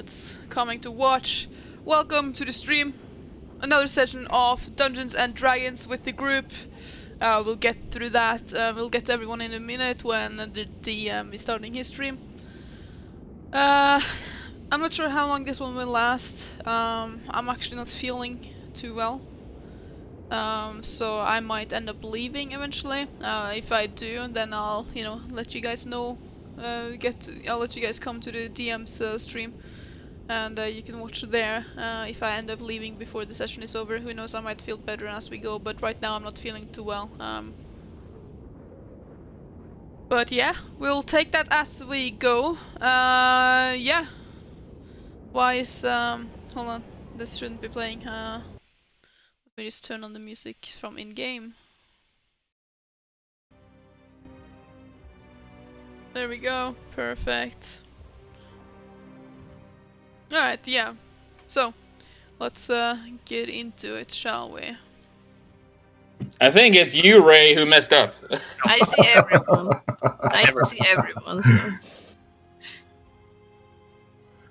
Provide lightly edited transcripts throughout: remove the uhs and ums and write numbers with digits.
that's coming to watch. Welcome to the stream. Another session of Dungeons and Dragons with the group. We'll get through that. We'll get to everyone in a minute when the DM is starting his stream. I'm not sure how long this one will last. I'm actually not feeling too well. So I might end up leaving eventually. If I do, then I'll, let you guys know. I'll let you guys come to the DM's stream, and you can watch there. If I end up leaving before the session is over, who knows? I might feel better as we go. But right now I'm not feeling too well. But yeah, we'll take that as we go. Yeah. Why is hold on? This shouldn't be playing. Let me just turn on the music from in-game. There we go. Perfect. Alright, yeah. So, let's get into it, shall we? I think it's you, Ray, who messed up. I see everyone. I see everyone. So.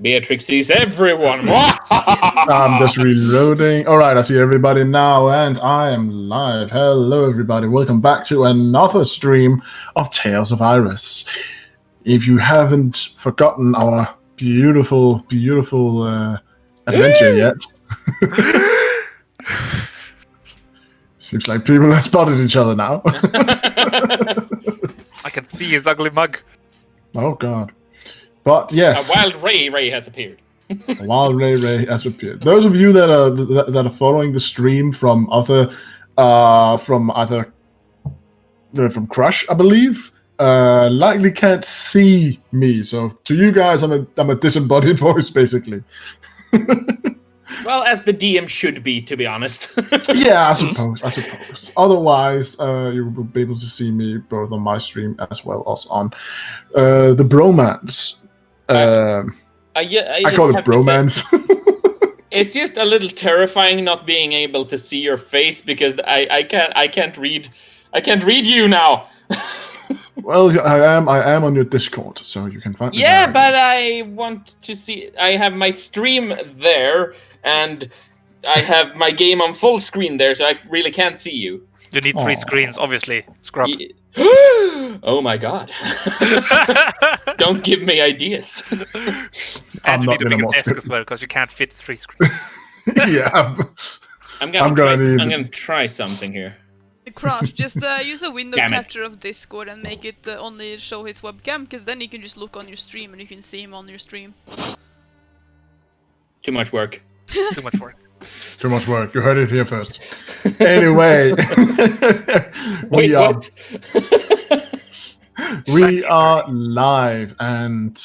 Beatrix sees everyone. I'm just reloading. Alright, I see everybody now, and I am live. Hello, everybody. Welcome back to another stream of Tales of Irus. If you haven't forgotten our beautiful, beautiful adventure yet. Seems like people have spotted each other now. I can see his ugly mug. Oh, God. But yes, a wild Ray has appeared. A wild Ray has appeared. Those of you that are following the stream from from Crush, I believe, likely can't see me. So to you guys, I'm a disembodied voice, basically. Well, as the DM should be, to be honest. Yeah, I suppose. Otherwise, you will be able to see me both on my stream as well as on the Bromance. I call it bromance. It's just a little terrifying not being able to see your face because I can't read you now. Well, I am on your Discord, so you can find me. Yeah, but I want to see. I have my stream there, and I have my game on full screen there, so I really can't see you. You need 3 screens, obviously. Scrub. Oh my god. Don't give me ideas. And you need a bigger desk as well, because you can't fit 3 screens. Yeah. I'm gonna try something here. Crush, just use a window capture of Discord and make it only show his webcam, because then you can just look on your stream and you can see him on your stream. Too much work. Too much work. Too much work. You heard it here first. Anyway, we are live and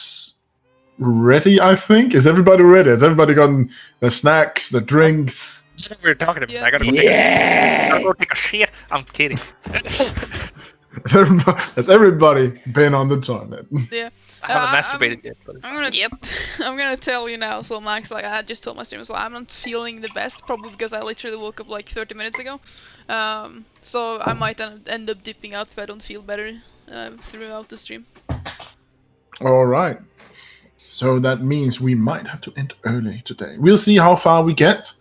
ready, I think. Is everybody ready? Has everybody gotten the snacks, the drinks? That's what we were talking about. Yeah. I gotta go take a shit. I'm kidding. Has everybody been on the toilet? Yeah. I haven't masturbated yet. But I'm gonna tell you now, so Max, like I just told my stream, so I'm not feeling the best, probably because I literally woke up like 30 minutes ago. So I might end up dipping out if I don't feel better throughout the stream. Alright. So that means we might have to end early today. We'll see how far we get.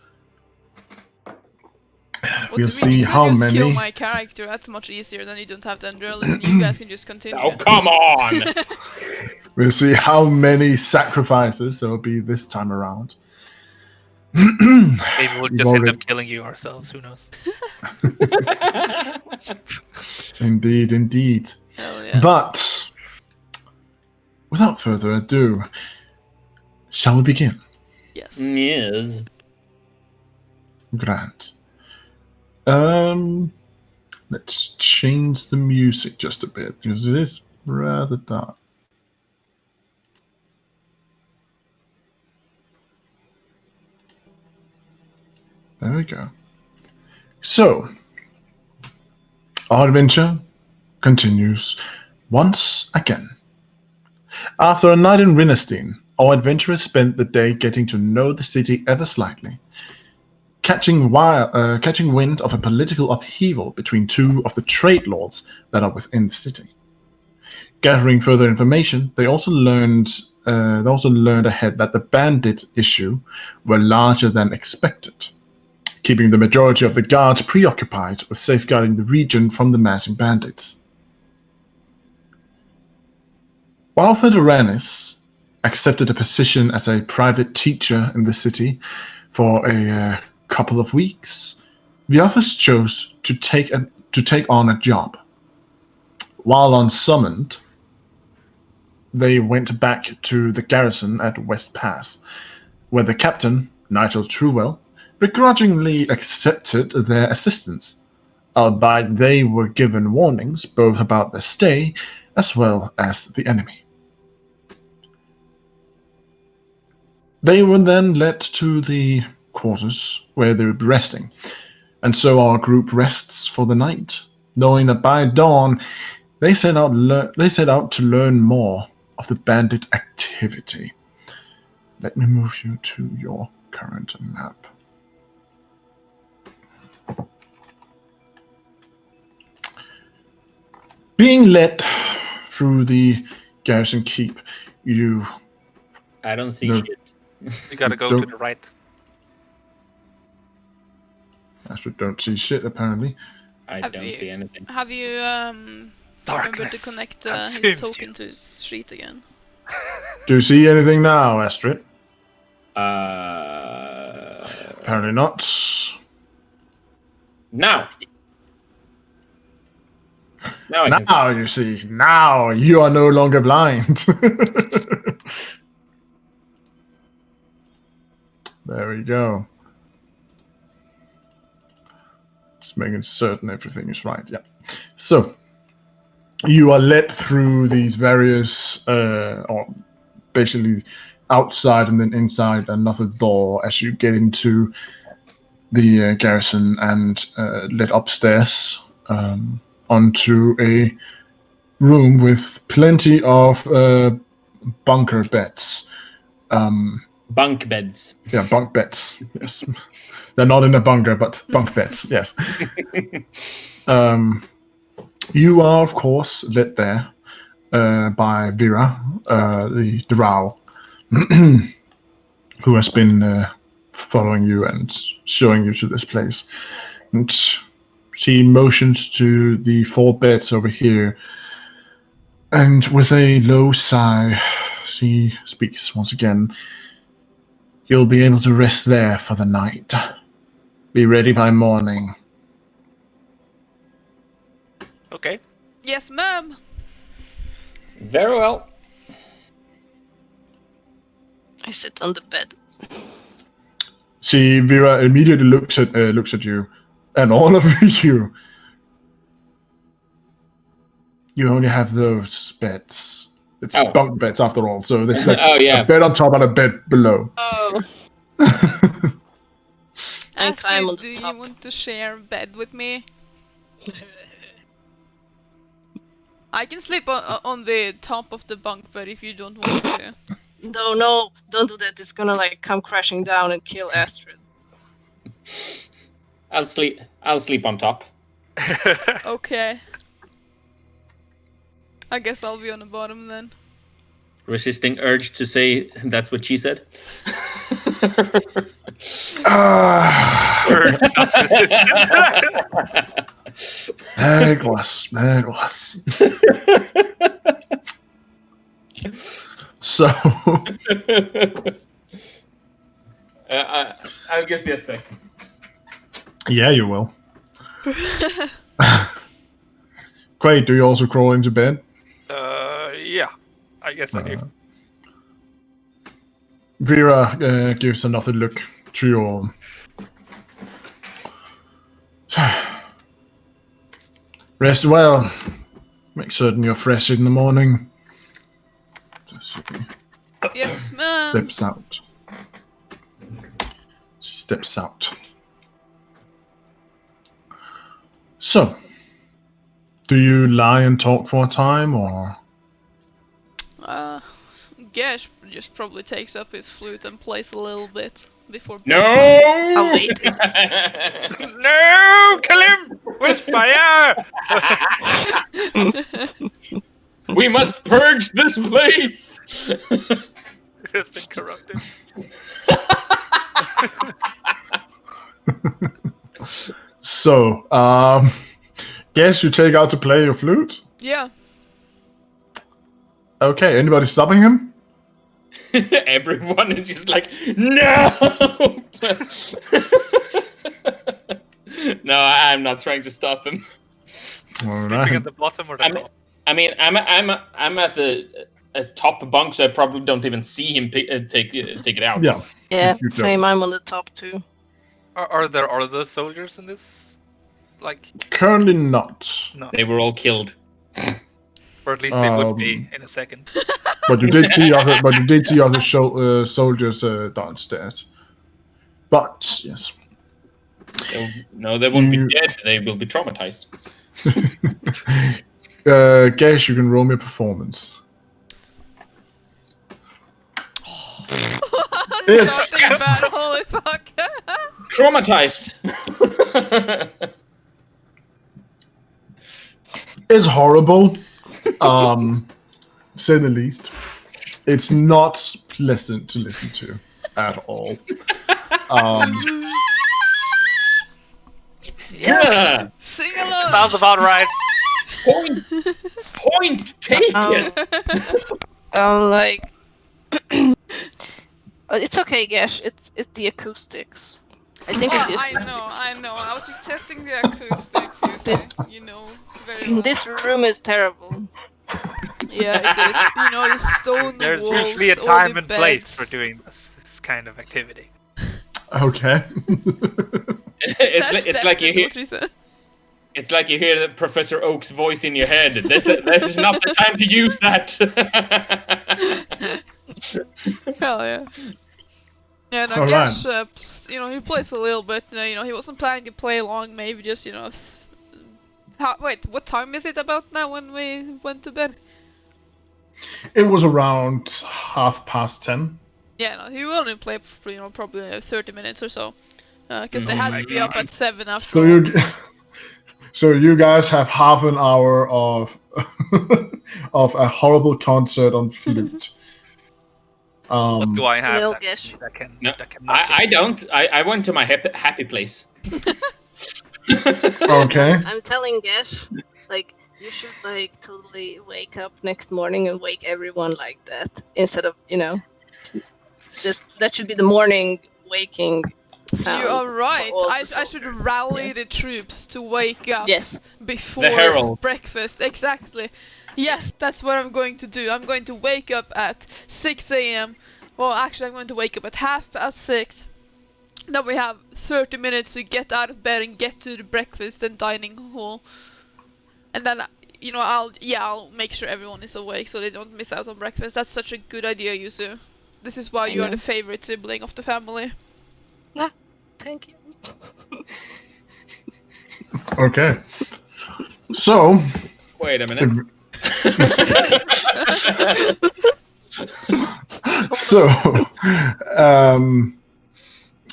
We'll see how many. Kill my character. That's much easier. Then you don't have to end early. You guys can just continue. Oh, come on! We'll see how many sacrifices there will be this time around. maybe we'll just end up killing you ourselves. Who knows? Indeed. Hell yeah. But without further ado, shall we begin? Yes. Yes. Grand. Let's change the music just a bit because it is rather dark. There we go. So, our adventure continues once again. After a night in Rinnerstein, our adventurers spent the day getting to know the city ever slightly. Catching wind of a political upheaval between two of the trade lords that are within the city. gathering further information, they also learned ahead that the bandit issue were larger than expected, keeping the majority of the guards preoccupied with safeguarding the region from the massing bandits. While Federanis accepted a position as a private teacher in the city for a couple of weeks, the others chose to take on a job. While unsummoned, they went back to the garrison at West Pass, where the captain, Nigel Truwell, begrudgingly accepted their assistance, albeit they were given warnings both about their stay as well as the enemy. They were then led to the quarters where they would be resting, and so our group rests for the night, knowing that by dawn they set out to learn more of the bandit activity. Let me move you to your current map. Being led through the garrison keep, I don't see shit. You gotta go to the right. Astrid don't see shit, apparently. I don't see anything. Have you remembered to connect his token to his sheet again? Do you see anything now, Astrid? Apparently not. Now I can see. Now you see. Now you are no longer blind. There we go. Just making certain everything is right. Yeah. So you are led through these various, or basically outside and then inside another door as you get into the garrison and led upstairs onto a room with plenty of bunker beds. Bunk beds. Yeah, bunk beds. Yes, they're not in a bunker, but bunk beds. Yes. You are, of course, led there by Vera, the drow, who has been following you and showing you to this place. And she motions to the 4 beds over here, and with a low sigh, she speaks once again. You'll be able to rest there for the night. Be ready by morning. Okay. Yes, ma'am. Very well. I sit on the bed. See, Vera immediately looks at you, and all of you. You only have those beds. It's bunk beds after all, so there's like a bed on top and a bed below. Oh. And climb on the top. Do you want to share a bed with me? I can sleep on the top of the bunk bed if you don't want to. No, don't do that. It's gonna like come crashing down and kill Astrid. I'll sleep on top. Okay. I guess I'll be on the bottom then. Resisting urge to say that's what she said. It was. So I'll give you a second. Yeah, you will. Quaid, do you also crawl into bed? Yeah. I guess I do. Vera gives another look to your... Rest well. Make certain you're fresh in the morning. Yes, ma'am. Steps out. She steps out. So, do you lie and talk for a time, or...? Gesh just probably takes up his flute and plays a little bit before. No! Oh wait. No! Kill him! With fire! We must purge this place. It has been corrupted. So, Gesh, you take out to play your flute. Yeah. Okay, anybody stopping him? Everyone is just like, no. No, I'm not trying to stop him. All Sleeping right. at the bottom or the top? I'm at the top bunk, so I probably don't even see him take it out. Yeah. Yeah, You don't. same. I'm on the top too. Are there other soldiers in this? Like, Currently not. no. They were all killed. Or at least they would be in a second. But you did see other soldiers downstairs. But yes. No, they won't be dead. They will be traumatized. Gesh, you can roll me a performance. It's Something bad, holy fuck. Traumatized. it's horrible. Say the least. It's not pleasant to listen to at all. Yeah. Sing along. Sounds about right. Point taken. Like, it's okay, Gesh. It's the acoustics. I think it's the I acoustics. know. I was just testing the acoustics. You know very well. This room is terrible. Yeah, it is. You know, the stone There's walls, usually a all time the and place beds. for doing this kind of activity. Okay. It's like you definitely hear. what she said. It's like you hear the Professor Oak's voice in your head. This is not the time to use that. Hell yeah. Yeah, no, All Gesh, you know, he plays a little bit. You know, he wasn't planning to play long. Maybe just, you know. Wait, what time is it about now when we went to bed? It was around 10:30. Yeah, no, he will only play for, you know, probably 30 minutes or so. Because they had to be up at 7 after all. So you guys have half an hour of of a horrible concert on flute. What do I have No, that, Gesh. that can No, that can not I don't. I went to my happy place. Okay. I'm telling Gesh, like, you should like totally wake up next morning and wake everyone like that instead of, you know, that should be the morning waking sound. You are right. for all the I should soldiers. rally the troops to wake up Yes. before The herald. breakfast. Exactly. Yes, that's what I'm going to do. I'm going to wake up at 6 a.m. Well, actually, I'm going to wake up at 6:30. Then we have 30 minutes to get out of bed and get to the breakfast and dining hall. And then, you know, I'll make sure everyone is awake so they don't miss out on breakfast. That's such a good idea, Yuzu. This is why you are the favorite sibling of the family. Thank you. Okay. So, Wait a minute. so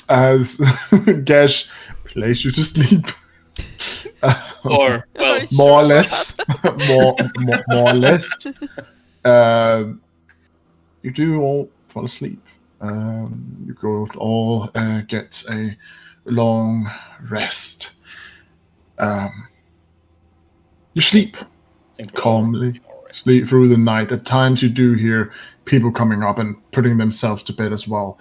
as Gesh plays you to sleep, Or well, Are you more or sure less, more or less, you do all fall asleep. You go all get a long rest. You sleep I think we're all calmly, alright. sleep through the night. At times you do hear people coming up and putting themselves to bed as well.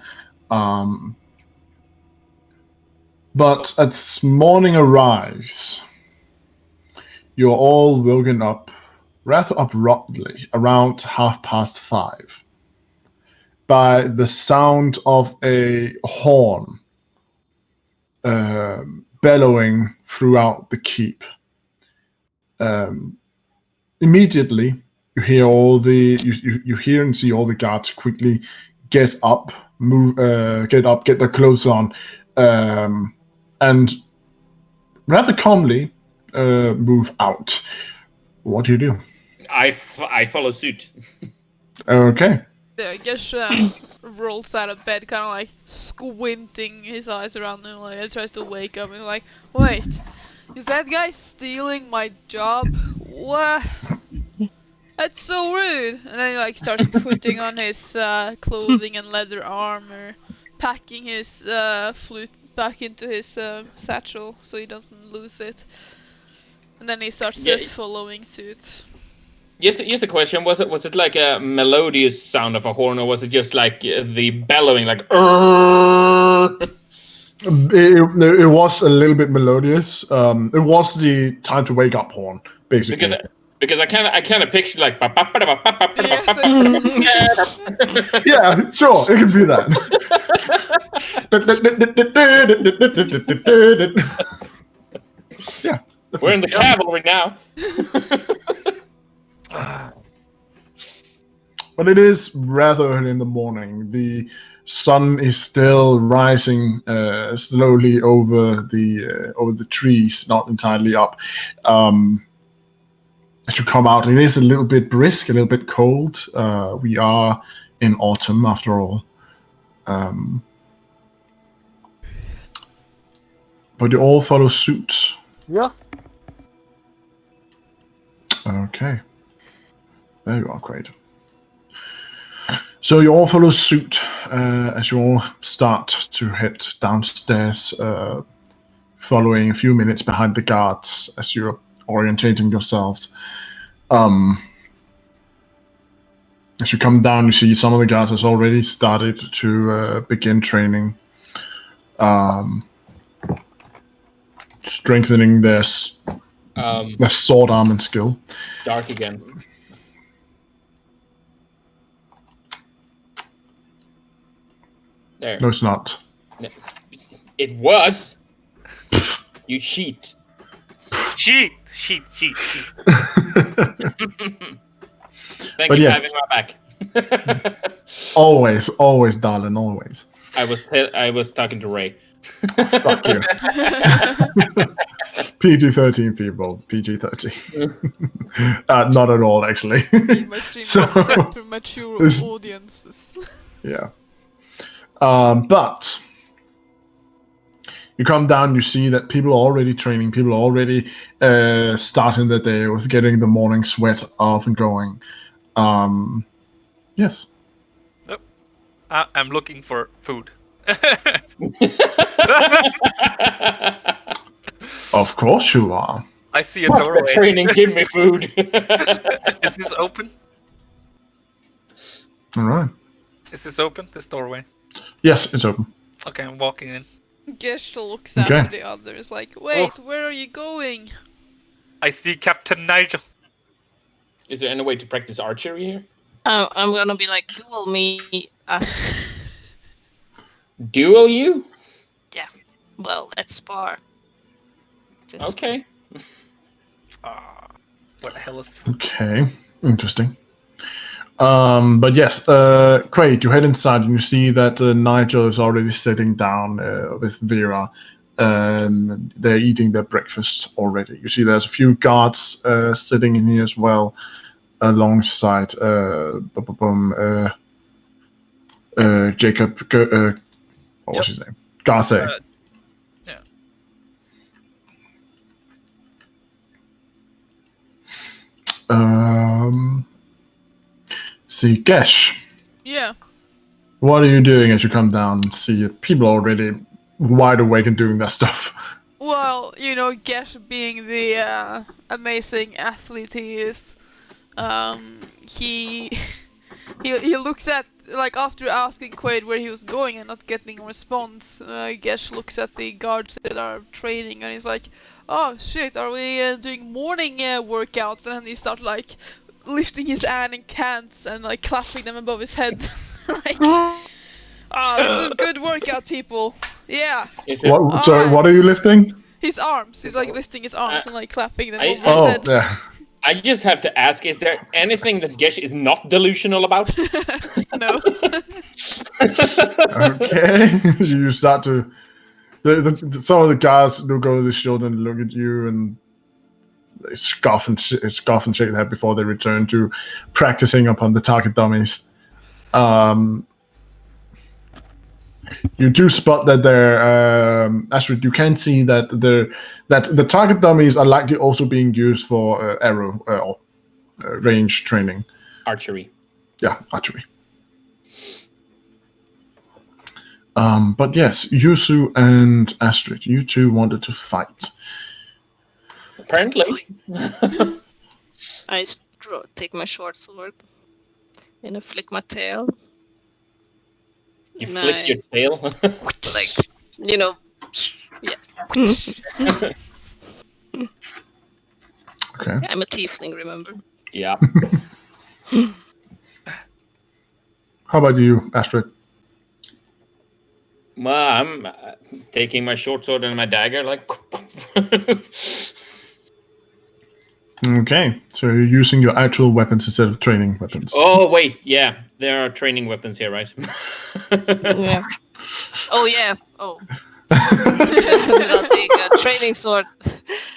But as morning arrives, you're all woken up rather abruptly, around 5:30, by the sound of a horn bellowing throughout the keep. Immediately, you hear you hear and see all the guards quickly get up, get their clothes on, and rather calmly move out. What do you do? I follow suit. Okay. Yeah, Gesh rolls out of bed, kind of like squinting his eyes around and like tries to wake up and like, wait, is that guy stealing my job? What? That's so rude. And then he like starts putting on his clothing and leather armor, packing his flute back into his satchel so he doesn't lose it. And then he starts following suit. Yes, a question. Was it like a melodious sound of a horn, or was it just like the bellowing, like? It was a little bit melodious. It was the time to wake up horn, basically. Because I kind of pictured like. Yeah, sure, it can be that. Yeah. We're in the cavalry now. But it is rather early in the morning. The sun is still rising slowly over the trees, not entirely up. As you come out, it is a little bit brisk, a little bit cold. We are in autumn, after all. But you all follow suit. Yeah. Okay. There you are, great. So you all follow suit as you all start to head downstairs, following a few minutes behind the guards as you're orientating yourselves. As you come down, you see some of the guards has already started to begin training, strengthening their sword arm and skill. Dark again. There. No, it's not. It was. You cheat. Cheat. Thank But you yes. for having my back. Always, darling, always. I was talking to Ray. Fuck you. PG-13 people. PG-13. Not at all, actually. My stream is set for mature audiences. Yeah. But you come down, you see that people are already training, people are already starting the day with getting the morning sweat off and going. Yes. Yep. I'm looking for food. Of course you are. I see a Fuck doorway. the training, give me food. Is this open? All right. Is this open? This doorway? Yes, it's open. Okay, I'm walking in. Gesh looks after the others like, wait, where are you going? I see Captain Nigel. Is there any way to practice archery here? I'm gonna be like, duel me, us. Duel you? Yeah. Well, let's spar. This Okay. What the hell is food? Okay, interesting. But yes, Quaid, you head inside and you see that Nigel is already sitting down with Vera. They're eating their breakfast already. You see there's a few guards sitting in here as well, alongside Jacob. What was his name? Garce. Yeah. See, Gesh. Yeah. What are you doing as you come down and see people already wide awake and doing their stuff? Well, you know, Gesh being the amazing athlete he is, he looks at, like, after asking Quaid where he was going and not getting a response, Gesh looks at the guards that are training and he's like, oh shit, are we doing morning workouts? And then he starts like lifting his hand in cans and like clapping them above his head. Like, good workout, people. Yeah. What are you lifting? His arms. He's like lifting his arms and like clapping them over his Oh, head. yeah. I just have to ask, is there anything that Gesh is not delusional about? No. Okay. You start to... some of the guys do go to the shoulder and look at you and they scoff and shake their head before they return to practicing upon the target dummies. You do spot that they're Astrid, you can see that the target dummies are likely also being used for arrow range training. Archery. Yeah, archery. But yes, Yuzu and Astrid, you two wanted to fight. Apparently. I take my short sword and I flick my tail. You And flick your tail. like, yeah. Okay. I'm a tiefling, remember? Yeah. How about you, Astrid? Well, I'm taking my short sword and my dagger, like. Okay, so you're using your actual weapons instead of training weapons. Oh wait, yeah, there are training weapons here, right? Yeah. Oh yeah. Oh. I'll take a training sword.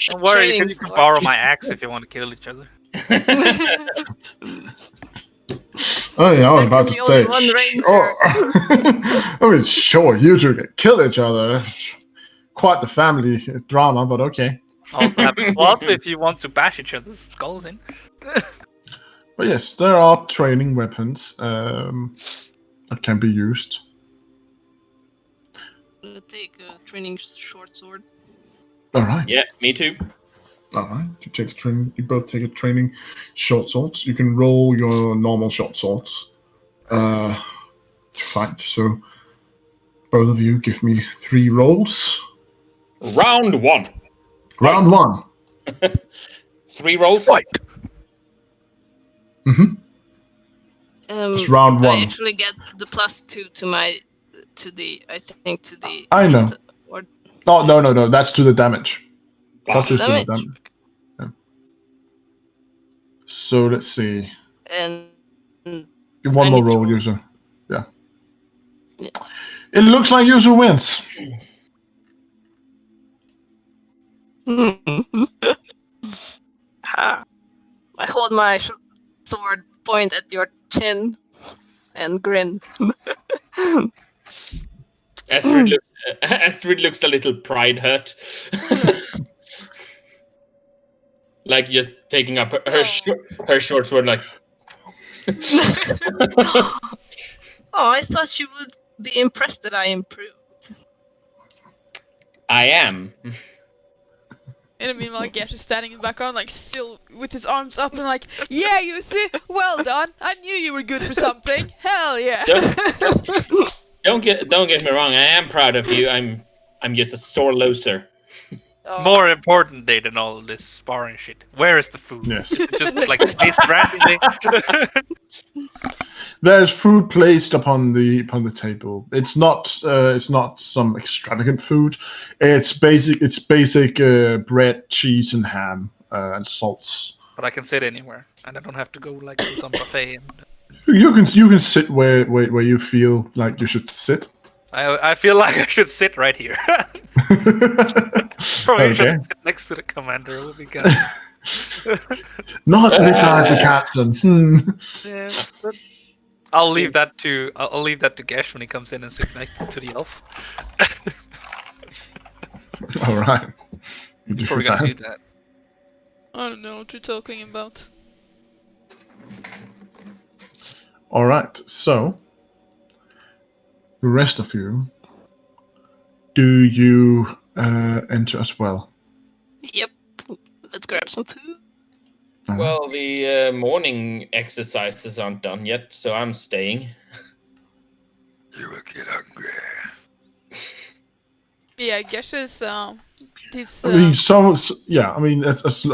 Don't worry, you can borrow my axe if you want to kill each other. Oh yeah, I was There about can to be say. only one ranger. I mean, sure, you two can kill each other. Quite the family drama, but okay. Also have a club if you want to bash each other's skulls in. But yes, there are training weapons that can be used. I'll take a training short sword. All right. Yeah, me too. All right. You both take a training short swords. You can roll your normal short swords to fight. So both of you give me 3 rolls. Round 1. Round 1. 3 rolls. Fight. It's round 1. I actually get the +2 to the I know. hit, or Oh, no. That's to the damage. Plus Plus 2 to the damage. damage. Yeah. So let's see. And One I more need to roll, roll. user. Yeah. Yeah. It looks like user wins. I hold my sword point at your chin and grin. Astrid looks a little pride hurt. Like just taking up her short sword, like. Oh, I thought you would be impressed that I improved. I am. And I mean, like, Gesh is standing in the background, like, still with his arms up and like, yeah, you see, well done. I knew you were good for something. Hell yeah. Don't get me wrong. I am proud of you. I'm just a sore loser. Oh. More importantly than all of this sparring shit. Where is the food? Yes. Is it just like placed randomly? There's food placed upon the table. It's not some extravagant food. It's basic bread, cheese, and ham and salts. But I can sit anywhere, and I don't have to go like to some buffet. You can sit where you feel like you should sit. I feel like I should sit right here. Probably should sit next to the commander. It would be good. Not besides the captain. Yeah, but I'll leave that to Gesh when he comes in and sits next to the elf. All right. He's probably gonna do that. I don't know what you're talking about. All right. So the rest of you, do you enter as well? Yep. Let's grab some food. Well, the morning exercises aren't done yet, so I'm staying. You will get hungry. Yeah, Gesh is, he's, I mean, I mean, as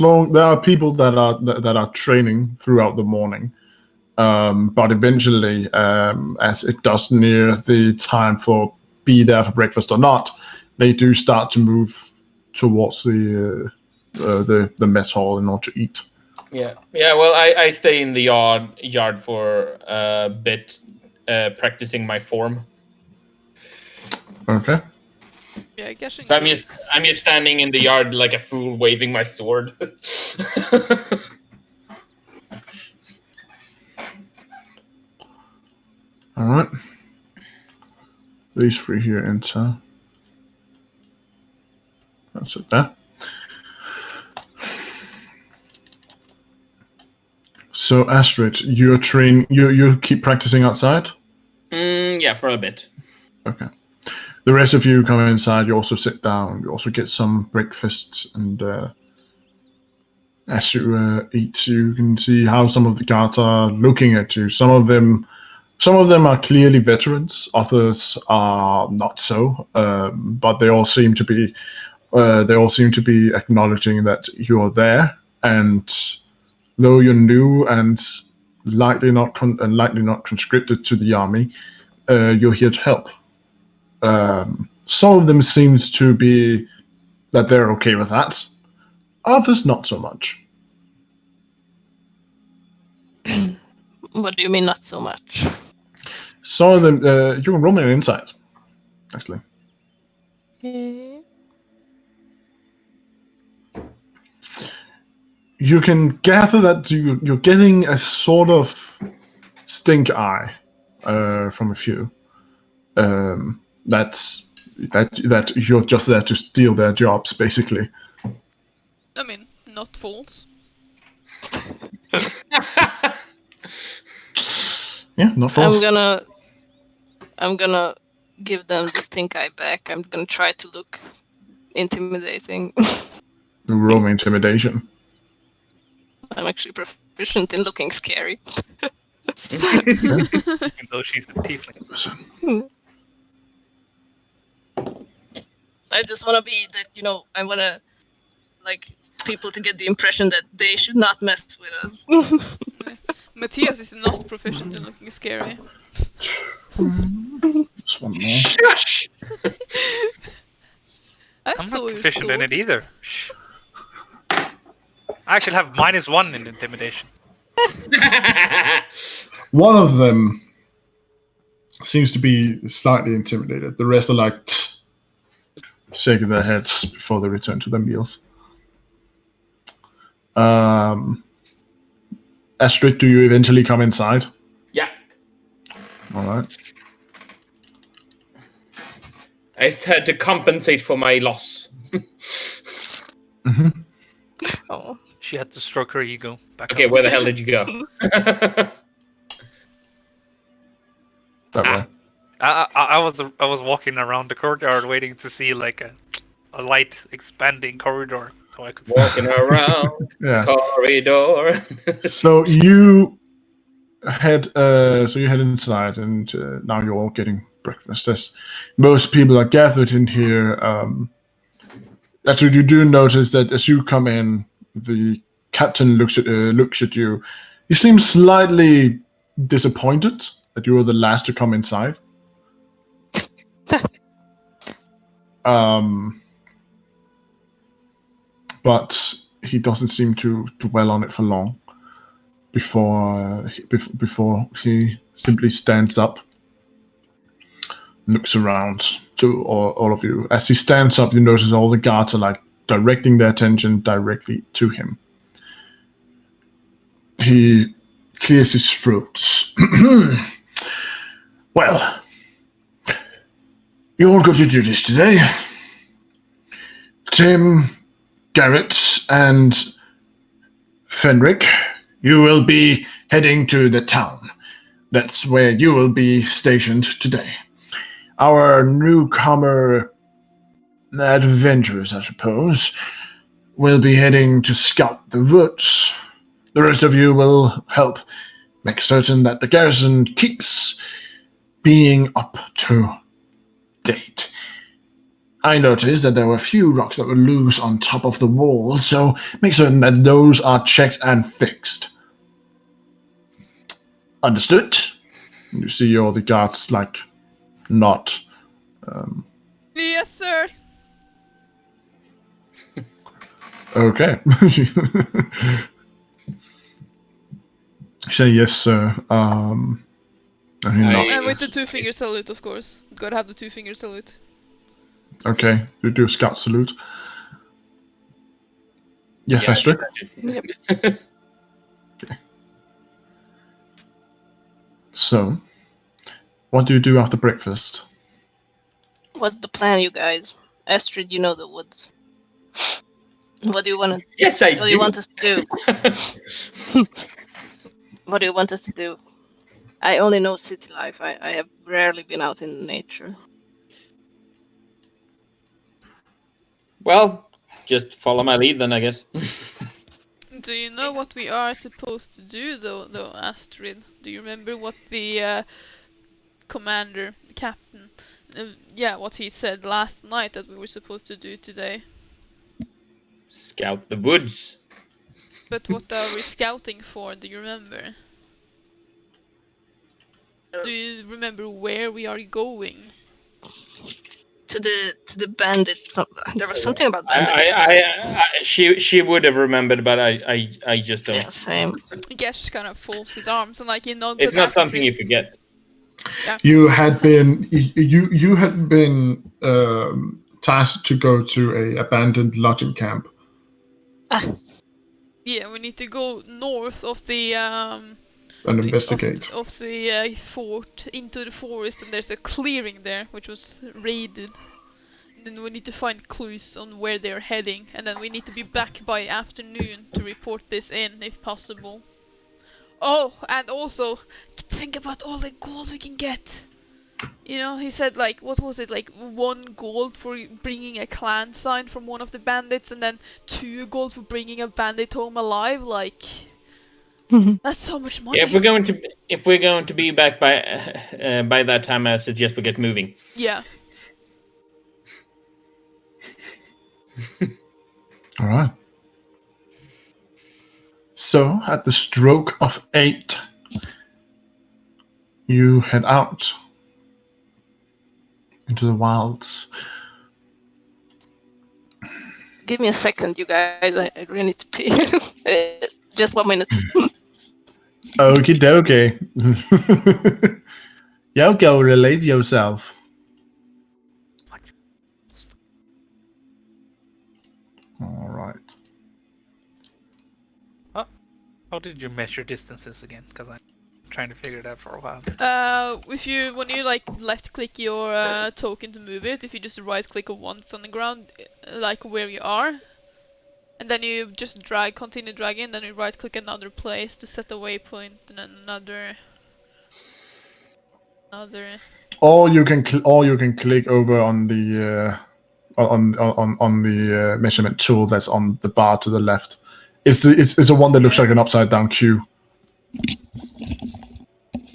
long there are people that are training throughout the morning, but eventually, as it does near the time for be there for breakfast or not, they do start to move towards the mess hall in order to eat. Yeah. Well, I stay in the yard for a bit, practicing my form. Okay. yeah, Gesh. So I'm just standing in the yard like a fool, waving my sword. All right. These 3 here enter. That's it there. So Astrid, you keep practicing outside? Yeah, for a bit. Okay. The rest of you come inside, you also sit down, you also get some breakfast, and as you eat, you can see how some of the guards are looking at you. Some of them are clearly veterans, others are not so, but they all seem to be acknowledging that you are there, and though you're new and likely not conscripted to the army, you're here to help. Some of them seems to be that they're okay with that. Others not so much. What do you mean, not so much? Some of them, you can roll me an insight, actually. Okay. You can gather that you're getting a sort of stink eye from a few. That you're just there to steal their jobs, basically. I mean, not false. Yeah, not false. I'm gonna give them the stink eye back. I'm gonna try to look intimidating. Roll me intimidation. I'm actually proficient in looking scary. Even though she's a tiefling. I just want to be that, I want to, people to get the impression that they should not mess with us. Matthias is not proficient in looking scary. Just one more. Shush! I'm not proficient in it either. Shh. I actually have -1 in intimidation. One of them seems to be slightly intimidated. The rest are like shaking their heads before they return to their meals. Astrid, do you eventually come inside? Yeah. All right. I just had to compensate for my loss. Mm-hmm. Oh. She had to stroke her ego. Back Okay, up. where the hell did you go? That way. I was walking around the courtyard waiting to see like a light expanding corridor so I could see. Walking around Yeah. the corridor. So you head inside, and now you're all getting breakfast. As most people are gathered in here. Actually, you do notice that as you come in, the captain looks at you. He seems slightly disappointed that you were the last to come inside. But he doesn't seem to dwell on it for long. Before he simply stands up, looks around to all of you. As he stands up, you notice all the guards are like directing their attention directly to him. He clears his throat. Well, you all got to do this today. Tim, Garrett, and Fenric, you will be heading to the town. That's where you will be stationed today. Our newcomer adventurers, I suppose, will be heading to scout the woods. The rest of you will help make certain that the garrison keeps being up to date. I noticed that there were a few rocks that were loose on top of the wall, so make certain that those are checked and fixed. Understood? You see all the guards not. Yes, sir. Okay. Say yes, sir. And he nods. And with the 2-finger salute, of course. Gotta have the 2-finger salute. Okay, you do a scout salute. Yes, Yeah, Astrid? Yep. Okay. So, what do you do after breakfast? What's the plan, you guys? Astrid, you know the woods. What do you want to? Yes, I What do you want us to do? What do you want us to do? I only know city life. I have rarely been out in nature. Well, just follow my lead then, I guess. Do you know what we are supposed to do, though, Astrid? Do you remember what the commander, the captain, what he said last night that we were supposed to do today? Scout the woods. But what are we scouting for? Do you remember? Do you remember where we are going? To the bandits. There was something about bandits. She would have remembered, but I just don't. Yeah, same. Gesh kind of folds his arms and like he nods. It's at not something Astrid. you forget. You had been tasked to go to a abandoned lodging camp. Yeah, we need to go north of the And investigate. of the fort into the forest, and there's a clearing there which was raided. And then we need to find clues on where they're heading, and then we need to be back by afternoon to report this in if possible. Oh, and also think about all the gold we can get. You know, he said like, what was it, like 1 gold for bringing a clan sign from one of the bandits, and then 2 gold for bringing a bandit home alive. Like, that's so much money. Yeah, if we're going to be back by that time, I suggest we get moving. Yeah. All right. So, at the stroke of 8, you head out into the wilds. Give me a second, you guys. I really need to pee. Just 1 minute. Okie dokie. You go relieve yourself. All right. How did you measure distances again? Because I'm trying to figure it out for a while. When you like left click your token to move it, if you just right click once on the ground, like where you are, and then you just continue dragging, then you right click another place to set a waypoint, and then another. Or you can click over on the on the measurement tool that's on the bar to the left. It's a one that looks like an upside down cube.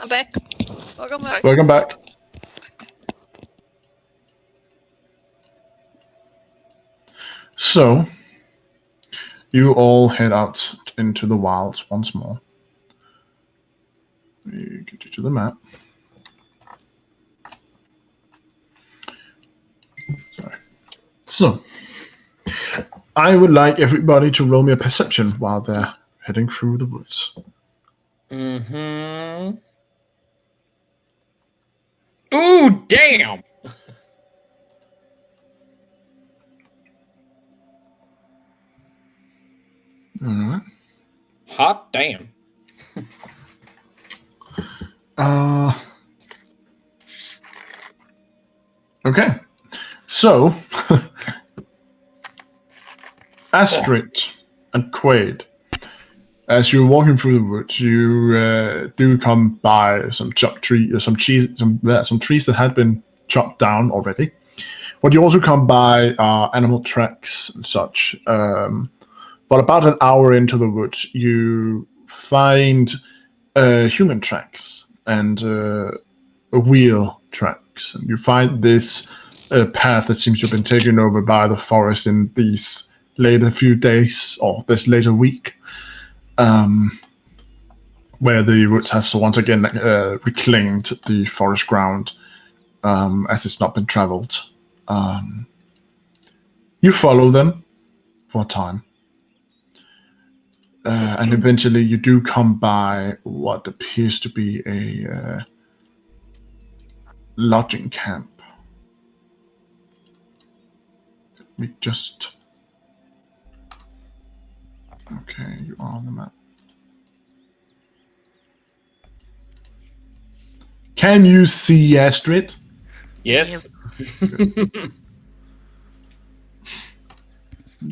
I'm back. Welcome back. Welcome back. So, you all head out into the wilds once more. We get you to the map. Sorry. So, I would like everybody to roll me a perception while they're heading through the woods. Mm-hmm. Ooh, damn! Alright. Hot damn. Okay. So, Astrid and Quaid, as you're walking through the woods, you do come by some chopped trees, some trees that had been chopped down already. But you also come by animal tracks and such. But about an hour into the woods, you find human tracks and wheel tracks. And you find this path that seems to have been taken over by the forest in these later few days or this later week, where the woods have once again reclaimed the forest ground as it's not been traveled. You follow them for a time. And eventually you do come by what appears to be a lodging camp. We just... Okay, you are on the map. Can you see Astrid? Yes.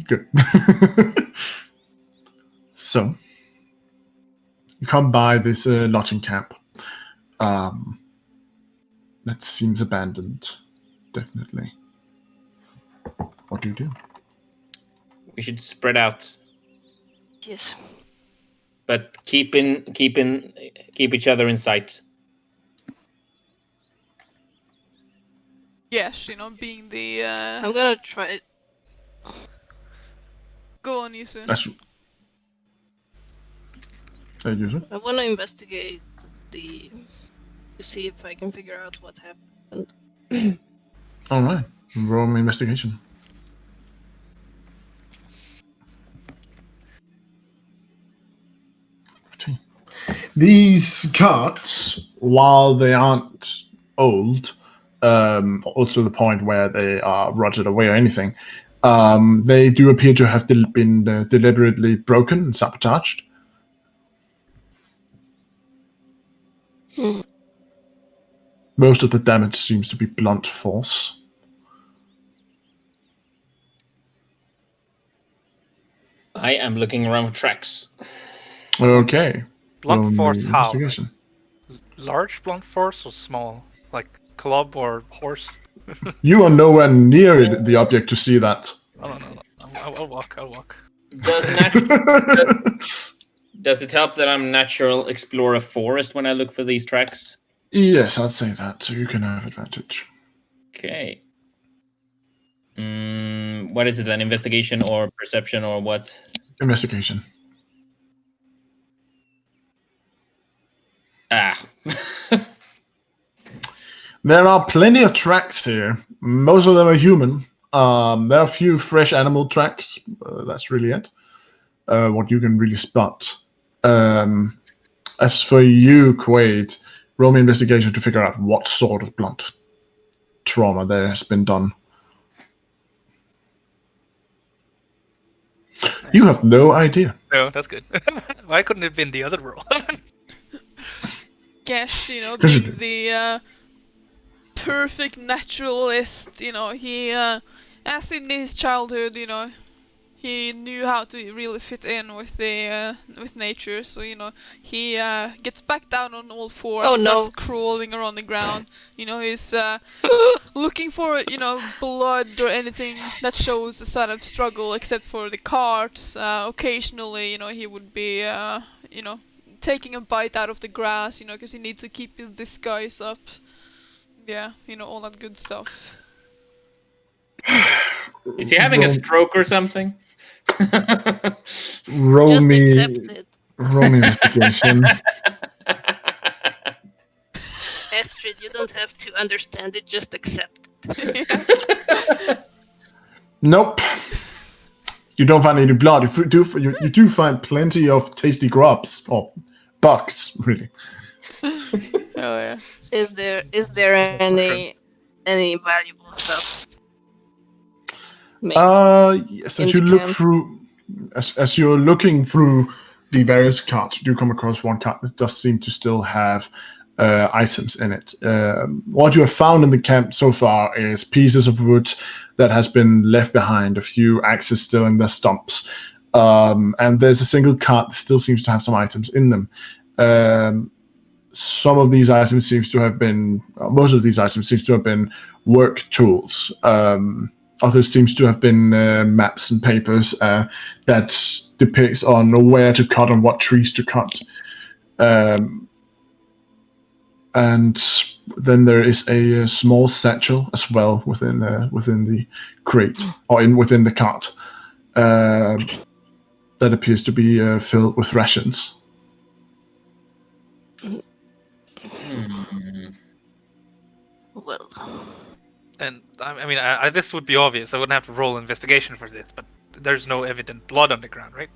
Good. So, You come by this lodging camp. That seems abandoned, definitely. What do you do? We should spread out, Yes. but keep each other in sight. Yes, being the I'm gonna try. go on, Yusu. That's. User? I want to investigate to see if I can figure out what happened. All right. Roll me investigation. These carts, while they aren't old, or to the point where they are rotted away or anything, they do appear to have been deliberately broken and sabotaged. Most of the damage seems to be blunt force. I am looking around for tracks. Okay. Roll Blunt me force how? investigation. Large blunt force or small? Like club or horse? You are nowhere near the object to see that. No. I'll walk. Does it help that I'm natural explorer forest when I look for these tracks? Yes, I'd say that, so you can have advantage. Okay. What is it then? Investigation or perception or what? Investigation. There are plenty of tracks here. Most of them are human. There are a few fresh animal tracks. That's really it. What you can really spot. As for you, Quaid, roll me investigation to figure out what sort of blunt trauma there has been done. You have no idea. No, that's good. Why couldn't it have been the other roll? Gesh, being the perfect naturalist, he, as in his childhood, he knew how to really fit in with the with nature. So he gets back down on all fours, starts crawling around the ground. He's looking for blood or anything that shows a sign of struggle, except for the carts. Occasionally, he would be taking a bite out of the grass, because he needs to keep his disguise up. Yeah, all that good stuff. Is he having a stroke or something? Roll Just me. accept it. Roll me investigation. Astrid, you don't have to understand it, just accept it. Nope. You don't find any blood. You do find plenty of tasty grubs or bugs, really. Oh yeah. Is there any valuable stuff? Maybe. Yes. As you look through, as you're looking through the various carts, you do come across one cart that does seem to still have items in it. What you have found in the camp so far is pieces of wood that has been left behind, a few axes still in their stumps, and there's a single cart that still seems to have some items in them. Some of these items seems to have been, most of these items seems to have been work tools. Others seems to have been maps and papers that depicts on where to cut and what trees to cut. And then there is a small satchel as well within the crate or within the cart that appears to be filled with rations. Well, And I mean, this would be obvious. I wouldn't have to roll investigation for this, but there's no evident blood on the ground, right?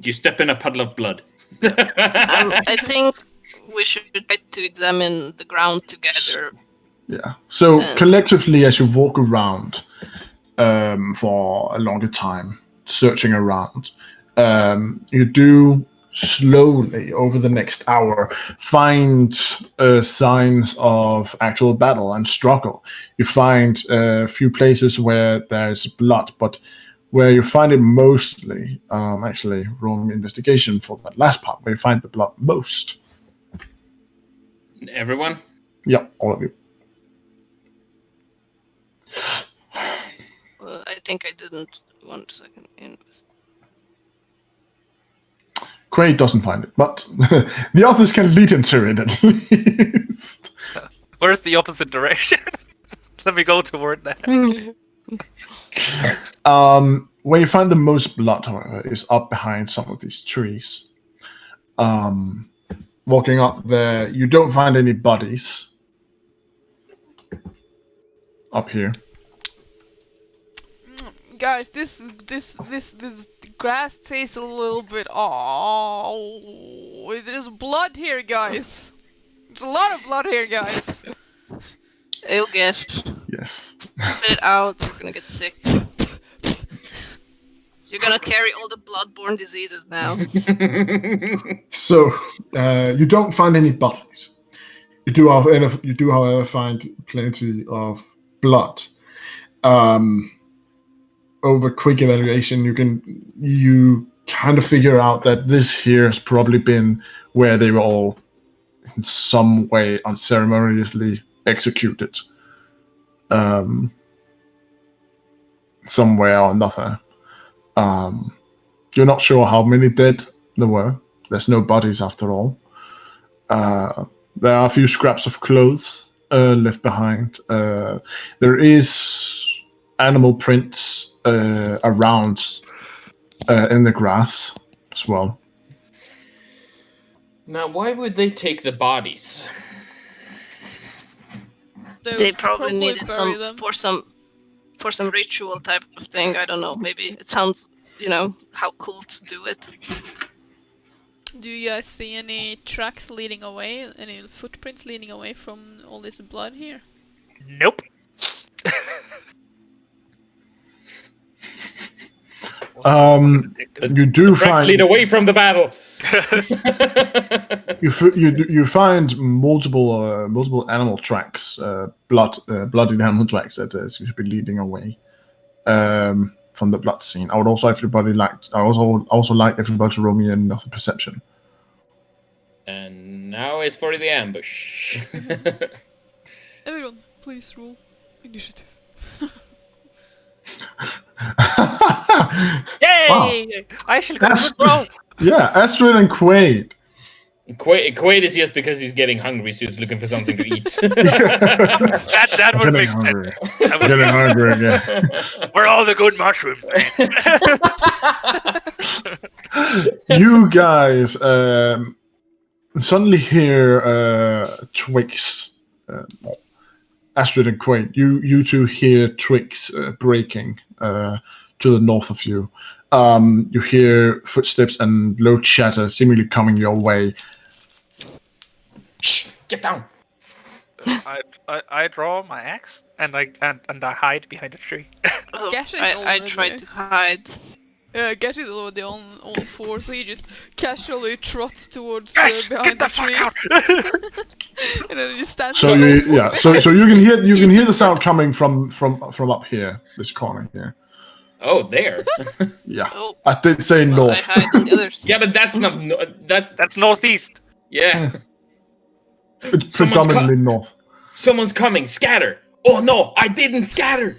You step in a puddle of blood. I think we should try to examine the ground together. Yeah. So collectively, as you walk around for a longer time, searching around, you do slowly over the next hour find signs of actual battle and struggle. You find a few places where there's blood, but where you find it mostly. Actually, roll an investigation for that last part, where you find the blood most. Everyone? Yeah, all of you. Well, I think I didn't. 1 second. Quaid doesn't find it, but the others can lead him to it at least. Where's the opposite direction? Let me go toward that. Where you find the most blood, however, is up behind some of these trees. Walking up there, you don't find any bodies. Up here. Guys, this grass tastes a little bit. Oh, there's blood here, guys. There's a lot of blood here, guys. Ew, Gesh. Yes. Spit it out. You're gonna get sick. You're gonna carry all the bloodborne diseases now. So you don't find any bodies. You do, however, find plenty of blood. Over quick evaluation, you kind of figure out that this here has probably been where they were all in some way unceremoniously executed. Somewhere or another. You're not sure how many dead there were. There's no bodies after all. There are a few scraps of clothes left behind. There is animal prints around in the grass as well. Now, why would they take the bodies? They probably needed bury them. for some ritual type of thing. I don't know. Maybe it sounds, how cults do it. Do you guys see any tracks leading away? Any footprints leading away from all this blood here? Nope. You do Tracks find lead away from the battle. you find multiple animal tracks, bloodied animal tracks that seem to be leading away from the blood scene. I would also like everybody to roll me another perception. And now it's for the ambush. Everyone, please roll initiative. Yay! Wow. I actually got a good roll. Yeah, Astrid and Quaid. Quaid is just because he's getting hungry, so he's looking for something to eat. That would make hungry. sense. Getting hungry again. Where are all the good mushrooms? You guys suddenly hear twigs. Astrid and Quaid, you two hear twigs breaking to the north of you. You hear footsteps and low chatter seemingly coming your way. Shh! Get down! I draw my axe and I hide behind a tree. Oh, Gesh is I already tried to hide. Gesh is already on all fours, so he just casually trots towards Gesh, behind get the tree. fuck out! And then he just stands So there. so you can hear the sound coming from up here, this corner here. Oh, there. Yeah, Oh, I did say well, north. I hide on the other side. Yeah, but that's not. That's northeast. Yeah. It's Someone's predominantly north. Someone's coming. Scatter. Oh no, I didn't scatter.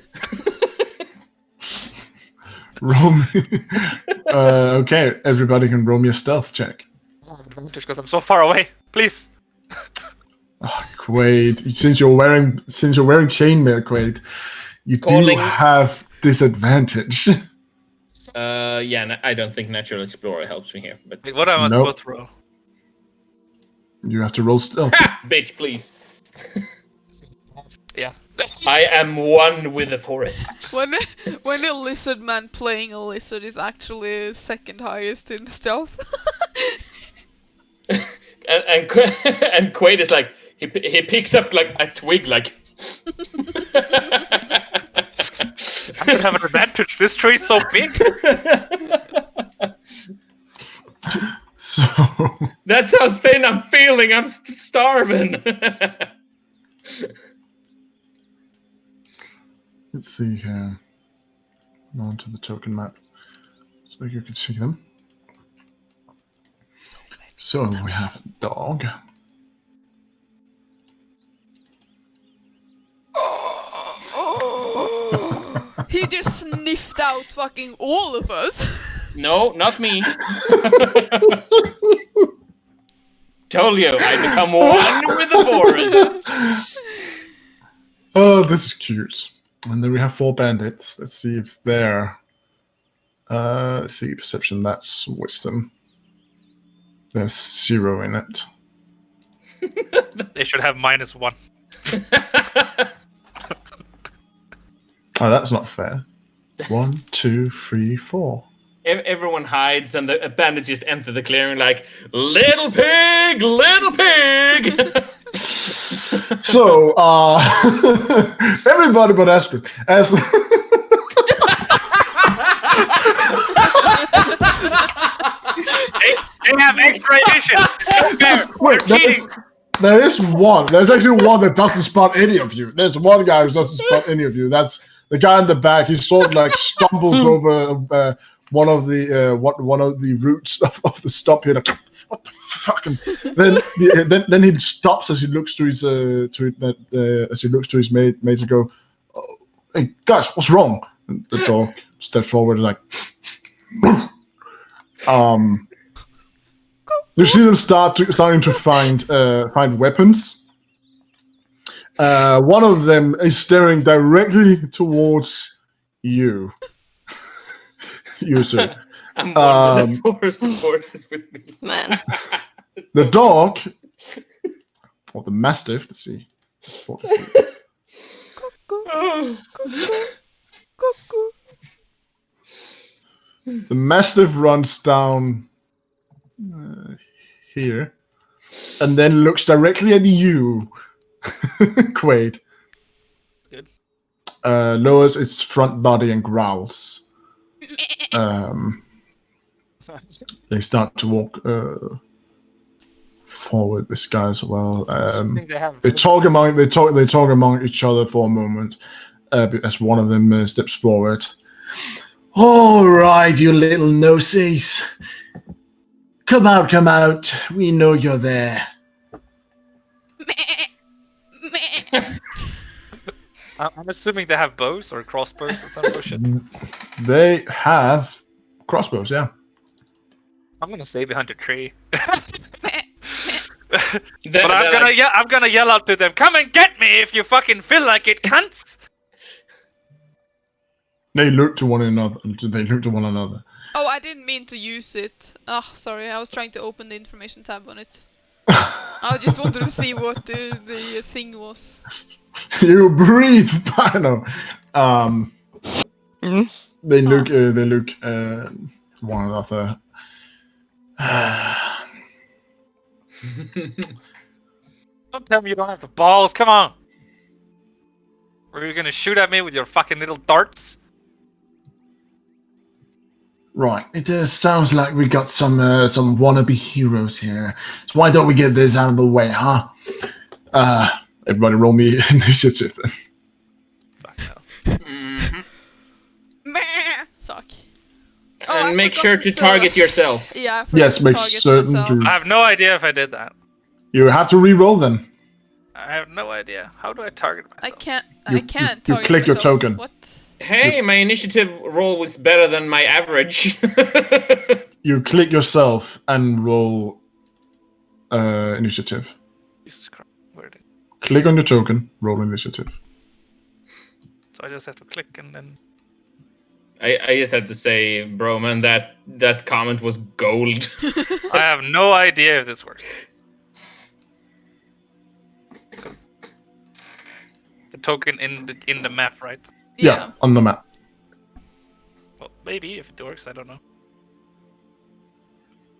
Roll me. Okay, everybody can roll me a stealth check. Just because I'm so far away. Please. Quaid, since you're wearing chainmail, Quaid, you Calling. do have disadvantage. Yeah, I don't think Natural Explorer helps me here. But Wait, what am I Nope. supposed to roll? You have to roll stealth. ha, bitch, please. Yeah. I am one with the forest. When a lizard man playing a lizard is actually second highest in stealth. and Quaid is like he picks up like a twig like. I should have an advantage. This tree is so big. So That's how thin I'm feeling. I'm starving. let's see here. onto the token map so you can see them. So we have a dog. He just sniffed out fucking all of us. No, not me. Told you, I become one with the forest. Oh, this is cute. And then we have 4 bandits. Let's see if they're... let's see, perception, that's wisdom. There's 0 in it. They should have -1. Oh, that's not fair. 1, 2, 3, 4. Everyone hides, and the bandits just enter the clearing like, little pig, little pig. So, everybody but Astrid. As They have extra edition. It's unfair. Wait, They're cheating. there is one. There's actually one that doesn't spot any of you. There's one guy who doesn't spot any of you. That's the guy in the back. He sort of like stumbles over one of the roots of the stop here. Like, what the fuck? And then he stops as he looks to his mates and go, oh, "Hey guys, what's wrong?" And the dog steps forward and like, you see them starting to find weapons. One of them is staring directly towards you. You, sir. I'm one with the forest is with me. Man. The dog, or the mastiff, let's see. The mastiff runs down here and then looks directly at you, Quaid. Good. Lowers its front body and growls. They start to walk forward. This guy as well. I think they have. They talk among each other for a moment as one of them steps forward. All right, you little nosies. Come out. We know you're there. I'm assuming they have bows or crossbows or some bullshit. They have crossbows, yeah. I'm gonna stay behind a tree. They're But I'm gonna yell out to them, "Come and get me if you fucking feel like it, cunts!" They look to one another. Oh, I didn't mean to use it. Oh, sorry, I was trying to open the information tab on it. I just wanted to see what the thing was. You breathe, Pano. They look one another. Don't tell me you don't have the balls. Come on. Or are you gonna shoot at me with your fucking little darts? Right, it sounds like we got some wannabe heroes here. So why don't we get this out of the way, huh? Everybody roll me initiative then. Fuck hell. Meh! Fuck. And I make forgot sure to target yourself. Yeah, I forgot Yes, to make target certain myself. to. I have no idea if I did that. You have to re-roll then. I have no idea. How do I target myself? I can't You target click your myself. token. What? Hey, my initiative roll was better than my average. You click yourself and roll initiative. Jesus Christ. Where did it? Click on your token, roll initiative. So I just have to click and then. I just had to say, bro, man, that comment was gold. I have no idea if this works. The token in the map, right? Yeah, on the map. Well, maybe if it works, I don't know.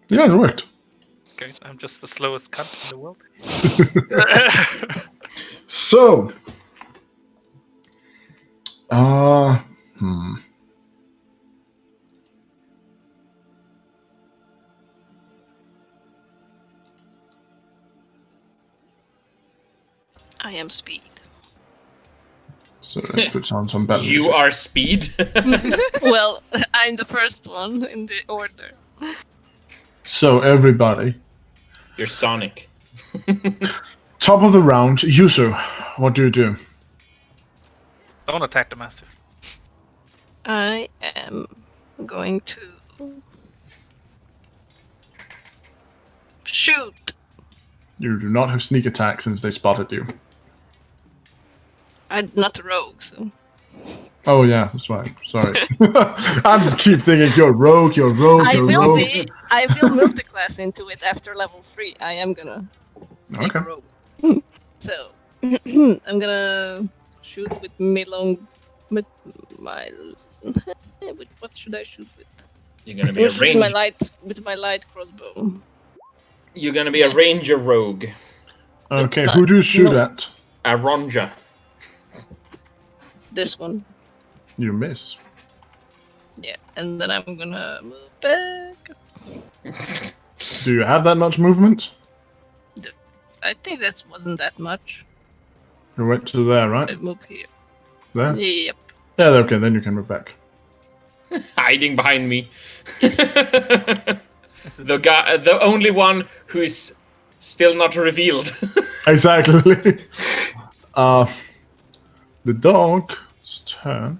Yeah, it worked. Okay, I'm just the slowest cunt in the world. So, I am speed. So let's put on some battle You music. are speed. Well, I'm the first one in the order. So everybody, You're Sonic. top of the round, Yuzu, what do you do? Don't attack the Mastiff. I am going to shoot. You do not have sneak attack since they spotted you. I'm not a rogue, so. Oh yeah, that's right. Sorry. I keep thinking you're rogue, you're rogue, I you're will rogue. be. I will multi-class into it after level 3. I am gonna take a Okay. rogue. So I'm gonna shoot with my with my. What should I shoot with? You're gonna I'm be a gonna shoot range. with my light crossbow. You're gonna be a ranger rogue. Okay, It's who do you shoot no. at? A ronja. This one. You miss. Yeah, and then I'm gonna move back. Do you have that much movement? I think that wasn't that much. You went to there, right? I move here. There? Yep. Yeah, okay, then you can move back. Hiding behind me. Yes. The guy, the only one who's still not revealed. Exactly. The dog's turn.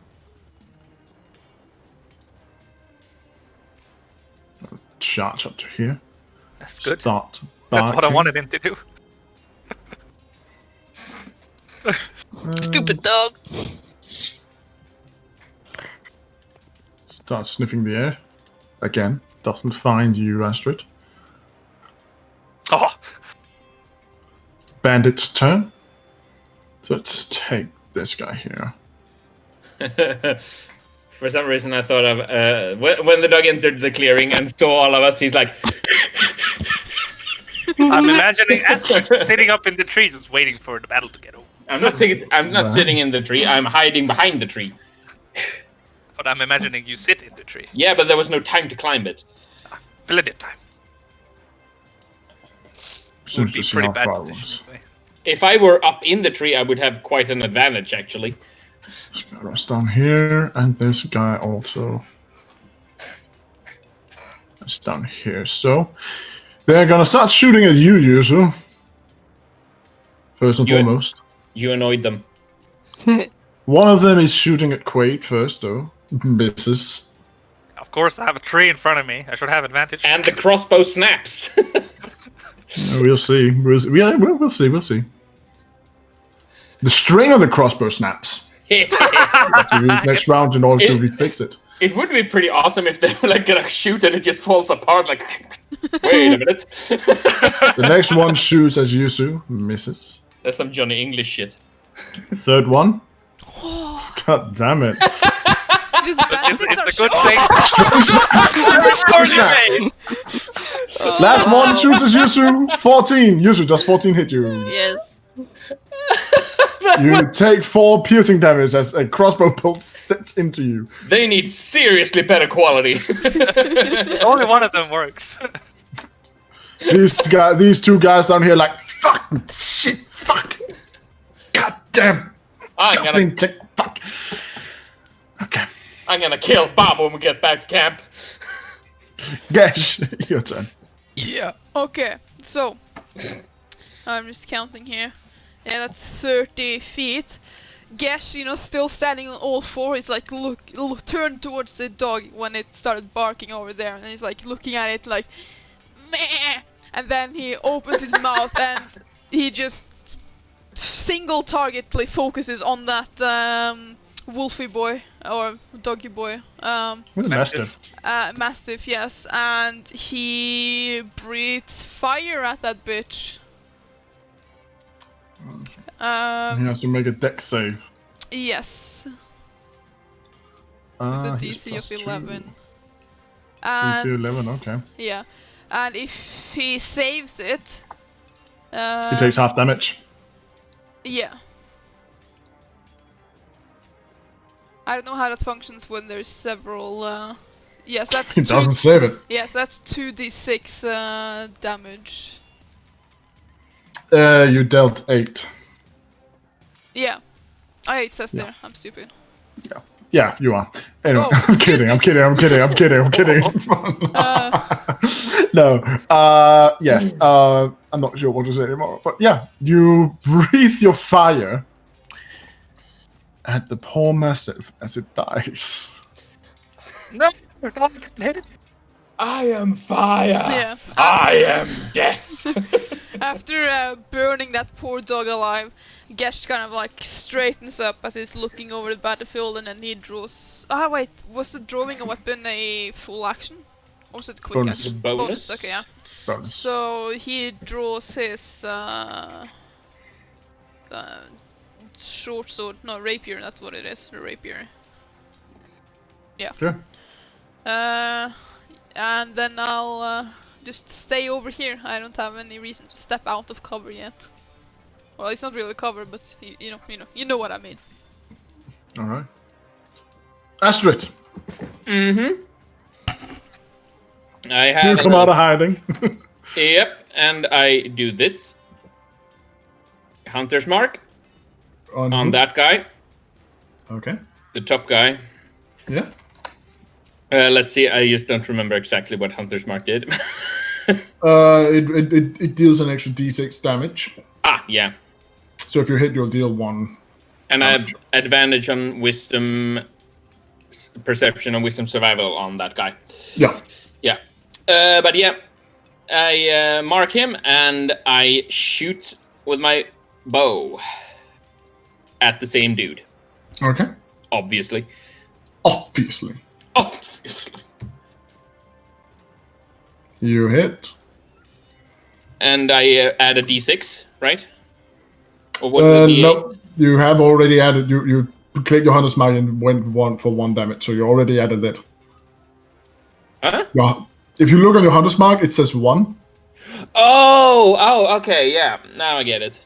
Charge up to here. That's good. Start That's what I barking. wanted him to do. Stupid dog. Start sniffing the air. Again, doesn't find you, Astrid. Oh, Bandit's turn. So let's take this guy here. For some reason, I thought of when the dog entered the clearing and saw all of us. He's like, I'm imagining Astrid sitting up in the tree, just waiting for the battle to get over. I'm not sitting in the tree. I'm hiding behind the tree. But I'm imagining you sit in the tree. Yeah, but there was no time to climb it. Plenty of time. Would Seems be to see pretty how bad far it position. was. Anyway. If I were up in the tree, I would have quite an advantage, actually. Rest down here, and this guy also is down here. So they're gonna start shooting at you, Yuzu. First and You- foremost. You annoyed them. One of them is shooting at Quaid first, though. Misses. Of course, I have a tree in front of me. I should have advantage. And the crossbow snaps. We'll see. We'll see. We'll see. The string of the crossbow snaps. It To use next round in order to refix it. would be pretty awesome if they were like gonna shoot and it just falls apart. Like, wait a minute. The next one shoots as Yuzu. Misses. That's some Johnny English shit. Third one. God damn it. These It's, bandits it's are a good short. thing. Last one shoots as Yuzu. 14. Yuzu, does 14 hit you? Yes. You take 4 piercing damage as a crossbow bolt sets into you. They need seriously better quality. Only one of them works. These two guys down here like, fuck, shit, fuck. God damn. I'm Fuck. Okay. gonna kill Bob when we get back to camp. Gesh, your turn. Yeah. Okay, so I'm just counting here. Yeah, that's 30 feet. Gesh, still standing on all four, he's like turned towards the dog when it started barking over there, and he's like looking at it like, meh, and then he opens his mouth and he just single targetly focuses on that wolfy boy or doggy boy. Mastiff. Mastiff, yes, and he breathes fire at that bitch. He has to make a dex save. Yes, with a He's DC plus of 2. 11. DC And, 11, okay. yeah, and if he saves it, He takes half damage. yeah. I don't know how that functions when there's several. Yes, that's He doesn't save it. Yes, that's 2d6 damage. You dealt 8. Yeah. it says there. I'm stupid. Yeah, you are. Anyway, Oh, I'm kidding. I'm kidding. No. Yes. I'm not sure what to say anymore. But yeah, you breathe your fire at the poor massive as it dies. No, don't hit it. I am fire. Yeah. I am death. After burning that poor dog alive, Gesh kind of like straightens up as he's looking over the battlefield, and then he draws. Ah, wait, was the drawing a weapon a full action? Or was it quick Bonus. action? Bonus. Okay, yeah. Bonus. So he draws his short sword, no, rapier, that's what it is, the rapier. Yeah. And then I'll just stay over here. I don't have any reason to step out of cover yet. Well, it's not really cover, but you know what I mean. All right. Astrid, Mm-hmm. I you have. come out of hiding. Yep, and I do this. Hunter's mark on who? that guy, Okay. the top guy. Yeah. Let's see. I just don't remember exactly what Hunter's mark did. It deals an extra d6 damage. Yeah. So if you hit, you'll deal 1. And I have advantage on wisdom, perception, and wisdom survival on that guy. Yeah. Yeah. But yeah, I mark him and I shoot with my bow at the same dude. Okay. Obviously. Obviously. You hit. And I add a d6, right? Or was it a d8? No, you have already added. You clicked your hunter's mark and went 1 damage, so you already added it. Huh? Yeah. If you look on your hunter's mark, it says 1. Oh, okay, yeah. Now I get it.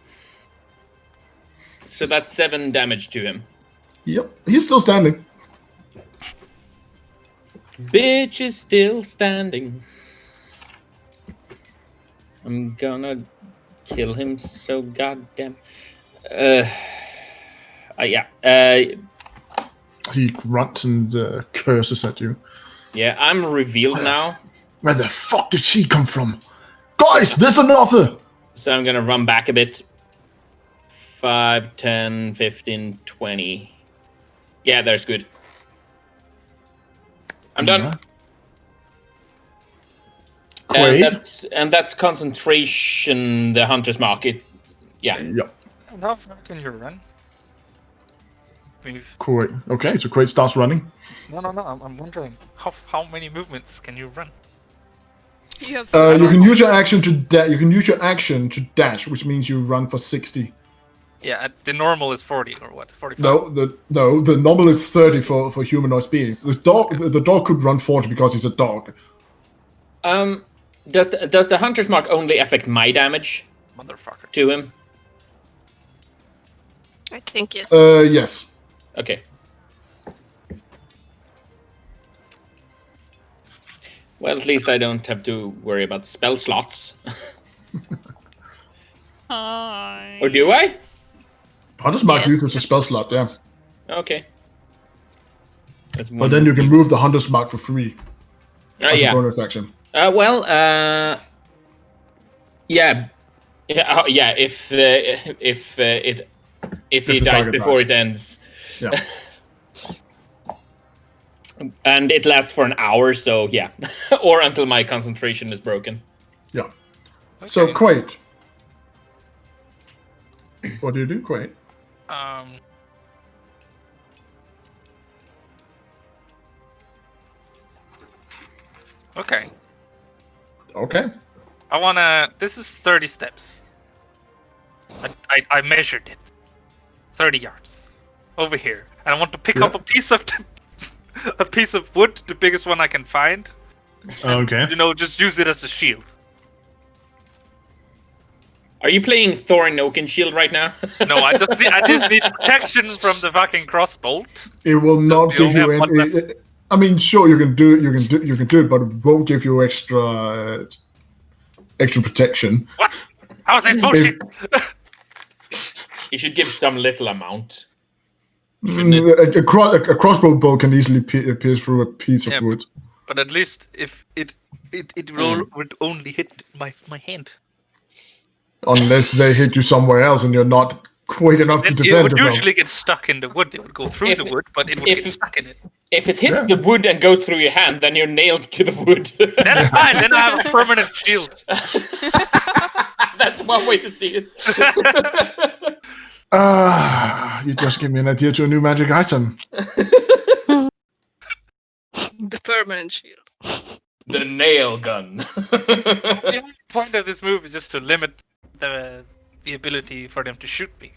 So that's 7 damage to him. Yep. He's still standing. Bitch is still standing. I'm gonna kill him so goddamn. Yeah. He grunts and curses at you. Yeah, I'm revealed now. Where the fuck did she come from? Guys, there's another! So I'm gonna run back a bit. 5, 10, 15, 20. Yeah, there's good. I'm done. Quaid? And that's concentration, the hunter's mark. Yeah. Yep. And how far can you run? Quaid. Okay, so Quaid starts running. No. I'm wondering how many movements can you run? You have. You can use your action to dash, which means you run for 60. Yeah, the normal is 40 or what? 45. No, the normal is 30 for humanoid beings. The dog could run 40 because he's a dog. Does the hunter's mark only affect my damage Motherfucker. to him? I think yes. Yes. Okay. Well, at least I don't have to worry about spell slots. Hi. Or do I? Hunter's mark Yes, uses a spell slot, yeah. Okay. That's But then you can move the hunter's mark for free as a yeah. bonus action. Yeah. If he the dies target before dies. it ends, Yeah. and it lasts for an hour, so yeah, or until my concentration is broken. Yeah. Okay. So Quaid. What do you do, Quaid? Okay. Okay. I wanna. This is 30 steps. I measured it. 30 yards. Over here. And I want to pick Yeah. up a piece of wood, the biggest one I can find. Okay. Just use it as a shield. Are you playing Thor and Oakenshield right now? No, I just need protection from the fucking crossbolt. It will not You give only you have one any. I mean, sure, you can do it, but it won't give you extra protection. What? How is that bullshit? You should give some little amount. Shouldn't it? A crossbow bolt can easily pierce through a piece of wood. But at least if it would only hit my hand. Unless they hit you somewhere else and you're not quick enough to It defend would yourself. usually get stuck in the wood. It would go through the wood, but it would get stuck in it. If it hits the wood and goes through your hand, then you're nailed to the wood. That's fine. Then I have a permanent shield. That's one way to see it. You just gave me an idea to a new magic item. The permanent shield. The nail gun. The only point of this move is just to limit the ability for them to shoot me.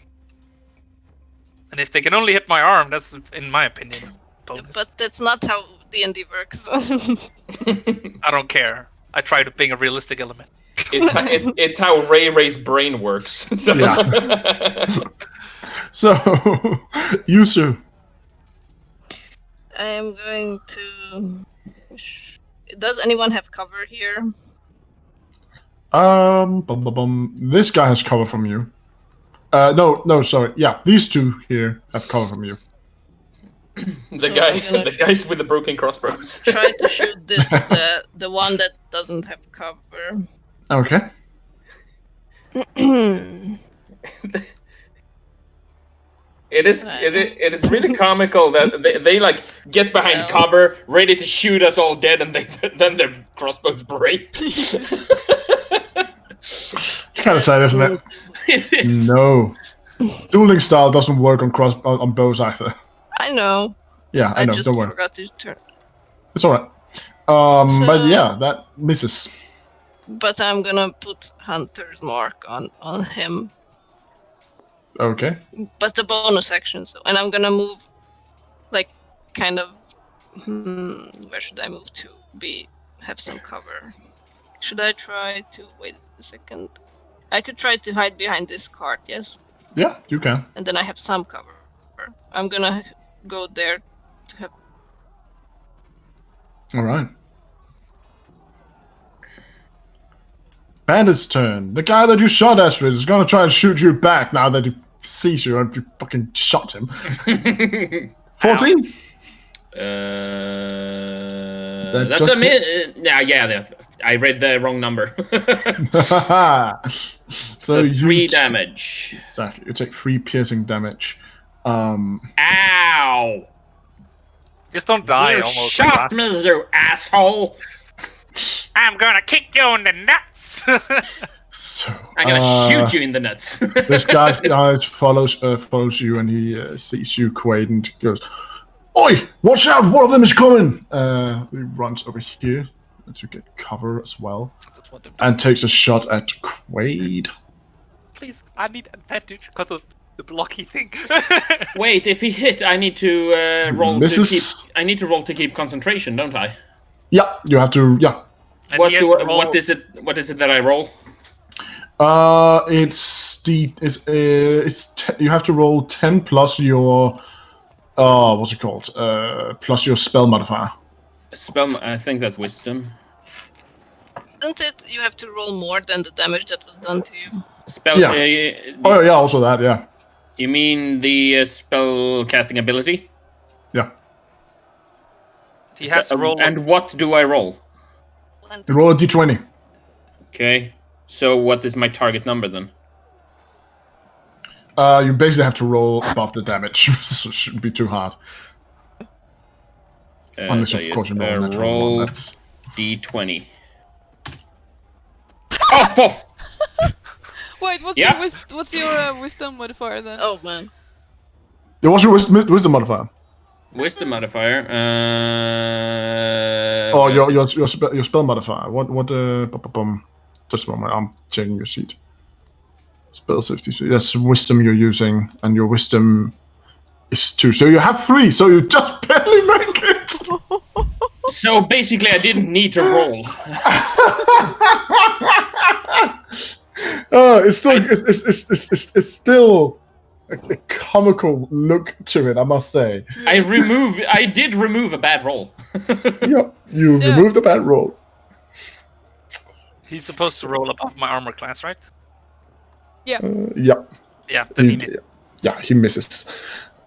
And if they can only hit my arm, that's, in my opinion, bonus. But that's not how D&D works. I don't care. I try to bring a realistic element. It's how Ray's brain works. So. Yeah. So, Yusu. I am going to... Does anyone have cover here? This guy has cover from you. No, sorry. Yeah, these two here have cover from you. The guys with the broken crossbows. Try to shoot the one that doesn't have cover. Okay. It is really comical that they like get behind cover, ready to shoot us all dead, and then their crossbows break. It's kind of sad, isn't it? It is. No. Dueling style doesn't work on bows either. I know. Yeah, I know. just Don't worry. forgot to turn. It's alright. But yeah, that misses. But I'm gonna put Hunter's Mark on him. Okay. But the bonus action, so, and I'm gonna move, like, kind of. Where should I move to? Have some cover. Should I try to wait a second? I could try to hide behind this cart, yes. Yeah, you can. And then I have some cover. I'm gonna go there to have. All right. Bandit's turn. The guy that you shot Astrid is gonna try and shoot you back now that he sees you and you fucking shot him. 14? That's a miss. Yeah. I read the wrong number. So 3 damage. Exactly. You take 3 piercing damage. Ow! Just don't die. You almost shot me, you asshole! I'm gonna kick you in the nuts. So, I'm gonna shoot you in the nuts. This guy follows you and he sees you, Quaid, and goes, "Oi! Watch out! One of them is coming!" He runs over here to get cover as well, and takes a shot at Quaid. Please, I need advantage because of the blocky thing. Wait, if he hit, I need to roll Misses. to keep. I need to roll to keep concentration, don't I? Yeah, you have to. Yeah. And What he has to roll- What is it? What is it that I roll? You have to roll 10 plus your what's it called? Plus your spell modifier. Spell. I think that's wisdom. Isn't it you have to roll more than the damage that was done to you? Spell. Yeah. Oh yeah, also that. Yeah. You mean the spell casting ability? Yeah. He has to roll. And what do I roll? You roll a d20. Okay. So what is my target number then? You basically have to roll above the damage, so it shouldn't be too hard. Unless, of course, you know a natural roll one, that's... d20. Oh, fuck! Wait, what's your wisdom modifier then? Oh man. Yeah, what's your wisdom modifier? Wisdom modifier. Oh, your spell modifier. What? Just a moment. I'm checking your sheet. Spell safety. So yes, wisdom you're using, and your wisdom is 2. So you have 3. So you just barely make it. So basically, I didn't need to roll. It's still a comical look to it, I must say. I did remove a bad roll. Yep, you removed the bad roll. He's supposed to roll above my armor class, right? Yeah. Yep. Yeah, then he did. Yeah, he misses.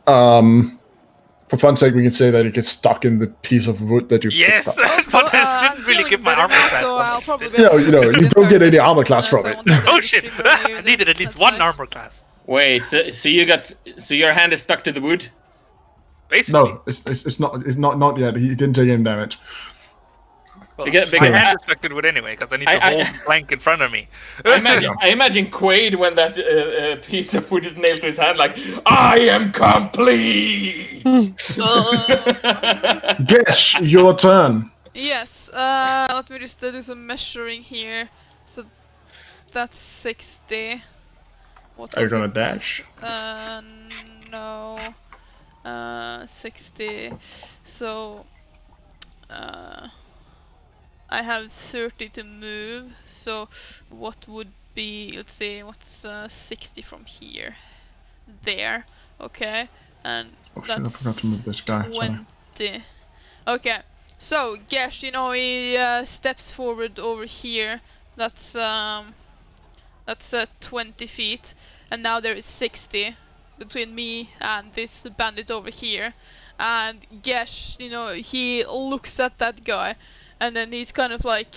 For fun's sake, we can say that it gets stuck in the piece of wood that you Yes! picked up. But I I'm didn't really feeling give my better armor now, class. so I'll probably be Yeah, able to you know, do you the don't get entire any session, armor class so from I it. won't have Oh any shit! stream going here, I needed at least that's one nice. armor class. Wait, so your hand is stuck to the wood? Basically. No, it's not yet. He didn't take any damage. Well, Because my I- hand is stuck to it anyway, because I need to hold the plank in front of me. I imagine Quaid when that piece of wood is nailed to his hand, like, I am complete! Gesh, your turn. Yes, let me just do some measuring here. So that's 60. What Are you was gonna it? dash? No. 60. So, I have 30 to move. So, what would be, let's see, what's 60 from here? There. Okay. And Oh shit, I that's forgot to move this guy. Sorry. 20. Okay. So, Gesh, you know, he steps forward over here. That's 20 feet. And now there is 60 between me and this bandit over here. And Gesh, you know, he looks at that guy. And then he's kind of like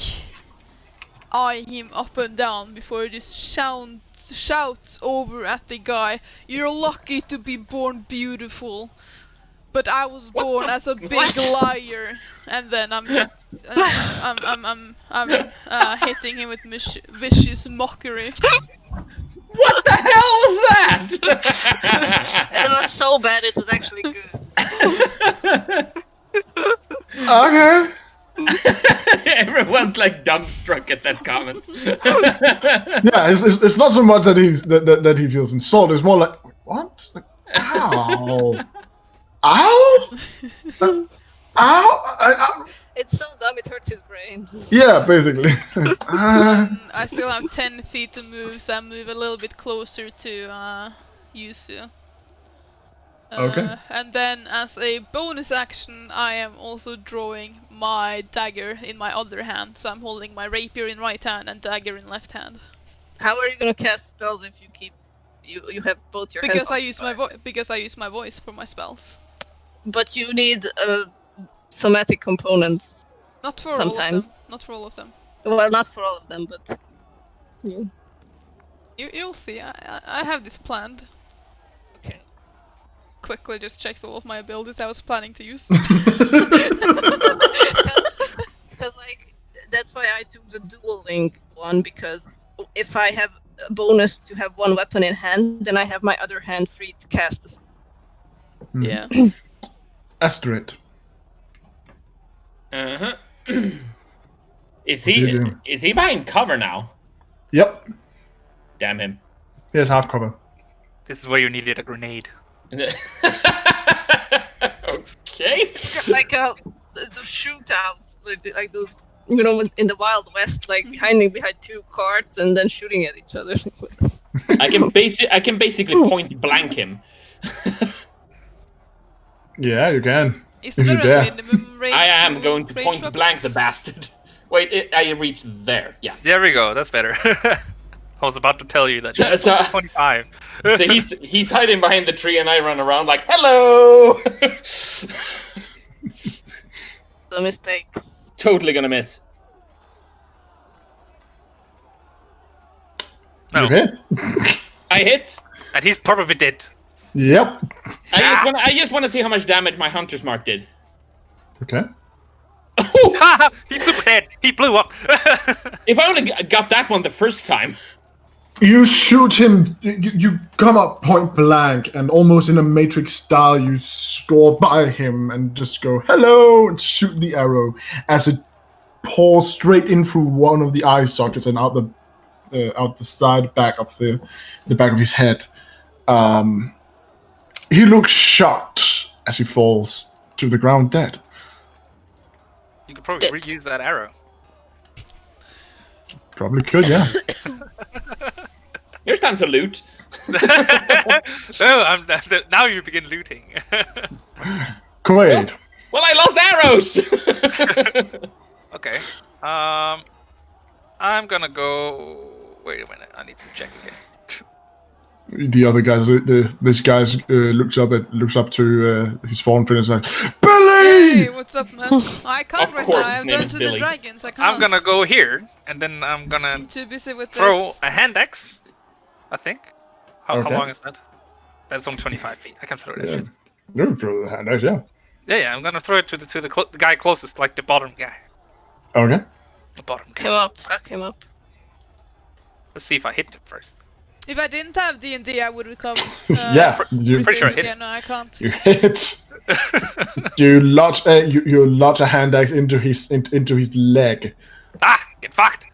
eyeing him up and down before he just shouts over at the guy. You're lucky to be born beautiful. But I was born as a big liar, and then I'm hitting him with vicious mockery. What the hell was that? It was so bad, it was actually good. Okay. Everyone's like dumbstruck at that comment. Yeah, it's not so much that that he feels insulted. It's more like, what? Like, ow. Ow? Ow? It's so dumb, it hurts his brain. Yeah, basically. I still have 10 feet to move, so I move a little bit closer to Yusu. Okay. And then, as a bonus action, I am also drawing my dagger in my other hand. So I'm holding my rapier in right hand and dagger in left hand. How are you gonna cast spells if you keep you have both your hands? Because I use my voice for my spells. But you need somatic components. Not for Sometimes. all of them. Not for all of them. Well, not for all of them, but You'll see. I have this planned. okay. Quickly just checked all of my abilities I was planning to use. Because like that's why I took the dual link one, because if I have a bonus to have one weapon in hand, then I have my other hand free to cast the spell. Yeah. Astrid. Uh-huh. Is What do you he do? is he behind cover now? Yep. Damn him. He has half cover. This is where you needed a grenade. Okay. Like the shootout, like those, you know, in the Wild West, like behind two carts and then shooting at each other. I can basically point blank him. Yeah, you can. Is If you there a dare. minimum range? I am going to range point blank the weapons? bastard. Wait, I reached there. Yeah. There we go, that's better. I was about to tell you that. So- so- 25. So he's hiding behind the tree, and I run around like, "Hello!" A mistake. Totally gonna miss. No. You okay? I hit. And he's probably dead. Yep. I just want to see how much damage my hunter's mark did. Okay. He's super dead. He blew up. If I only got that one the first time. You shoot him. You come up point blank, and almost in a Matrix style, you score by him and just go hello and shoot the arrow as it pours straight in through one of the eye sockets and out the side back of the back of his head. He looks shocked as he falls to the ground dead. You could probably reuse that arrow. Probably could, yeah. Here's time to loot. No, now you begin looting. Quaid. Well, I lost arrows. Okay. I'm gonna go. Wait a minute. I need to check again. The other guys, this guy looks up to his fallen friend and says, "Billy!" Hey, what's up, man? I can't Of right course now. I his have name is Dungeons and Billy. Dragons. I can't. I'm gonna go here, and then I'm gonna I'm too busy with throw this. a hand axe. I think. How Okay. long is that? That's on 25 feet. I can throw that Yeah. shit. You throw the hand out, yeah. Yeah. I'm gonna throw it to the guy closest, like the bottom guy. Okay. The bottom guy. Come up, fuck him up. Let's see if I hit him first. If I didn't have D&D, I would become. Yeah, you- Pretty sure I hit Yeah, it. no, I can't. You hit. You lodge you lodge a hand axe into his leg. Ah, get fucked!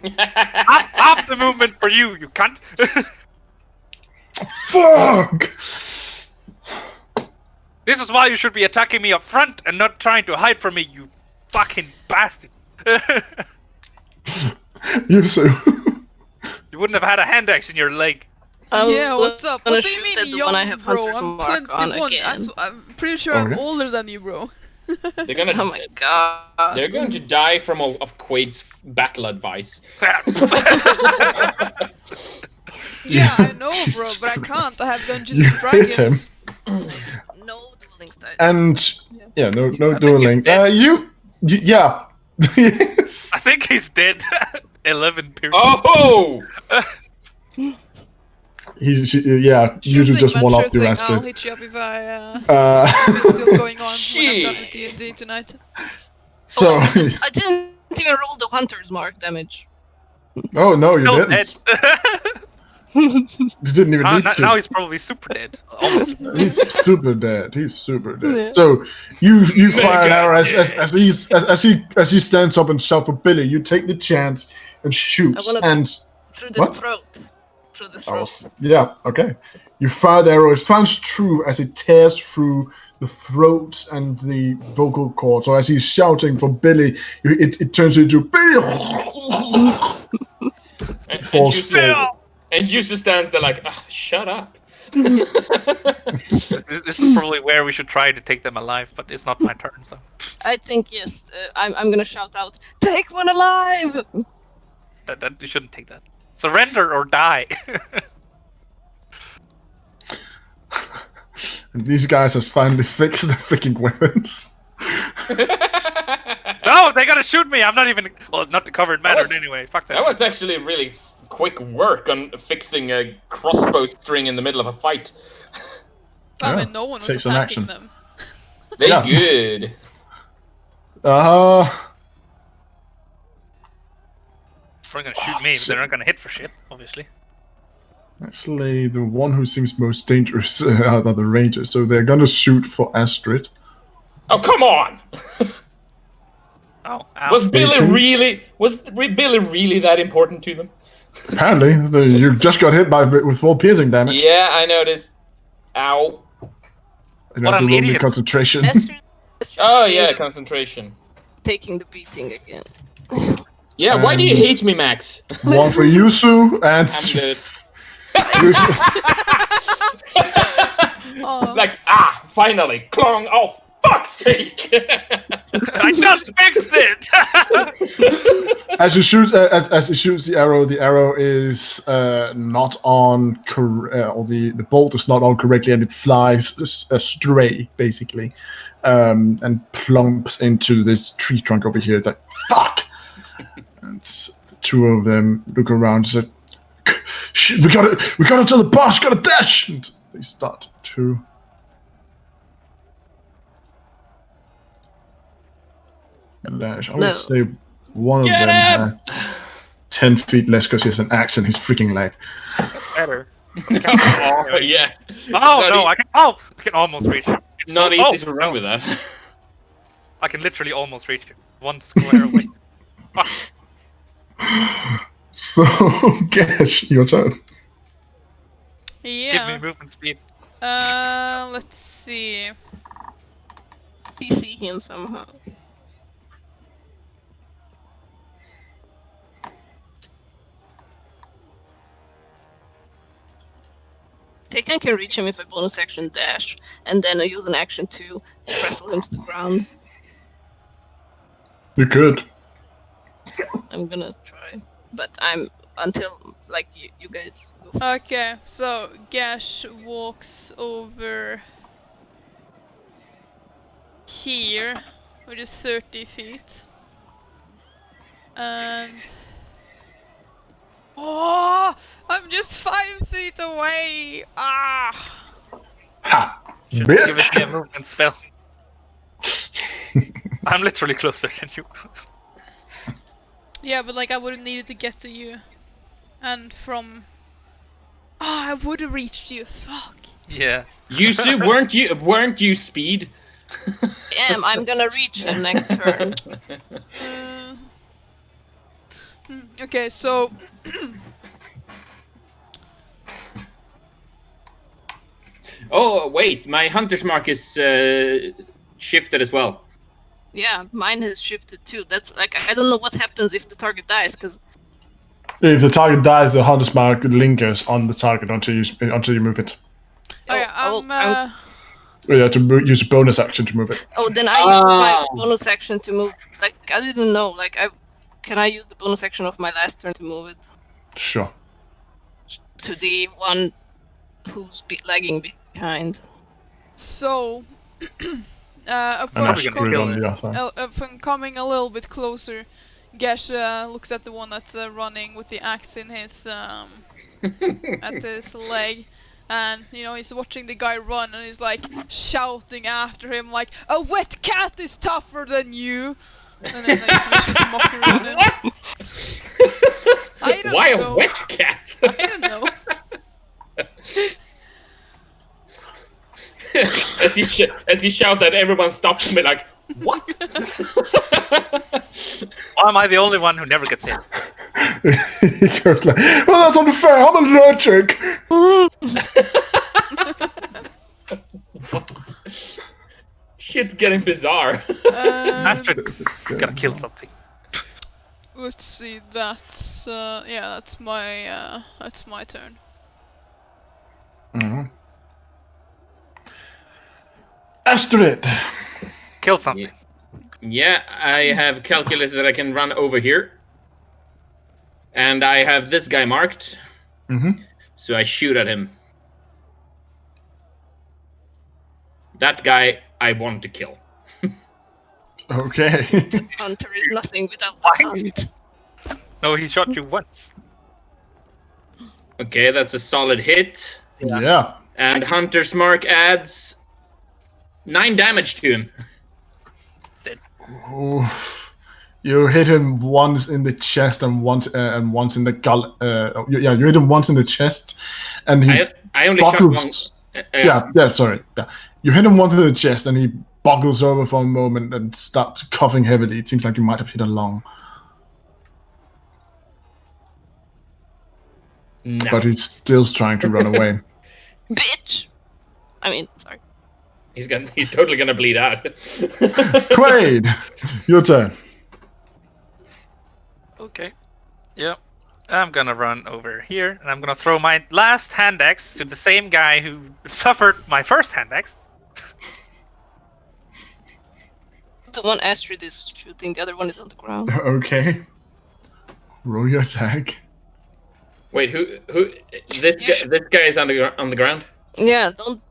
Half the movement for you, you cunt! Fuck! This is why you should be attacking me up front and not trying to hide from me, you fucking bastard! You so. You wouldn't have had a hand axe in your leg. Yeah, what's up? gonna What do you shoot mean at the young, one I have bro? Hunter's I'm Mark on 21. again. I'm pretty sure I'm Okay. older than you, bro. They're gonna. Oh my god. They're going to die from of Quaid's battle advice. Yeah, I know, bro, but I can't. I have Dungeons You and hit him. Dragons. Please, no dueling styles. And yeah, no I think dueling. he's dead. Yeah. Yes. I think he's dead. 11 piercing. Oh! Yeah. You Sure just thing, one man, up sure the thing. I'll rest. hit you up if it's still going on when I'm done with Shit. D&D tonight. So. Oh, I didn't even roll the Hunter's Mark damage. Oh no, you Still didn't. dead. You didn't even need to. Now he's probably super dead. Almost. He's super dead. He's super dead. Yeah. So you fire an Mega arrow dead. as he stands up and shouts for Billy. You take the chance and shoots I wanna- and Through the What? throat. Through the oh, throat. yeah, okay. You fire the arrow. It finds true as it tears through the throat and the vocal cord. So as he's shouting for Billy, it turns into Billy. And Falls Juice- forward. and Juice stands there like, shut up. This is probably where we should try to take them alive, but it's not my turn, so. I think yes. I'm gonna shout out, "Take one alive!" That you shouldn't take that. Surrender or die. And these guys have finally fixed their freaking weapons. No, they gotta shoot me. I'm not even. Well, not the covered That mattered was- anyway. Fuck that. That was actually really quick work on fixing a crossbow string in the middle of a fight. I Yeah, mean, no one was takes an attacking action. them. They Yeah. good. They're gonna shoot me, but they're not gonna hit for shit, obviously. Actually, the one who seems most dangerous are the rangers, so they're gonna shoot for Astrid. Oh, come on! Oh, ow. Was Billy 18? really that important to them? Apparently, you just got hit with full piercing damage. Yeah, I noticed. Ow. You What have to an roll me idiot. concentration. Esther Oh yeah, concentration. taking the beating again. Yeah, why do you hate me, Max? One for Yusu and I'm good. Oh, Like, finally, clong! Oh, fuck's sake! I just fixed it. as you shoot, as he shoots the arrow is not on, or the bolt is not on correctly, and it flies astray basically, and plumps into this tree trunk over here. It's like fuck, and the two of them look around and say, "Shit, we gotta tell the boss, gotta dash!" And they start to. Dash. I would No. say one of Get them him! has 10 feet less because he has an axe in his freaking leg. Better. Oh, yeah. Oh no, I can almost reach him. It's Not so- easy to run with that. I can literally almost reach him. One square away. Fuck. So, Gesh, your turn. Give me yeah. movement speed. Let's see. PC him somehow. Tekken can reach him if I bonus action dash, and then I use an action to wrestle him to the ground. You could. I'm gonna try, but I'm until like you guys go first. Okay, so Gesh walks over here, which is 30 feet. And... Oh! I'm just 5 feet away! Ah! Ha! Should give it Bitch! me a movement spell. I'm literally closer than you. Yeah, but like I would have needed to get to you. And from... Oh, I would have reached you, fuck. Yeah. Yusu, weren't you speed? I'm gonna reach him next turn. Okay, so... Oh wait, my hunter's mark is shifted as well. Yeah, mine has shifted too. That's like I don't know what happens if the target dies, because If the target dies, the hunter's mark lingers on the target until you move it. Okay, I'm You have to use a bonus action to move it. then I use my bonus action to move. Like I didn't know. Like can I use the bonus action of my last turn to move it Sure. to the one who's lagging behind? So... And upon that's gonna screwed kill on it. the other. upon coming a little bit closer, Gesh looks at the one that's running with the axe in his at his leg, and you know he's watching the guy run, and he's like shouting after him like, "A wet cat is tougher than you!" And then like vicious mockery on him. I don't Why know. a wet cat? I don't know. as you shout that, everyone stops and be like, "What?" Why am I the only one who never gets hit? He goes like, "Well, that's unfair. I'm allergic." Shit's getting bizarre. Astrid, gotta kill something. Let's see. That's yeah. That's my turn. Mhm. Astrid. Kill something. Yeah, I have calculated that I can run over here. And I have this guy marked. Mm-hmm. So I shoot at him. That guy I want to kill. Okay. Hunter is nothing without the hunt. No, he shot you once. Okay, that's a solid hit. Yeah. And Hunter's Mark adds 9 damage to him. Oof. You hit him once in the chest and once in the gull. You hit him once in the chest, and he I only shot boggles. one. Sorry. Yeah, you hit him once in the chest, and he boggles over for a moment and starts coughing heavily. It seems like you might have hit a lung, Nice. but he's still trying to run away. Bitch! I mean, sorry. He's totally gonna bleed out. Quaid, your turn. Okay. Yep. I'm gonna run over here, and I'm gonna throw my last hand axe to the same guy who suffered my first hand axe. The one Astrid is shooting, the other one is on the ground. Okay. Roll your attack. Wait, who? This guy is on the ground. Yeah, don't.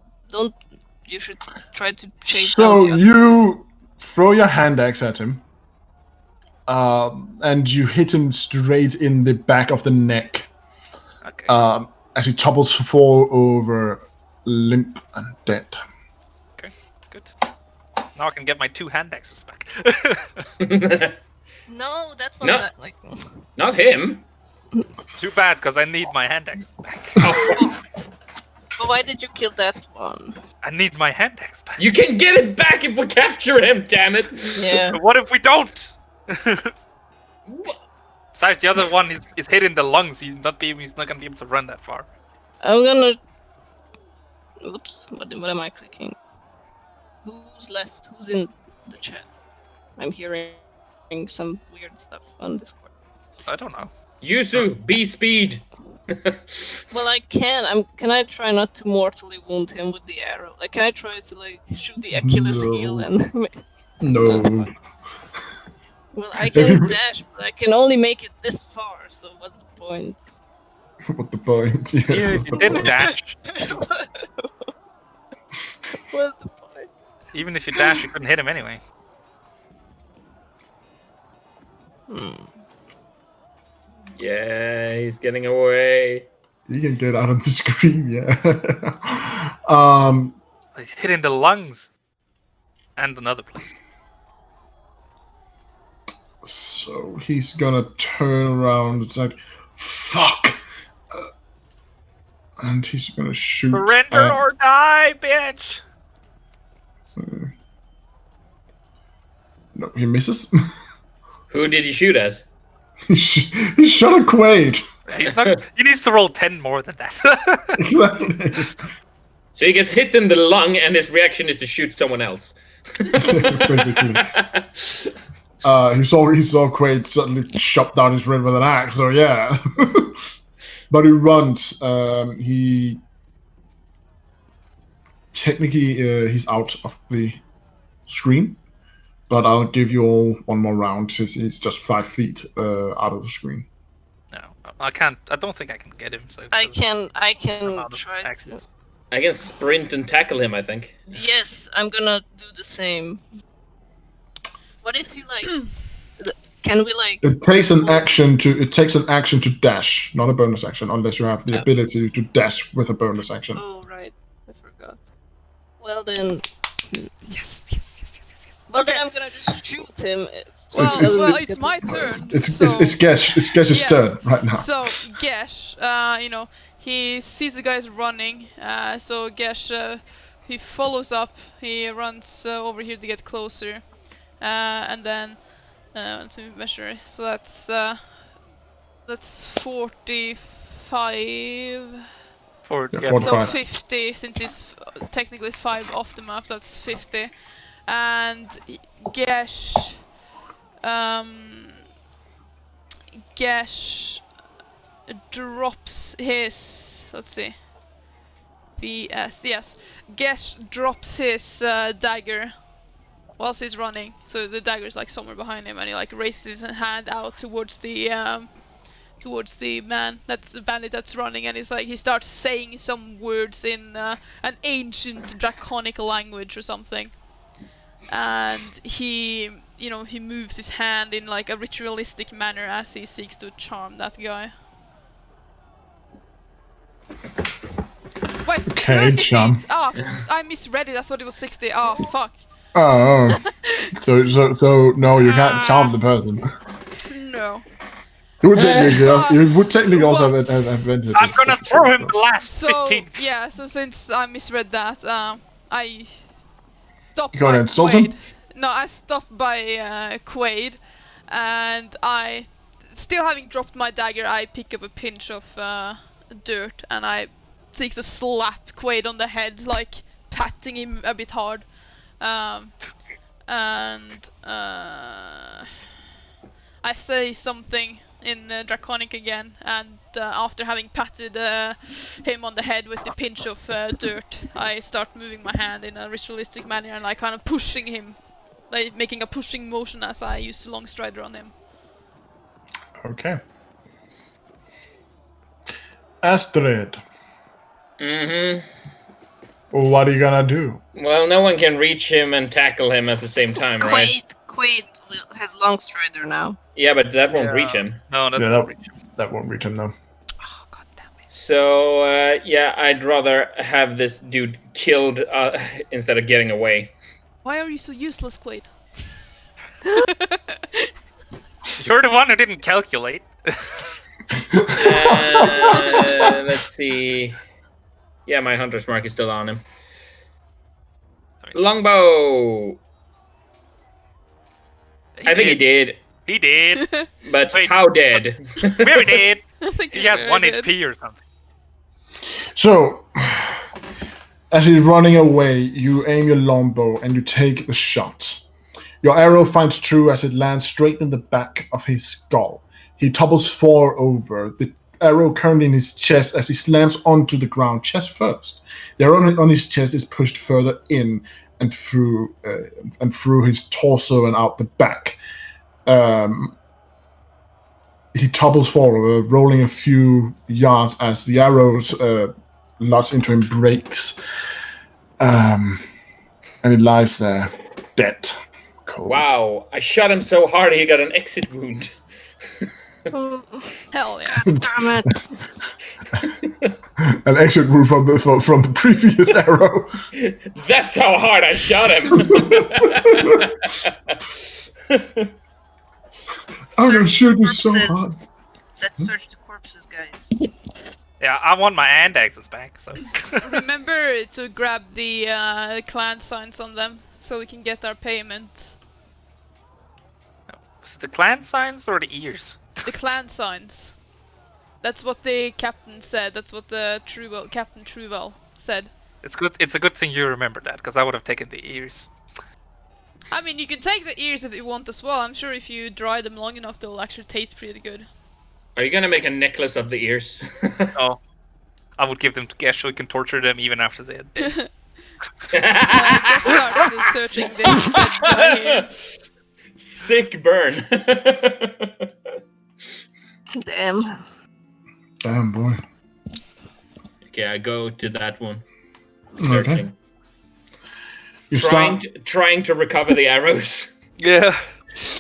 You should try to chase So down. you throw your hand axe at him, and you hit him straight in the back of the neck. Okay. As he topples fall over, limp and dead. Okay. Good. Now I can get my 2 hand axes back. No, that one. No. That, like. Not him. Too bad, because I need my hand axes back. But why did you kill that one? I need my hand axe back. You can get it back if we capture him. Damn it. Yeah. What if we don't? Besides, the other one is hit in the lungs. He's not gonna be able to run that far. I'm gonna. Oops. What am I clicking? Who's left? Who's in the chat? I'm hearing some weird stuff on Discord. I don't know. Yusu, be speed. Well, I can. Can I try not to mortally wound him with the arrow? Like, can I try to shoot the Achilles No. heel and? No. Well, I can dash, but I can only make it this far. So what's the point? What the point? Yes, Even if what's you the did point? dash, What's the point? even if you dash, you couldn't hit him anyway. Yeah, he's getting away. You can get out of the screen, yeah. He's hitting the lungs and another place. So he's gonna turn around. It's like, fuck. And he's gonna shoot. Surrender or die, bitch! No, he misses. Who did you shoot at? he shot a Quaid. He's not. He needs to roll 10 more than that. Exactly. So he gets hit in the lung, and his reaction is to shoot someone else. Basically. He saw Quaid suddenly chop down his friend with an axe. So yeah. But he runs. He technically he's out of the screen, but I'll give you all one more round since he's just 5 feet out of the screen. No, I can't. I don't think I can get him. So I can out of try to. axes. I can sprint and tackle him, I think. Yes, I'm gonna do the same. What if you like? Can we like? It takes an action to dash, not a bonus action, unless you have the ability to dash with a bonus action. Oh right, I forgot. Well then. Yes. Well then I'm gonna just shoot him. Well, it's my turn. It's Gesh. It's Gesh's turn right now. So Gesh, he sees the guys running. So Gesh, he follows up. He runs over here to get closer, and then let me measure. So that's 45. For Yeah, yeah, 45. So 50, since it's technically 5 off the map. That's 50, and Gesh. Gesh drops his. Let's see. VS. Yes. Gesh drops his dagger whilst he's running. So the dagger is like somewhere behind him, and he like raises his hand out towards the man, that's the bandit that's running, and he starts saying some words in an ancient draconic language or something. And he moves his hand in like a ritualistic manner as he seeks to charm that guy. Wait, Okay, 30 charm. feet. I misread it. I thought it was 60. Oh, fuck. Oh. So no, you can't charm the person. No. You would technically also have advantage. I'm gonna throw him the last So 15 feet. yeah. So since I misread that, I stopped Go by ahead, insult him? Quaid. No, I stopped by Quaid, and I, still having dropped my dagger, I pick up a pinch of dirt and I seek to slap Quaid on the head, like patting him a bit hard, and I say something in Draconic again, and after having patted him on the head with the pinch of dirt, I start moving my hand in a ritualistic manner and like kind of pushing him, like making a pushing motion as I use Long Strider on him. Okay. Astrid, Mm-hmm. what are you gonna do? Well, no one can reach him and tackle him at the same time, right? Quaid has Long Strider now. Yeah, but that won't Yeah. reach him. No, that's Yeah, not reach. that won't reach him though. Oh god damn it. So, yeah, I'd rather have this dude killed instead of getting away. Why are you so useless, Quaid? You're the one who didn't calculate. Let's see. Yeah, my hunter's mark is still on him. Longbow! I think he did, He did. but Wait. how dead? Very dead. I think He has very 1 good. HP or something. So, as he's running away, you aim your longbow and you take the shot. Your arrow finds true as it lands straight in the back of his skull. He topples far over, the arrow currently in his chest as he slams onto the ground, chest first. The arrow on his chest is pushed further in and through his torso and out the back. he topples forward, rolling a few yards as the arrows lodge into him, breaks, and he lies there, dead. Cold. Wow, I shot him so hard he got an exit wound. Hell yeah. Damn it. An exit wound from the previous arrow. That's how hard I shot him. I'm gonna shoot you so Corpses. hard. Let's search the corpses, guys. Yeah, I want my hand axes back. So Remember to grab the clan signs on them so we can get our payment. was it the clan signs or the ears? The clan signs. That's what the captain said. That's what the Captain Truewell said. It's good. It's a good thing you remember that, because I would have taken the ears. I mean, you can take the ears if you want as well. I'm sure if you dry them long enough, they'll actually taste pretty good. Are you gonna make a necklace of the ears? Oh, I would give them to Gesh so we can torture them even after they're dead. Gesh starts searching the dead guy here. Sick burn. Damn. Damn, boy. Okay, I go to that one. Okay. Searching. You Trying to recover the arrows. Yeah.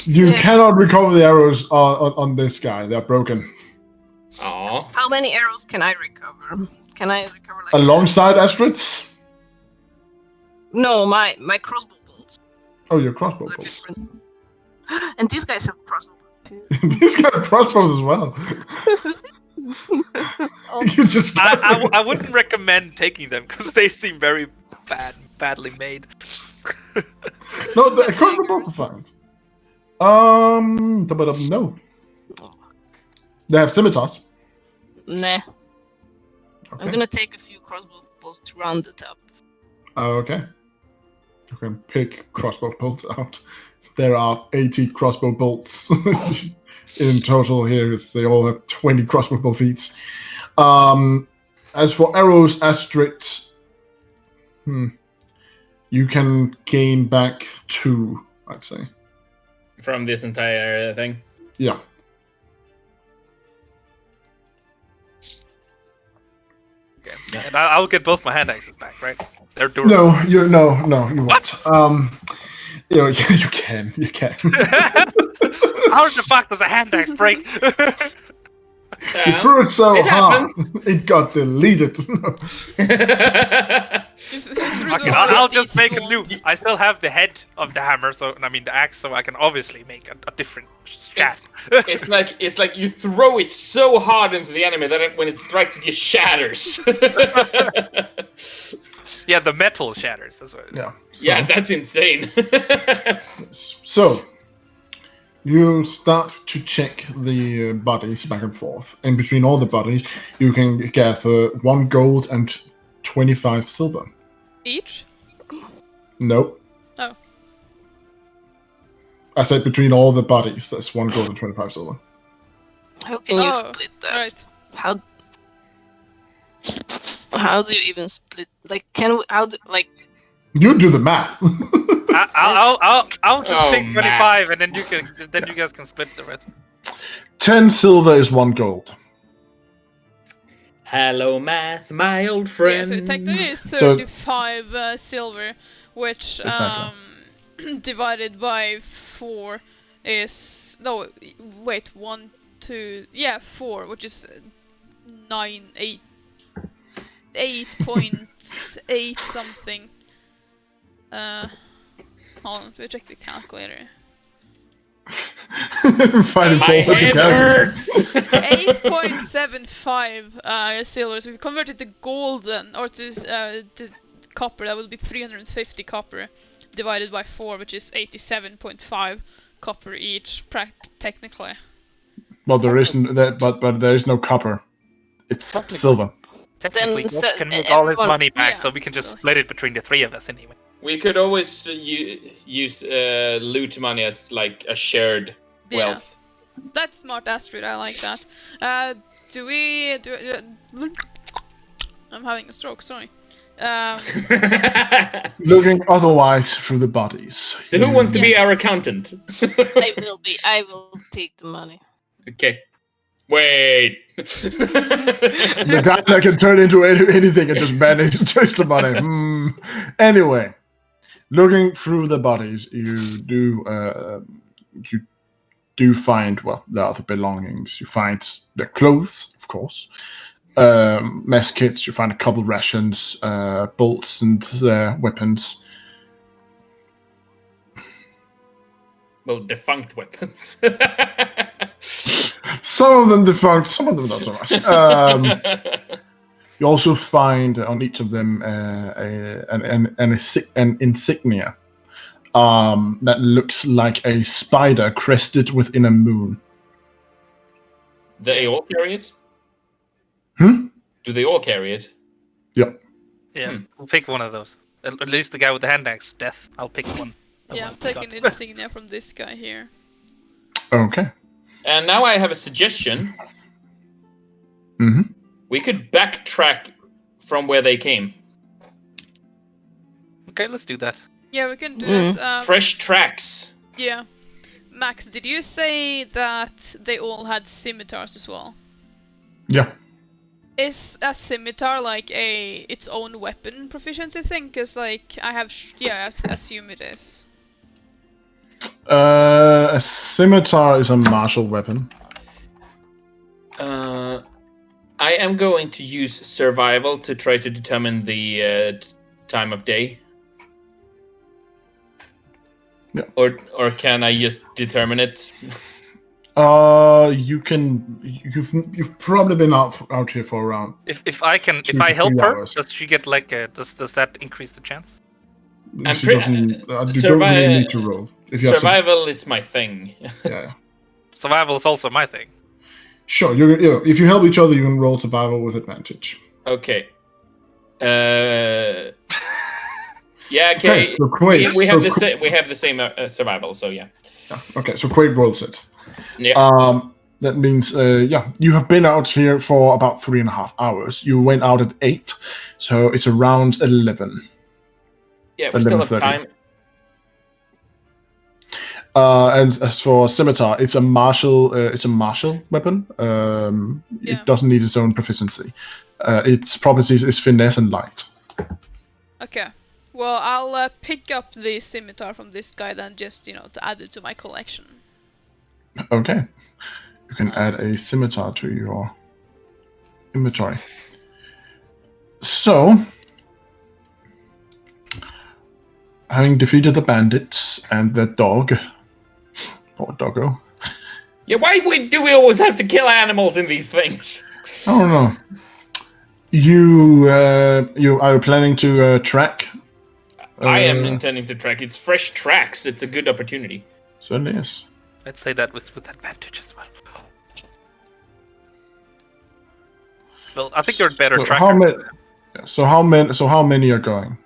You cannot recover the arrows on this guy. They're broken. Aw. How many arrows can I recover? Can I recover like Alongside Astrid's? No, my crossbow bolts. Oh, your crossbow They're bolts. different. And these guys have crossbow bolts too. These guys have crossbows as well. You just I wouldn't recommend taking them because they seem very badly made. No, the crossbow bolts are fine. No. They have scimitars. Nah. Okay. I'm gonna take a few crossbow bolts to round it up. Okay. You can pick crossbow bolts out. There are 80 crossbow bolts in total here. They all have 20 crossbow bolts each. As for arrows, Astrid, you can gain back 2, I'd say. From this entire thing. Yeah. Okay. And I'll get both my hand axes back, right? They're durable. No, you won't. You can. How the fuck does a hand axe break? You threw it so It hard, happens. it got deleted. Okay, I'll just make a new. I still have the head of the hammer, the axe, so I can obviously make a different shaft. It's like you throw it so hard into the enemy that when it strikes, it just shatters. Yeah, the metal shatters. That's what. Yeah. Yeah, that's insane. So, you start to check the bodies back and forth. In between all the bodies, you can gather 1 gold and 25 silver. Each? Nope. Oh. I said between all the bodies, that's 1 gold and 25 silver. How can you split that? Right. How do you even split? Like, You do the math. I'll just pick 25, math. and then you guys can split the rest. 10 silver is 1 gold. Hello, math, my old Yeah, friend. so technically 35 silver, which Exactly. divided by 4 is 1, 2, 4, which is 8.8 something. Hold on, let me check the calculator. Fighting My for head the hurts. 8.75 silver. So if you convert it to gold or to copper, that would be 350 copper divided by 4, which is 87.5 copper each, technically. Well, there isn't that, but there is no copper. It's silver. Technically, Then Gesh can make all his everyone- money back, Yeah. so we can just split it between the 3 of us anyway. We could always use loot money as like a shared wealth. That's smart, Astrid. I like that. I'm having a stroke. Sorry. Looking otherwise through the bodies. So who wants to be Yes. our accountant? I will take the money. Okay. Wait. The guy that can turn into anything and just manage to chase the money. Anyway, looking through the bodies, you do find, well, the other belongings. You find their clothes, of course, mess kits. You find a couple rations, bolts, and weapons. Well, defunct weapons. Some of them defunct, some of them not so much. You also find on each of them an insignia that looks like a spider crested within a moon. Do they all carry it? Do they all carry it? Yep. Yeah, I'll pick one of those. At least the guy with the hand axe, death. I'll pick one. Yeah, I'm taking the insignia from this guy here. Okay. And now I have a suggestion. Mm-hmm. We could backtrack from where they came. Okay, let's do that. Yeah, we can do that. Fresh tracks. Yeah. Max, did you say that they all had scimitars as well? Yeah. Is a scimitar like its own weapon proficiency thing? Because like I have, I assume it is. A scimitar is a martial weapon. I am going to use survival to try to determine the time of day. Yeah. Or can I just determine it? You can. You've probably been out here for around. If I can, 2 if I to help 3 her, hours. does she get like a? Does that increase the chance? I'm She pretty- doesn't. You don't really need to roll. If you have some- Survival is my thing. yeah. Survival is also my thing. Sure. If you help each other, you can roll survival with advantage. Okay. Yeah. Okay. So Quaid, We have the same survival. So yeah. Okay. So Quaid rolls it. Yeah. That means, you have been out here for about 3.5 hours. You went out at 8, so it's around 11. Yeah. We still have 11:30. time. And as for scimitar, it's a martial weapon. It doesn't need its own proficiency. Its properties is finesse and light. Okay. Well, I'll pick up the scimitar from this guy then, just to add it to my collection. Okay, you can add a scimitar to your inventory. So, having defeated the bandits and the dog, poor doggo. Yeah. Why do we always have to kill animals in these things? I don't know. You are planning to track? I am intending to track. It's fresh tracks. It's a good opportunity. Certainly is. Let's say that with advantage as well. Well, I think you're a better So tracker. how many are going?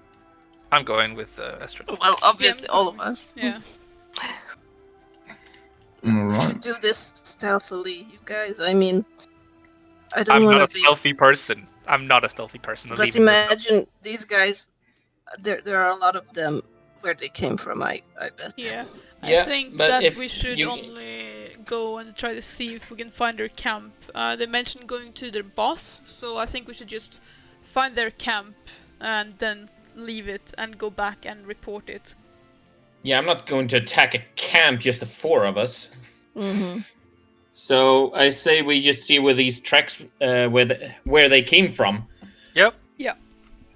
I'm going with Astrid. Well, obviously all of us. Yeah. All We right. should do this stealthily, you guys. I mean, I I'm don't not want a to be. stealthy person. I'm not a stealthy person. I'll But leave it with that. imagine these guys. There are a lot of them where they came from. I bet. Yeah. Yeah, I think but that if we should you- only go and try to see if we can find their camp. They mentioned going to their boss, so I think we should just find their camp and then leave it and go back and report it. Yeah, I'm not going to attack a camp, just the 4 of us. Mm-hmm. So I say we just see where these tracks, where they came from. Yep. Yeah.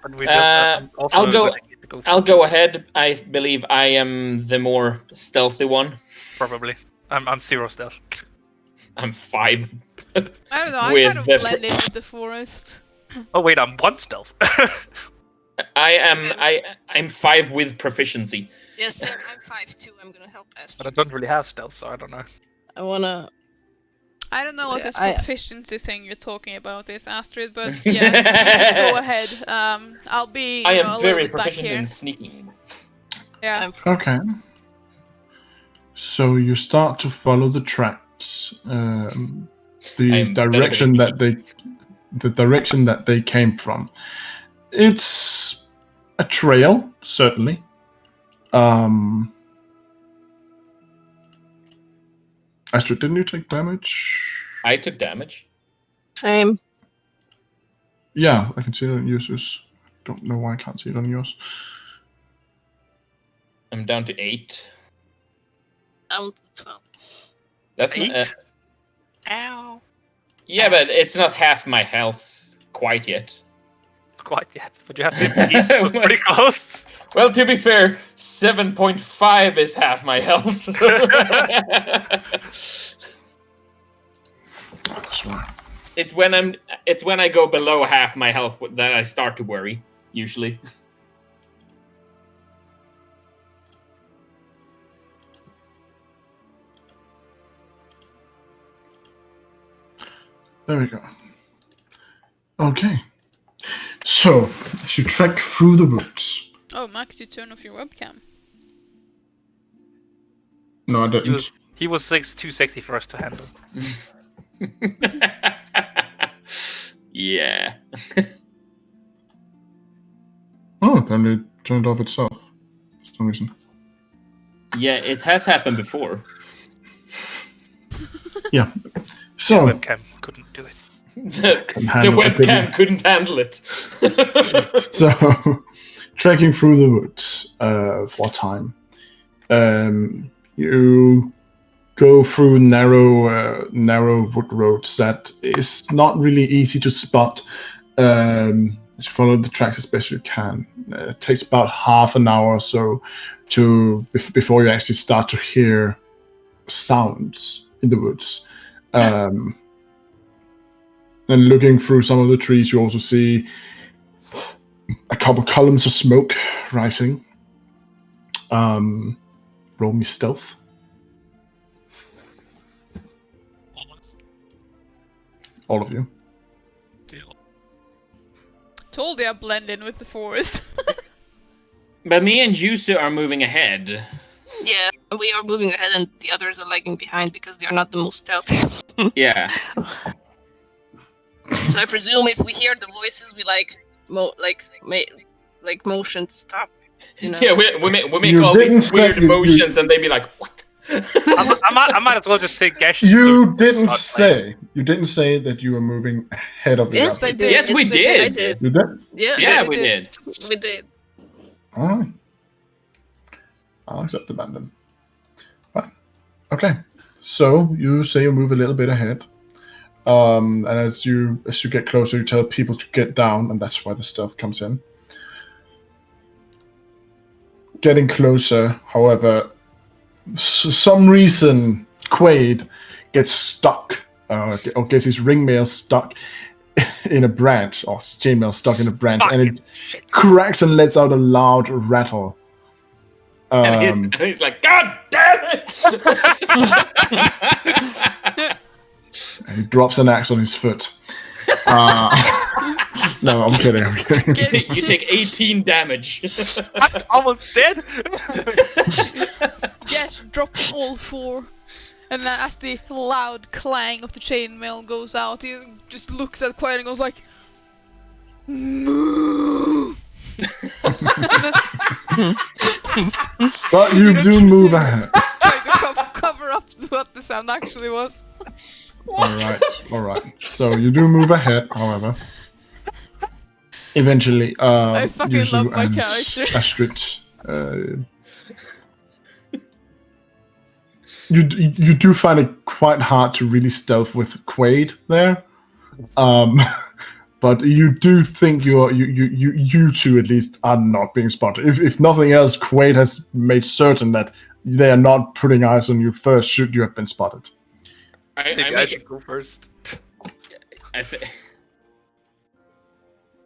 But we just, also I'll go- gonna need to go I'll go ahead. I believe I am the more stealthy one. probably. I'm 0 stealth. I'm 5. I don't know, I With kind of the- blend in with the forest. Oh wait, I'm 1 stealth. I'm 5 with proficiency. Yes, I'm 5'2". I'm gonna help But I Astrid. don't really have stealth, so I don't know. I wanna. I don't know what Yeah, this I- proficiency thing you're talking about is, Astrid, but yeah, you just go ahead. I'll be I a am little very bit back proficient here. in sneaking. Yeah. I'm Okay. So you start to follow the tracks, the I'm better direction than that they came from. It's a trail, certainly. Astrid, didn't you take damage? I took damage. Same. Yeah, I can see it on yours. Don't know why I can't see it on yours. I'm down to 8. Down to 12. That's 8? Ow. Yeah, but it's not half my health quite yet. Quite yet, but you have 15. It was pretty close. Well, to be fair, 7.5 is half my health. That's right. It's when I go below half my health that I start to worry, usually. There we go. Okay. So, as you trek through the woods. Oh, Max, you turn off your webcam. No, I didn't. He was too sexy for us to handle. Yeah. Oh, apparently it turned off itself for some reason. Yeah, it has happened before. Yeah. So, Webcam couldn't do it. The webcam couldn't handle it. so trekking through the woods for a time. You go through narrow wood roads that is not really easy to spot. You follow the tracks as best you can. It takes about half an hour or so before you actually start to hear sounds in the woods. And looking through some of the trees, you also see a couple columns of smoke rising. Roll me stealth. All of you. Deal. Told you I blend in with the forest. But me and Juicy are moving ahead. Yeah, we are moving ahead and the others are lagging behind because they are not the most stealthy. Yeah. So I presume if we hear the voices, we motion to stop. You know? Yeah, we make You all didn't these weird say- you- motions, and they be like, "What?" I might as well just take Gesh. You didn't say that you were moving ahead of the Yes, others. I did. Yes, we did. I did. You did? Yeah, Yeah, we we did. did. we did. All right. I'll accept the abandon. Fine. Okay. So you say you move a little bit ahead. And as you get closer, you tell people to get down, and that's why the stealth comes in. Getting closer, however, some reason Quaid gets stuck, or gets his ringmail stuck in a branch, or chainmail stuck in a branch, and it Shit. cracks and lets out a loud rattle. And he's like, "God damn it!" And he drops an axe on his foot. No, I'm kidding. You take 18 damage. I'm almost dead. Gesh drops all 4. And then as the loud clang of the chainmail goes out, he just looks at Quiet and goes like, "Move!" But you do move ahead. Trying to cover up what the sound actually was. All right. So you do move ahead, however. Eventually, I fucking Yuzu love my and character. Astrid, you do find it quite hard to really stealth with Quaid there, but you do think you two at least are not being spotted. If nothing else, Quaid has made certain that they are not putting eyes on you first. Should you have been spotted? Maybe I should go first.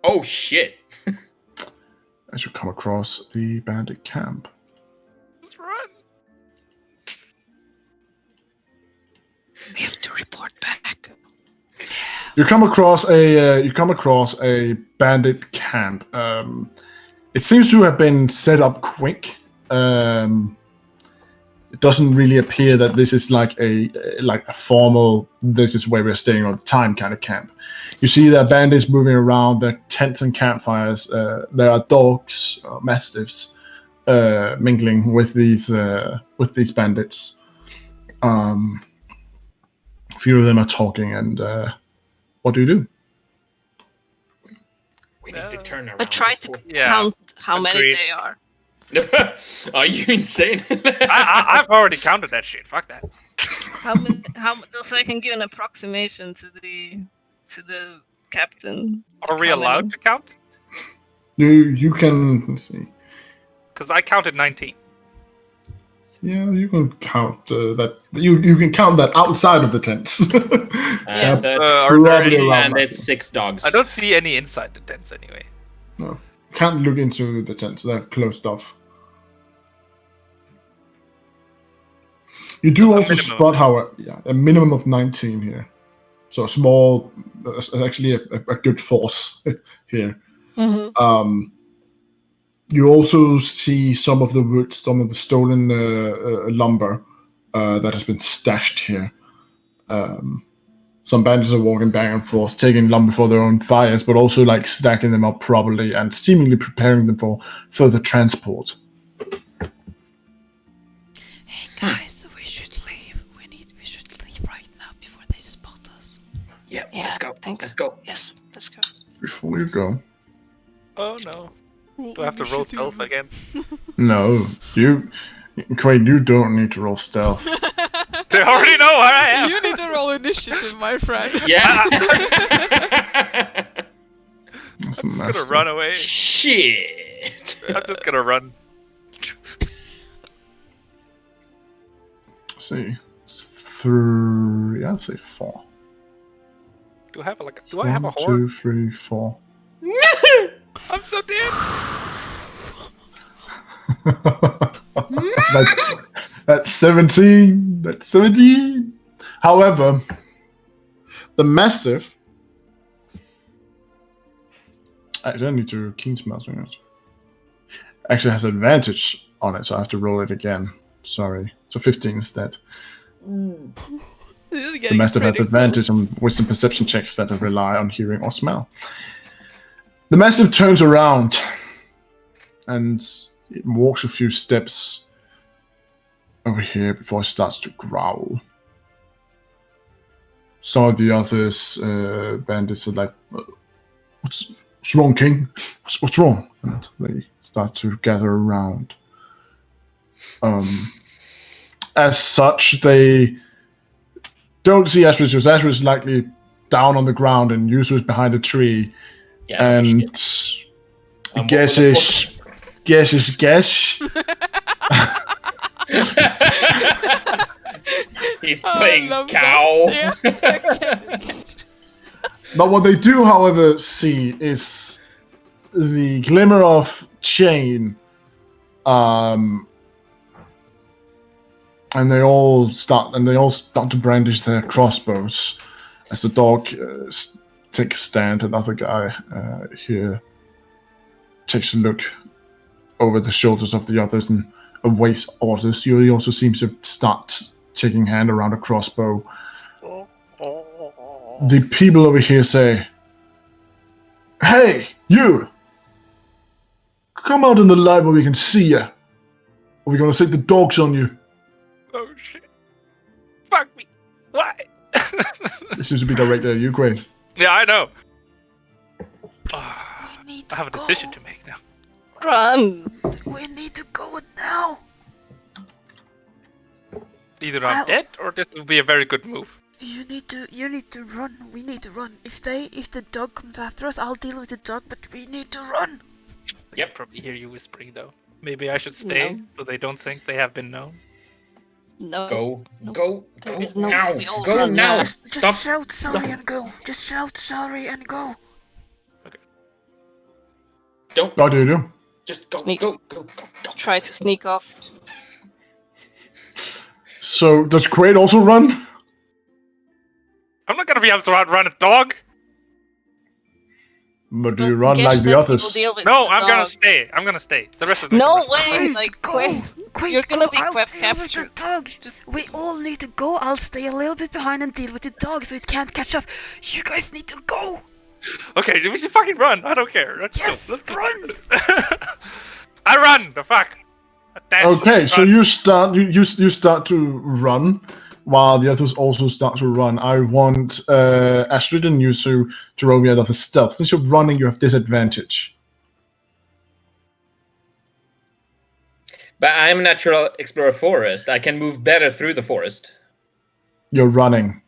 Oh shit! As you come across the bandit camp. Just run. We have to report back. You come across a bandit camp. It seems to have been set up quick. it doesn't really appear that this is like a formal, this is where we're staying all the time kind of camp. You see there are bandits moving around, there are tents and campfires, there are dogs, mastiffs, mingling with these bandits. A few of them are talking, and what do you do? We need to turn around. But try to Yeah, count how many agreed. they are. Are you insane? I've already counted that shit. Fuck that. How many? So I can give an approximation to the captain. Are we How many? allowed to count? You can, let's see. Because I counted 19. Yeah, you can count that. You can count that outside of the tents. Yeah. Are there Probably any- around And that. it's 6 dogs. I don't see any inside the tents anyway. No, can't look into the tents. They're closed off. You do A also minimum. spot, however, a minimum of 19 here. So a small, actually a good force here. Mm-hmm. You also see some of the wood, some of the stolen lumber that has been stashed here. Some bandits are walking back and forth, taking lumber for their own fires, but also like stacking them up properly and seemingly preparing them for further transport. Hey guys, we should leave. We should leave right now before they spot us. Yeah, Yeah, let's go. thanks. Let's go. Yes, let's go. Before you go, Oh no. Do I have to roll stealth again? no, Quaid, you don't need to roll stealth. They already know where I am. You need to roll initiative, my friend. Yeah. That's I'm just messed gonna up. run away. Shit. I'm just gonna run. Let's see, it's 3. I'd say 4. Do I have a 1, horn? 2, 3, 4. I'm so dead. That's 17. That's 17. However, the Mastiff. I don't need to keen smell it. Actually has advantage on it, so I have to roll it again. Sorry. So 15 instead. The Mastiff has advantage on wisdom perception checks that rely on hearing or smell. The Mastiff turns around and it walks a few steps over here before it starts to growl. Some of the others, bandits, are like, what's wrong, King? What's wrong? And they start to gather around. As such, they don't see Astrid, because Astrid is likely down on the ground and Yusuf is behind a tree. Yeah. And Gesh is Gesh. He's I playing love cow. that. Yeah. But what they do, however, see is the glimmer of chain, and they all start to brandish their crossbows as the dog takes a stand. Another guy here takes a look over the shoulders of the others and awaits orders. He also seems to start taking hand around a crossbow. The people over here say, "Hey, you! Come out in the light where we can see you, or we're gonna set the dogs on you." Oh shit. Fuck me. Why? This seems to be directed at you, Quaid. Yeah, I know. We need I to have a go. decision to make now. Run! We need to go now. Either I'm Well- dead or this will be a very good move. You need to run. We need to run. If the dog comes after us, I'll deal with the dog, but we need to run. I can probably hear you whispering though. Maybe I should stay No. so they don't think they have been known. No. Go There is no- now. we all Go run now. now. Just Stop. shout sorry Stop. and go. Just shout sorry and go. Don't. What do you do? Just go. Sneak. Go. Try to sneak off. So does Quaid also run? I'm not gonna be able to outrun a dog. But do you run Gesh like said the he will others? deal with No, the I'm gonna dog. stay. I'm gonna stay. The rest of them. No can run. way! Like, quick! You're gonna be captured. We all need to go. I'll stay a little bit behind and deal with the dog so it can't catch up. You guys need to go. Okay, we should fucking run. I don't care. Yes, Let's go. run. I run. The fuck. I dash, Okay, so run. you start to run, while the others also start to run. I want Astrid and Yusu to roll me out of a stealth. Since you're running, you have disadvantage. But I'm a natural explorer forest. I can move better through the forest. You're running.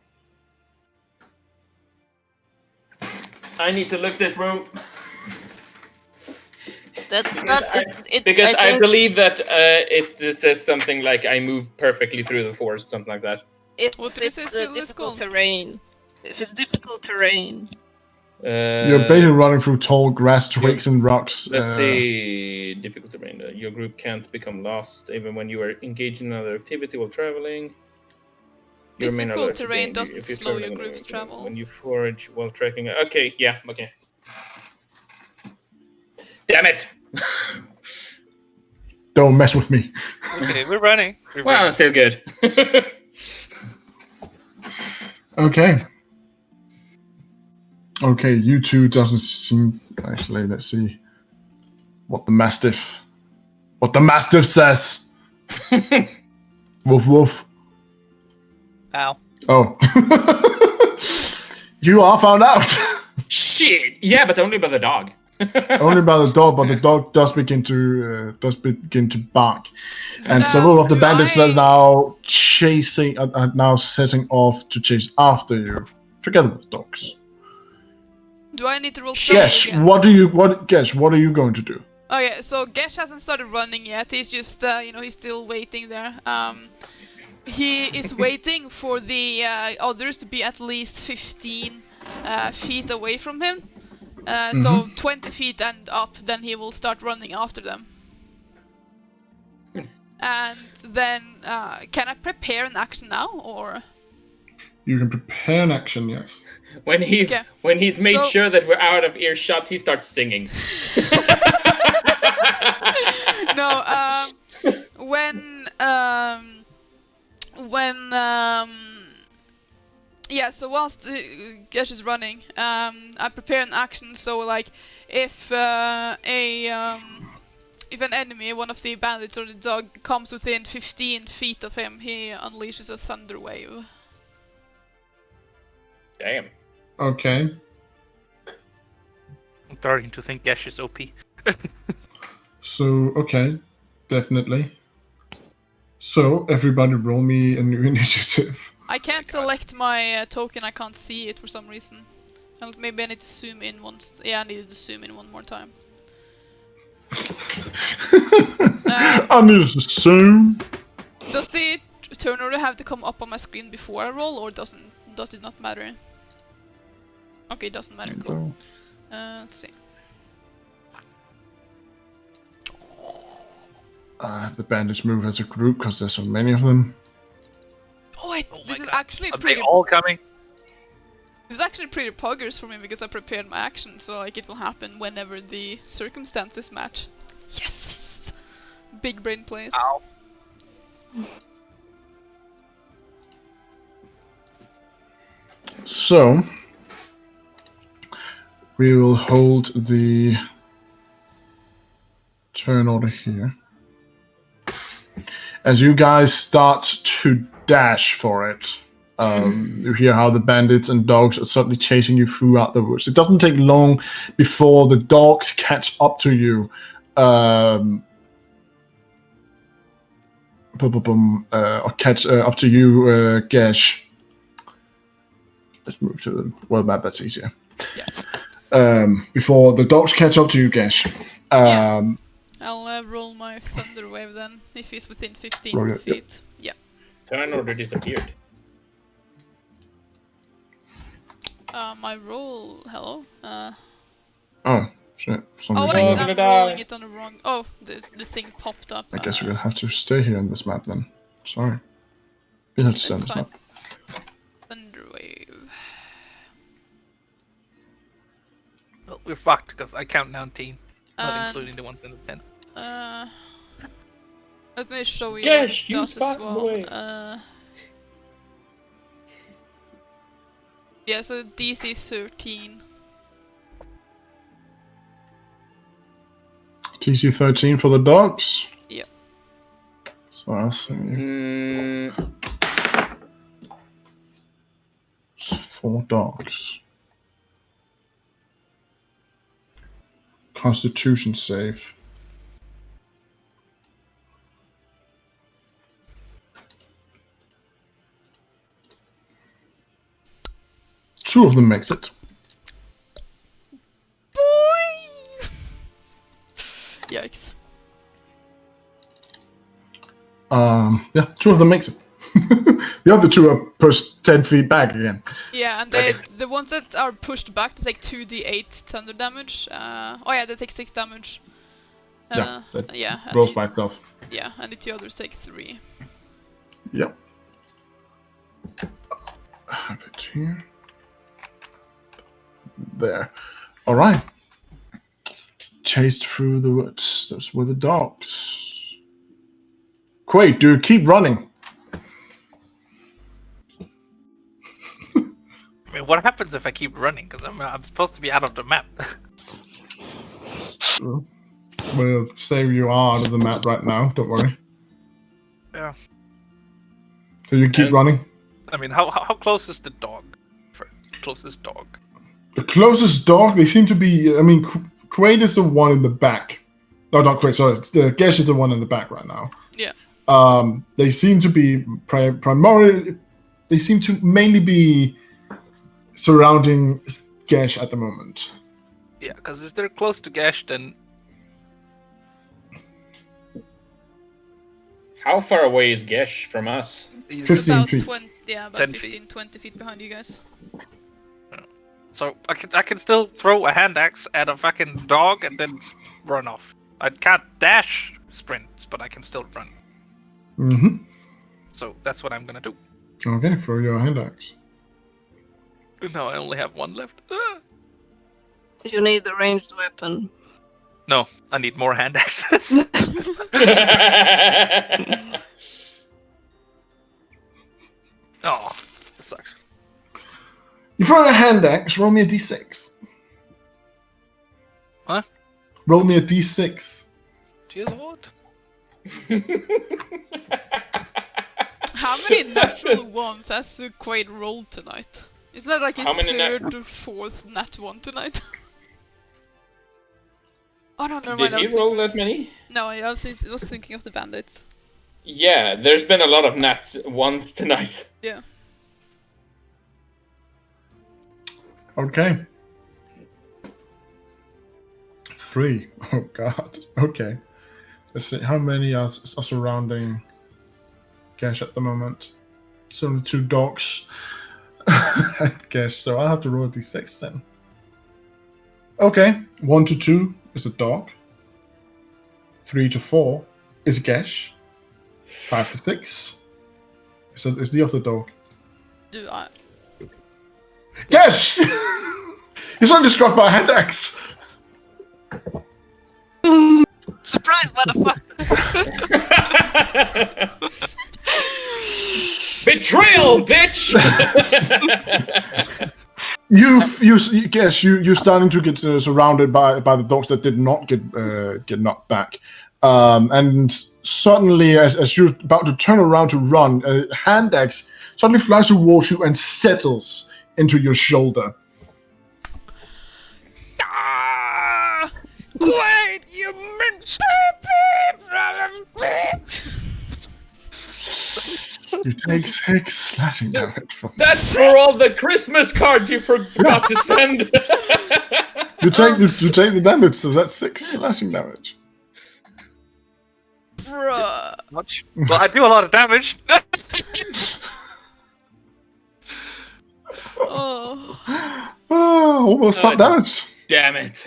I need to look this room. That's not Because I think believe that it says something like I move perfectly through the forest, something like that. if What did you it's say, Phil? Let's difficult go. terrain. If it's difficult terrain. You're basically running through tall grass, twigs, and rocks. Let's see. Difficult terrain. Your group can't become lost even when you are engaged in another activity while traveling. Your main Difficult alert terrain again, doesn't if you're slow your traveling group's travel. when you forage while trekking. Okay, yeah, okay. Damn it! Don't mess with me. Okay, we're running. Well, still good. Okay. Okay, you two doesn't seem. Actually, let's see what the mastiff says. Woof woof. Ow. Oh. You are found out. Shit! Yeah, but only by the dog. Only by the dog, but the dog does begin to bark, and several of the do bandits I- are now are now setting off to chase after you, together with the dogs. Do I need to roll stealth Gesh, again? what are you going to do? Okay, so Gesh hasn't started running yet. He's just, he's still waiting there. He is waiting for the others to be at least 15 feet away from him. So 20 feet and up, then he will start running after them. And then, can I prepare an action now, or? You can prepare an action, yes. When he's made So- sure that we're out of earshot, he starts singing. No, so whilst Gesh is running, I prepare an action. So like, if an enemy, one of the bandits or the dog, comes within 15 feet of him, he unleashes a thunder wave. Damn. Okay. I'm starting to think Gesh is OP. So, okay. Definitely. So, everybody roll me a new initiative. I can't select my token. I can't see it for some reason. Maybe I need to zoom in once. Yeah, I needed to zoom in one more time. I need to assume. Does the turn order have to come up on my screen before I roll, or does it not matter? Okay, it doesn't matter. Cool. Let's see. I have the bandits move as a group because there's so many of them. Oh wait, Oh my this is God. actually Are they pretty. all coming? This is actually pretty poggers for me because I prepared my action, so like it will happen whenever the circumstances match. Yes, big brain plays. Ow. So, we will hold the turn order here. As you guys start to dash for it, you hear how the bandits and dogs are suddenly chasing you throughout the woods. It doesn't take long before the dogs catch up to you. Or catch up to you, Gesh. Let's move to the world map, that's easier. Yeah. Before the dogs catch up to you, Gesh. Yeah. I'll roll my thunder wave then, if he's within 15 Roll it, feet. Yeah. Turn order disappeared. My roll. Hello. Oh, shit. For some Oh reason, wait, I'm I'm gonna rolling die. it on the wrong. Oh, the thing popped up. I guess we're gonna have to stay here on this map then. Sorry. We have to stay on It's this fine. map. Thunder wave. Oh, we're fucked because I count 19, not And, including the ones in the 10. Let me show you Gesh, what it you does as fucking well. away. Yeah, so DC 13. TC 13 for the dogs. Yep. So I'll see. It's 4 dogs. Constitution save. Two of them makes it. Boy! Yikes. Yeah, 2 of them makes it. The other 2 are pushed 10 feet back again. Yeah, and the ones that are pushed back to take 2d8 thunder damage. Oh yeah, they take 6 damage. Yeah, that yeah, and rolls the- by itself. Yeah, and the 2 others take 3. Yep. I have it here. There. Alright. Chased through the woods. Those were the dogs. Quaid, dude, keep running. I mean, what happens if I keep running? Because I'm supposed to be out of the map. We'll say you are out of the map right now, don't worry. Yeah. So you keep running? I mean, how close is the dog? Closest dog. The closest dog, they seem to be, I mean, Quaid is the one in the back. Oh, not Quaid, sorry. It's the Gesh is the one in the back right now. Yeah. They seem to be primarily, they seem to mainly be surrounding Gesh at the moment. Yeah, because if they're close to Gesh, then How far away is Gesh from us? he's 15 About feet. 20, yeah, about 10 15, feet. 20 feet behind you guys. So I can still throw a hand axe at a fucking dog and then run off. I can't dash sprints, but I can still run. Mm-hmm. So that's what I'm gonna do. Okay, throw your hand axe. Now I only have 1 left. Ah! You need the ranged weapon. No, I need more hand axes. Oh, that sucks. You throw a hand axe, roll me a d6. What? Roll me a d6. Dear Lord. How many natural ones has Quaid rolled tonight? Isn't that like his How many third or fourth nat 1 tonight? Oh no, never mind. Did I he was roll thinking- that many? No, I was thinking of the bandits. Yeah, there's been a lot of nat 1s tonight. Yeah. Okay. 3. Oh god. Okay. Let's see. How many are surrounding Gesh at the moment? So the 2 dogs. Gesh. So I'll have to roll a d6 then. Okay. 1 to 2 is a dog. 3 to 4 is Gesh. 5 to 6 is the other dog. Do I? Gesh! He's only struck by a hand axe. Surprise, motherfucker! Betrayal, bitch! You're starting to get surrounded by the dogs that did not get knocked back, and suddenly, as you're about to turn around to run, a hand axe suddenly flies towards you and settles into your shoulder. Ah! Quaid, you minced You take 6 slashing damage from That's for all the Christmas cards you forgot to send. you take the damage, so that's 6 slashing damage. Bruh. Much. Well, I do a lot of damage. Oh. Oh, almost top damage. Damn it.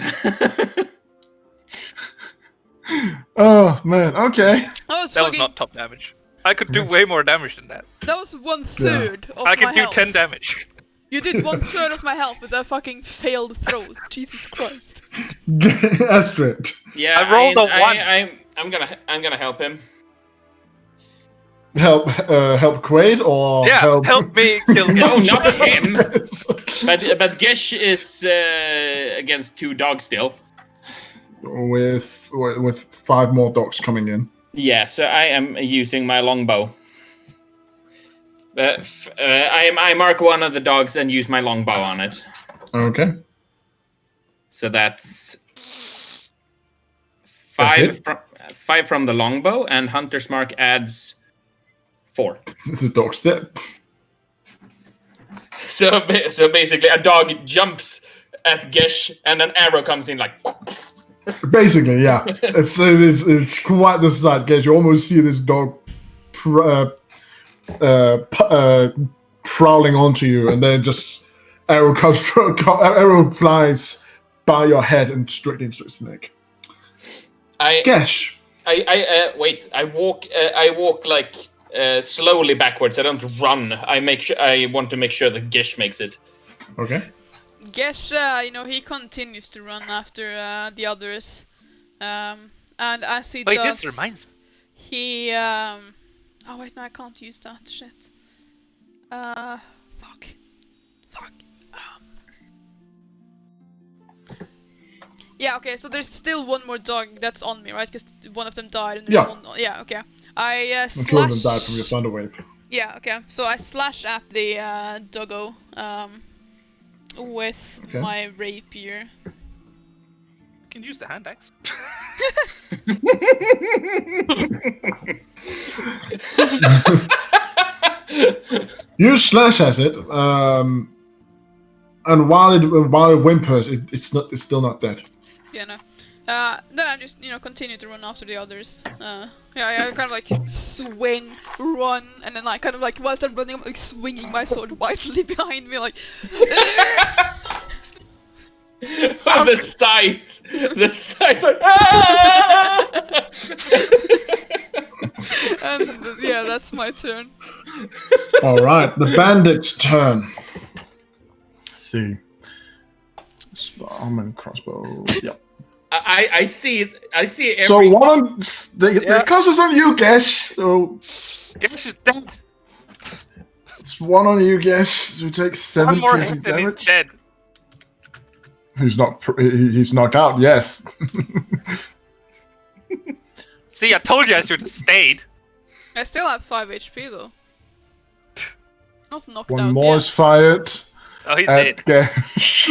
Oh man, okay. That was That was fucking. not top damage. I could do way more damage than that. That was 1/3 of I my could do health. 10 damage. You did 1/3 of my health with a fucking failed throw. Jesus Christ. Astrid. Yeah, I rolled a 1. I'm gonna help him. Help Quaid or Yeah, help me kill him. No, not him. But Gesh is against 2 dogs still. with 5 more dogs coming in. Yeah, so I am using my longbow. I mark one of the dogs and use my longbow on it. Okay. So that's 5 from the longbow, and Hunter's Mark adds 4. The dog's dead. So basically, a dog jumps at Gesh, and an arrow comes in like. Basically, yeah. It's quite the sight, Gesh. You almost see this dog prowling onto you, and then just arrow flies by your head and straight into its neck. Gesh. Wait. I walk like slowly backwards. I don't run. I want to make sure that Gesh makes it. Okay. Gesh, he continues to run after the others, and as he does, this reminds me. he oh wait, no, I can't use that shit. Fuck. Yeah, okay, so there's still one more dog that's on me, right? Because one of them died and there's one. Yeah, okay. I slash. Two of them died from your thunder wave. Yeah, okay. So I slash at the doggo with my rapier. You can use the hand axe. You slash at it, and while it whimpers, it's still not dead. Yeah, no. Then I just continue to run after the others. I kind of like swing, run, and then like kind of like whilst I'm running, I'm like swinging my sword wildly behind me, like. The sight, like. And yeah, that's my turn. All right, the bandits' turn. Let's see. Arm and crossbow. Yep. I see every. So one, the closest on you, Gesh. So Gesh is dead. it's one on you, Gesh. Who takes 7 One more piercing hit and he's damage. dead. He's knocked out. Yes. See, I told you I should have stayed. I still have 5 HP though. I was knocked out. One more is fired. Oh, he's at dead. Gesh.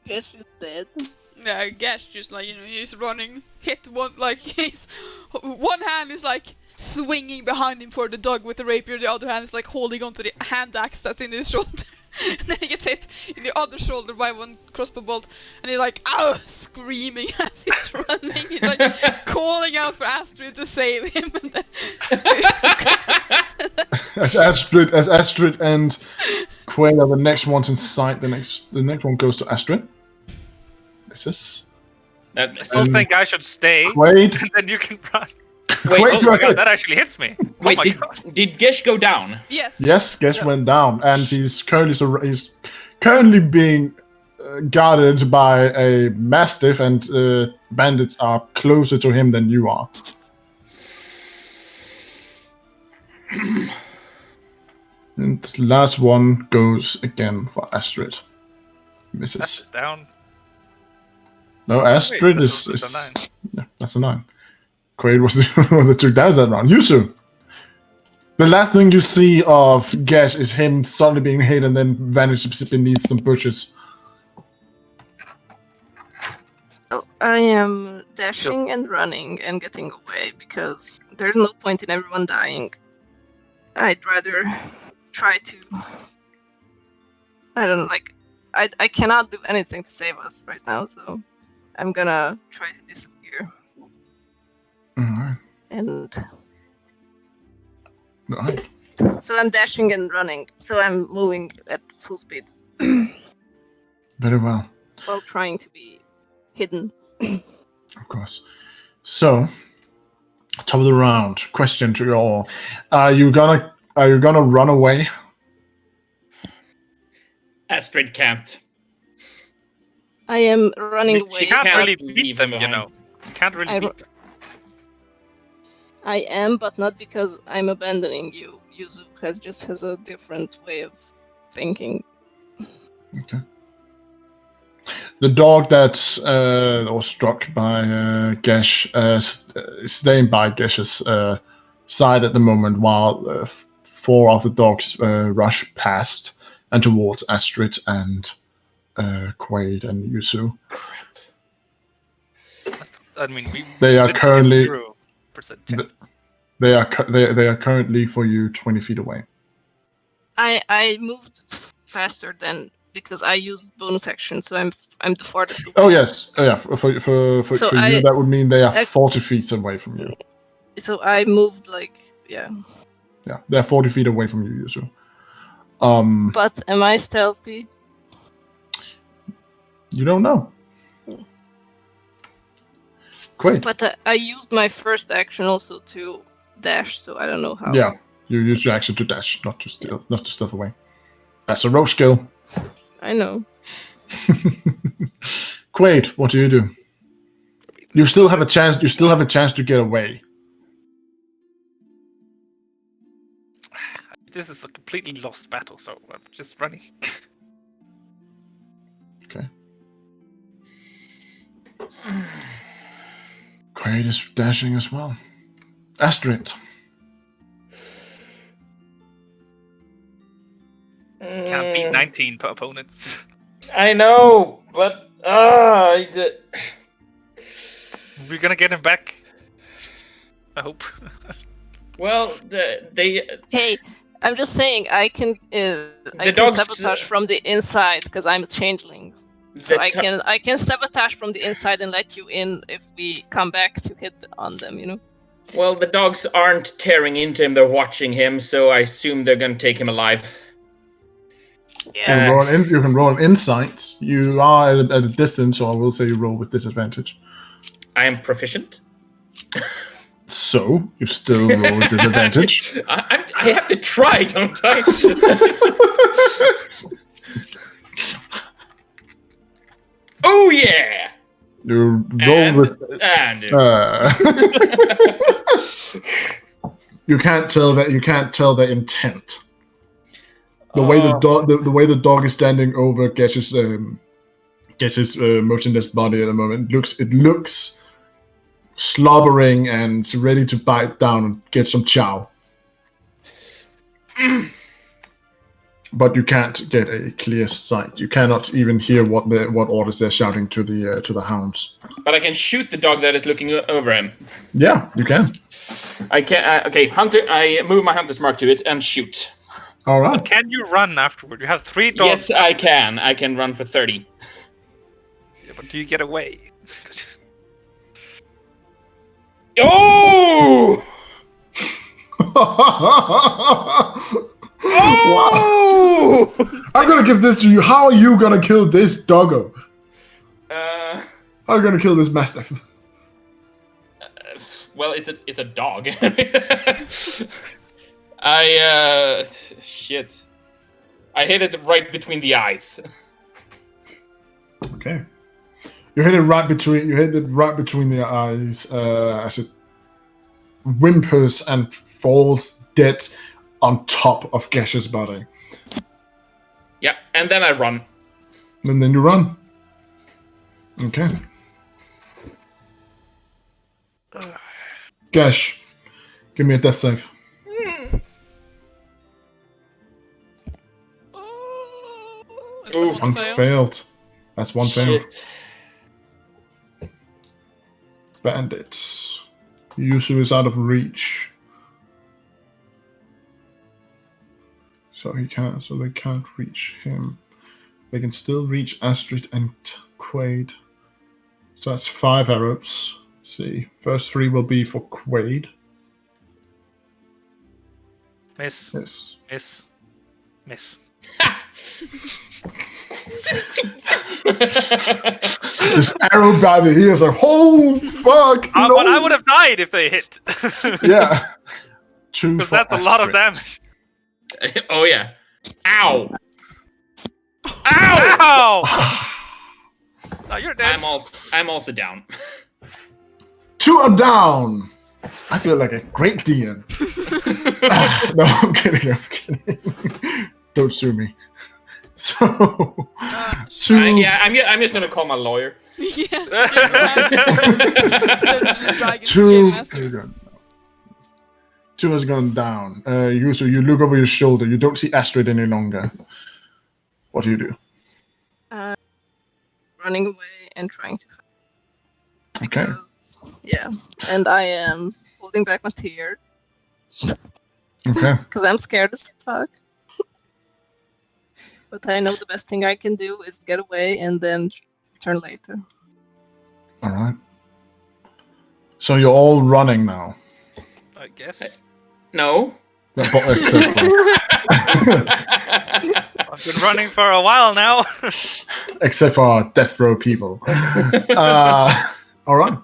Gesh is dead. Yeah, Gesh just like he's running, hit one one hand is like swinging behind him for the dog with the rapier, the other hand is like holding onto the hand axe that's in his shoulder. And then he gets hit in the other shoulder by one crossbow bolt, and he's like, "Ow!" screaming as he's running. He's like calling out for Astrid to save him. And then as Astrid and Quaid are the next ones in sight, the next one goes to Astrid. This I still think I should stay. Quaid. And then you can run. Wait, Quaid, Oh go my god, ahead. that actually hits me. Wait, oh my god. did Gesh go down? yes. Yes, Gesh went down, and he's currently being guarded by a mastiff, and bandits are closer to him than you are. And the last one goes again for Astrid. Misses. That's just down. No, Astrid Wait, is that's a 9. yeah, that's a 9. Quaid was the one that took down that round. Yusu! The last thing you see of Gesh is him suddenly being hit and then vanishes beneath some bushes. Well, I am dashing and running and getting away because there's no point in everyone dying. I'd rather try to. I cannot do anything to save us right now, so I'm gonna try to disappear. Alright. And Alright. so I'm dashing and running, so I'm moving at full speed Very well. while trying to be hidden. Of course. So, top of the round. Question to you all: Are you gonna run away? Astrid can't. I am running away. She can't Can't really leave beat them them, you behind. know. Can't really I- beat them. I am, but not because I'm abandoning you. Yuzu has a different way of thinking. Okay. The dog that's was struck by Gesh is staying by Gesh's side at the moment, while 4 of the dogs rush past and towards Astrid and Quaid and Yuzu. I mean, They are split this currently- 0% chance. They are currently for you 20 feet away. I moved faster than because I used bonus action, so I'm the farthest away. Oh yes, oh yeah. For So for you, I- that would mean they are I- 40 feet away from you. So I moved like yeah. Yeah, they're 40 feet away from you, Yuzu. But am I stealthy? You don't know. Quaid. But I used my first action also to dash, so I don't know how. Yeah, you use your action to dash, not to stealth away. That's a rogue skill. I know. Quaid, what do? You still have a chance. You still have a chance to get away. This is a completely lost battle, so I'm just running. Okay. Quaid is dashing as well. Astrid. Can't beat 19 per opponents. I know, but I did. We're gonna get him back. I hope. Well, they Hey, I'm just saying I can dogs- sabotage from the inside because I'm a changeling. So the I can sabotage from the inside and let you in if we come back to hit on them, you know? Well, the dogs aren't tearing into him; they're watching him. So I assume they're gonna take him alive. You can roll an insight. You are at a distance, so I will say you roll with disadvantage. I am proficient. So you still roll with disadvantage. I have to try, don't I? Oh yeah! You roll with. You can't tell that. You can't tell the intent. The way the way the dog is standing over Gesh's motionless body at the moment looks slobbering and ready to bite down and get some chow. But you can't get a clear sight. You cannot even hear what orders they're shouting to the hounds. But I can shoot the dog that is looking over him. Yeah, you can. I can. Okay, hunter. I move my hunter's mark to it and shoot. All But right. can you run afterward? You have 3 dogs. Yes, I can. I can run for 30. Yeah, but do you get away? Oh! Wow. Oh! I'm gonna give this to you. How are you gonna kill this doggo? Uh, How are you gonna kill this mastiff? well, it's a dog. Shit. I hit it right between the eyes. Okay. You hit it right between the eyes as it whimpers and falls dead on top of Gesh's body. Yeah, and then I run. And then you run. Okay. Gesh, give me a death save. It's Ooh, one One fail. failed. That's one failed. Shit. Bandits. Yuzu is out of reach. So they can't reach him. They can still reach Astrid and Quaid. So that's 5 arrows. Let's see. First 3 will be for Quaid. Miss, Yes. miss, miss. This arrow by the ears like, oh fuck! No. But I would have died if they hit. Yeah. 2 Because for that's a lot of Astrid. damage. Oh yeah. Ow. Ow! Oh, you're dead. I'm also down. 2 are down. I feel like a great DM. No, I'm kidding. Don't sue me. So, 2. I'm just gonna call my lawyer. Yeah. Dungeons and Dragons 2. Game Master. 2 has gone down. You look over your shoulder. You don't see Astrid any longer. What do? Running away and trying to hide. Okay. Because, yeah, and I am holding back my tears Okay. because I'm scared as fuck. But I know the best thing I can do is get away and then return later. All right. So you're all running now. I guess. No. Except I've been running for a while now. except for our death row people. All right.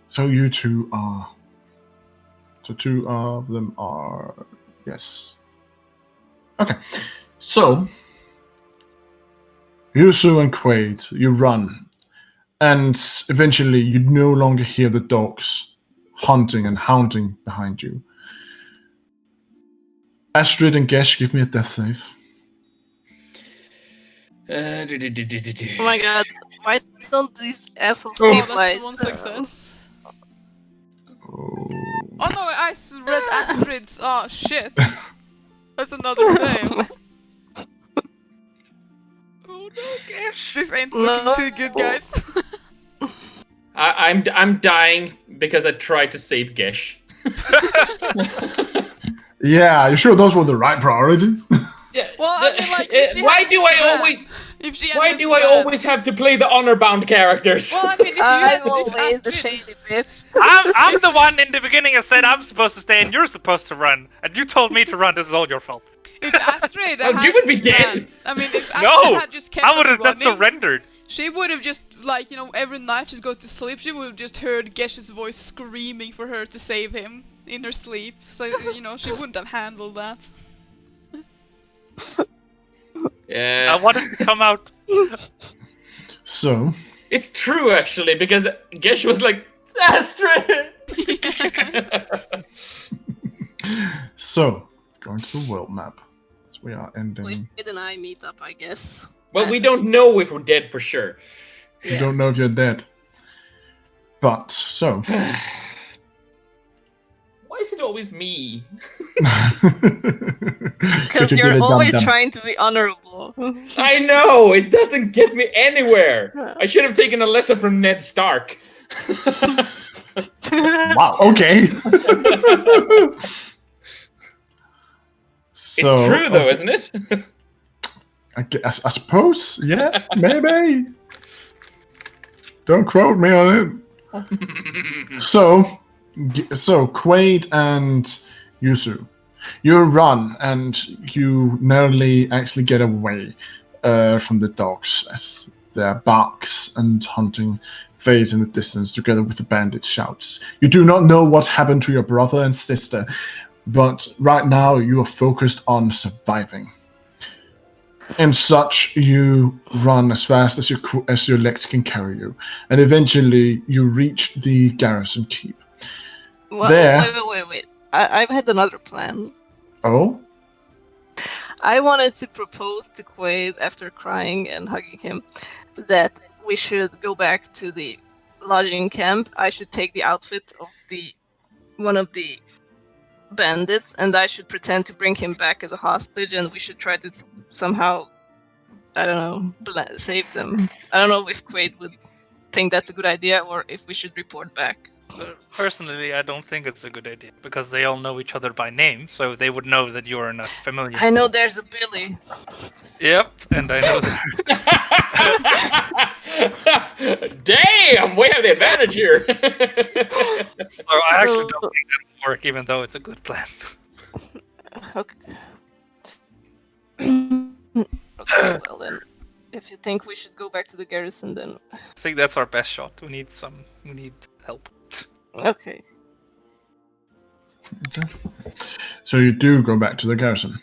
So you 2 are. So 2 of them are. Yes. Okay. So Yusu and Quaid, you run, and eventually you no longer hear the dogs hunting and hounding behind you. Astrid and Gesh, give me a death save. Oh my god, why don't these assholes Oh, keep that's lights? one success. Oh. Oh no, I read Astrid's. Oh shit. That's another fail. Oh no, Gesh. This ain't No. looking too good, guys. I'm dying because I tried to save Gesh. Yeah, you sure those were the right priorities? Yeah. Well, I mean, like, if she why had do this I bad- always? If she Why had do this I bad- always have to play the honor-bound characters? Well, I mean, if you I'm had always the Astrid- shady bitch. I'm the one in the beginning that said I'm supposed to stay and you're supposed to run. And you told me to run. This is all your fault. If Astrid Oh, had you would be just dead. ran- I mean, if Astrid No! had just kept I would on have just running, surrendered. she would have just, like, you know, every night she's go to sleep, she would have just heard Gesh's voice screaming for her to save him in her sleep. So, you know, she wouldn't have handled that. Yeah. I wanted to come out. So, It's true, actually, because Gesh was like, Astrid! so going to the world map. So we are ending. Wade and I meet up, I guess. Well, we don't know if we're dead for sure. You don't know if you're dead. But, so. Why is it always me? Because you're always trying to be honorable. I know, it doesn't get me anywhere. I should have taken a lesson from Ned Stark. Wow, okay. So, It's true, though, isn't it? I suppose, yeah, maybe. Don't quote me on it. So Quaid and Yusu, you run and you narrowly actually get away from the dogs as their barks and hunting fades in the distance together with the bandit shouts. You do not know what happened to your brother and sister, but right now you are focused on surviving. And such, you run as fast as your legs can carry you, and eventually you reach the garrison keep. Well, There. Wait. I've had another plan. Oh? I wanted to propose to Quaid after crying and hugging him that we should go back to the lodging camp. I should take the outfit of one of the bandits, and I should pretend to bring him back as a hostage, and we should try to somehow, I don't know, save them. I don't know if Quaid would think that's a good idea or if we should report back. Personally, I don't think it's a good idea because they all know each other by name, so they would know that you are not familiar. I know there's a Billy. Yep, and I know that. Damn, we have the advantage here. So I actually don't think that will work, even though it's a good plan. Okay. Okay, well then, if you think we should go back to the garrison, then I think that's our best shot. We need help. okay. So you do go back to the garrison.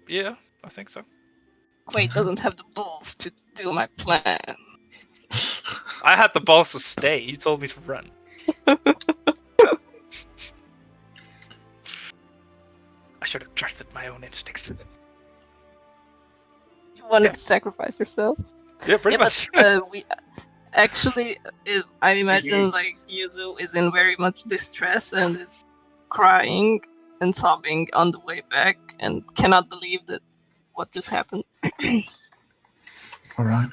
Yeah, I think so. Quaid doesn't have the balls to do my plan. I had the balls to stay. You told me to run. I should have trusted my own instincts. You wanted to sacrifice yourself? Yeah, pretty Yeah, much. but we actually, I imagine like Yuzu is in very much distress and is crying and sobbing on the way back and cannot believe that what just happened. All right.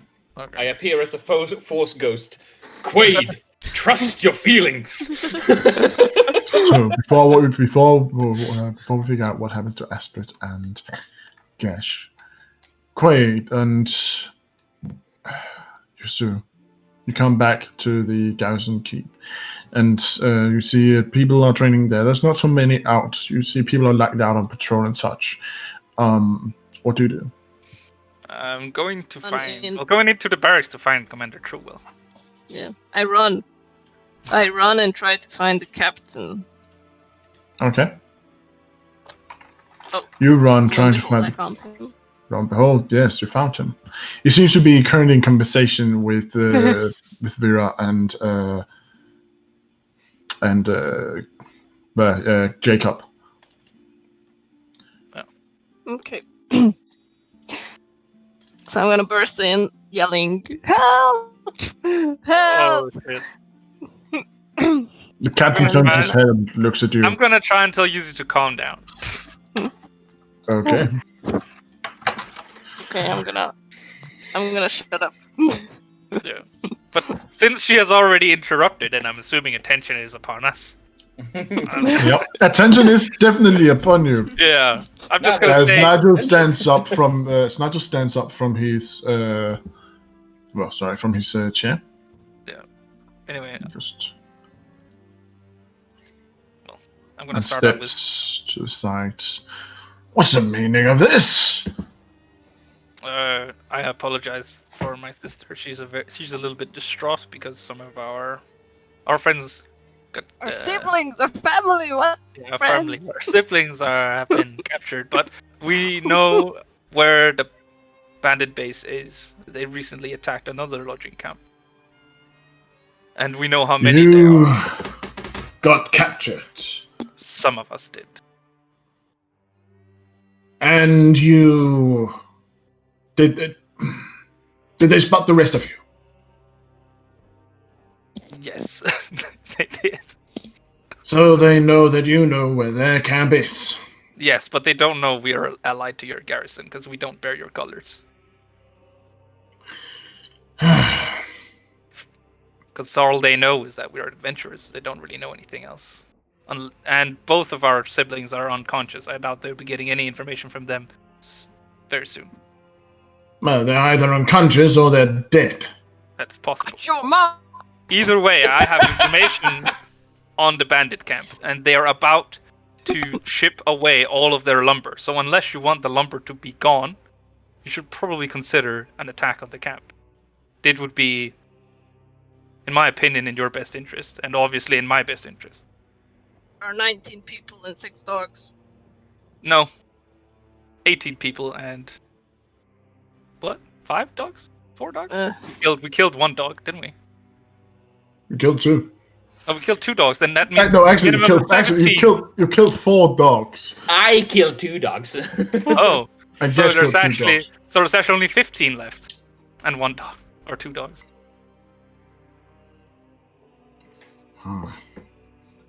I appear as a force ghost. Quaid, trust your feelings. So before we figure out what happens to Aspert and Gesh, Quaid and Yusu, you come back to the garrison keep, and you see people are training there. There's not so many out. You see people are locked out on patrol and such. What do you do? I'm going to find. in- Well, going into the barracks to find Commander Truewell. Yeah, I run and try to find the captain. Okay. Oh, You run, trying to Behold, I find. found him. Lo and behold, yes, you found him. He seems to be currently in conversation with Vera and Jacob. Okay. So I'm gonna burst in, yelling, "Help! Help!" Oh shit! The captain And, turns his head and looks at you. I'm gonna try and tell Yuzu to calm down. Okay. Okay, I'm gonna shut up. Yeah. But since she has already interrupted, and I'm assuming attention is upon us. Yep. Attention is definitely upon you. Yeah, I'm just gonna As say. Nigel stands up from his from his chair. Anyway, Just I'm gonna and start out with. steps to the side. What's the meaning of this? I apologize for my sister. She's a little bit distraught because some of our friends got Our siblings, our family, what? yeah, friends. family. Our siblings have been captured, but we know where the bandit base is. They recently attacked another lodging camp, and we know how many there You are. got captured, Some of us did. and you did they spot the rest of you? Yes, they did. So they know that you know where their camp is. Yes, but they don't know we are allied to your garrison because we don't bear your colors. Because all they know is that we are adventurers. They don't really know anything else. And both of our siblings are unconscious. I doubt they'll be getting any information from them very soon. Well, they're either unconscious or they're dead. That's possible. Your mom. Either way, I have information on the bandit camp, and they are about to ship away all of their lumber. So unless you want the lumber to be gone, you should probably consider an attack on the camp. It would be, in my opinion, in your best interest, and obviously in my best interest. There are 19 people and 6 dogs. No. 18 people and... What? 5 dogs? 4 dogs? We killed 1 dog, didn't we? You killed 2. Oh, we killed 2 dogs, then that means... No, actually, minimum of 17. you killed 4 dogs. I killed 2 dogs. Oh, And so Gesh there's killed 2 actually dogs. only 15 left, and 1 dog or 2 dogs.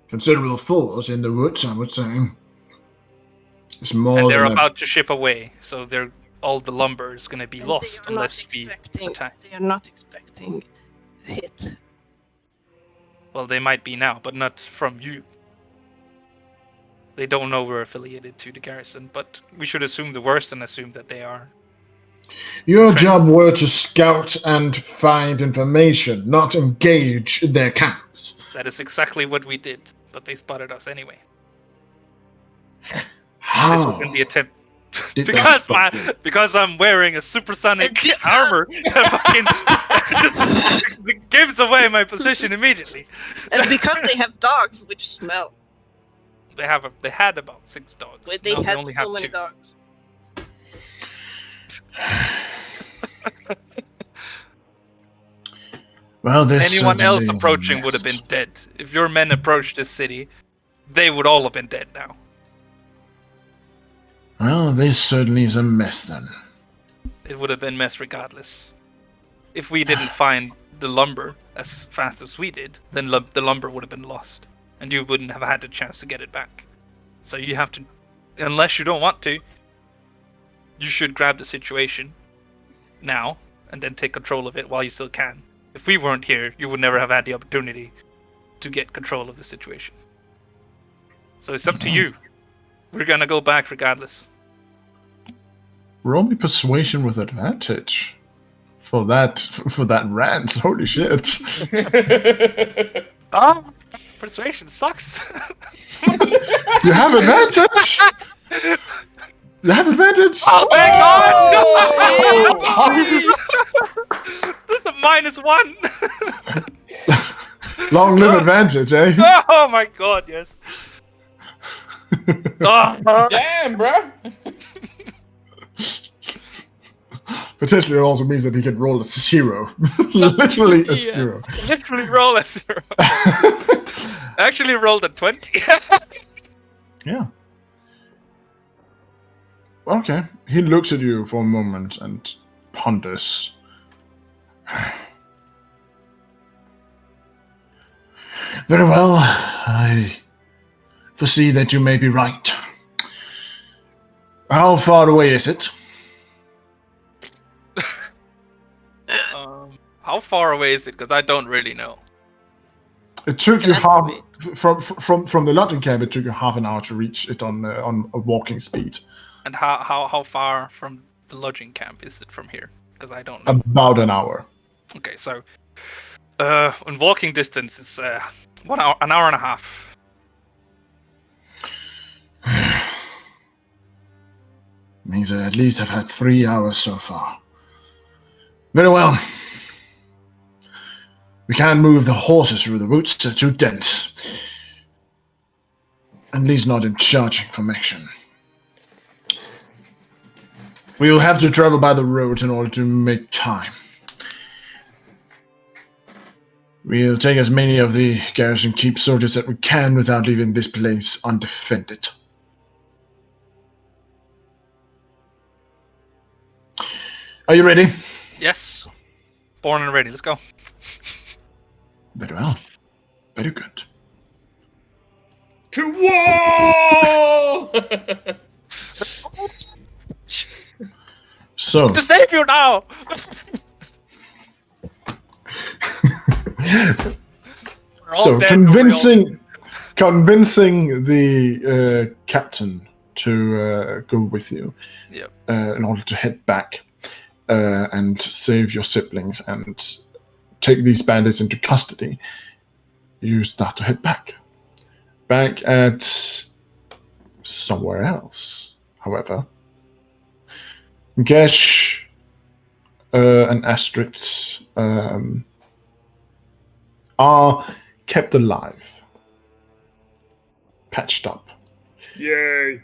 Considerable force in the woods, I would say. It's more And they're than about to ship away, so all the lumber is going to be And lost they are unless not we expecting. attack. They are not expecting a hit. Well, they might be now, but not from you. They don't know we're affiliated to the garrison, but we should assume the worst and assume that they are. Your job were to scout and find information, not engage their camps. That is exactly what we did, but they spotted us anyway. This How? was in the attempt. Did they spot you? Because I'm wearing a supersonic And because- armor, just gives away my position immediately. And because they have dogs which smell. They had about 6 dogs. They Now had only so have many 2. dogs. Well, there's Anyone else certainly approaching a would have nest. been dead. If your men approached this city, they would all have been dead now. Well, this certainly is a mess then. It would have been mess regardless. If we didn't find the lumber as fast as we did, then the lumber would have been lost, and you wouldn't have had a chance to get it back. So you have to, unless you don't want to, you should grab the situation now and then take control of it while you still can. If we weren't here, you would never have had the opportunity to get control of the situation. So it's up to you. We're gonna go back regardless. Roll me persuasion with advantage. For that rant. Holy shit. Oh, persuasion sucks. You have advantage? You have advantage? Oh my god! No! This is a -1. Long live advantage, eh? Oh my god, yes. Oh, Damn, bro. Potentially it also means that he can roll a 0. Literally a Yeah. 0. literally roll a 0. Actually rolled a 20. Yeah. Okay. He looks at you for a moment and ponders. Very well. I foresee that you may be right. How far away is it? How far away is it? Because I don't really know. It took you An half estimate. from the lodging camp. It took you half an hour to reach it on a walking speed. And how far from the lodging camp is it from here? Because I don't know. About an hour. Okay, so in walking distance it's 1 hour, an hour and a half. Means I at least have had 3 hours so far. Very well. We can't move the horses through the woods, they're too dense. At least not in charging formation. We will have to travel by the roads in order to make time. We'll take as many of the garrison keep soldiers that we can without leaving this place undefended. Are you ready? Yes. Born and ready, let's go. Very well. Very good. To war! So, To save you now! We're all so dead, convincing the captain to go with you Yep. in order to head back and save your siblings and take these bandits into custody. You start to head back. Back at somewhere else, however. Gesh and Astrid are kept alive. Patched up. Yay.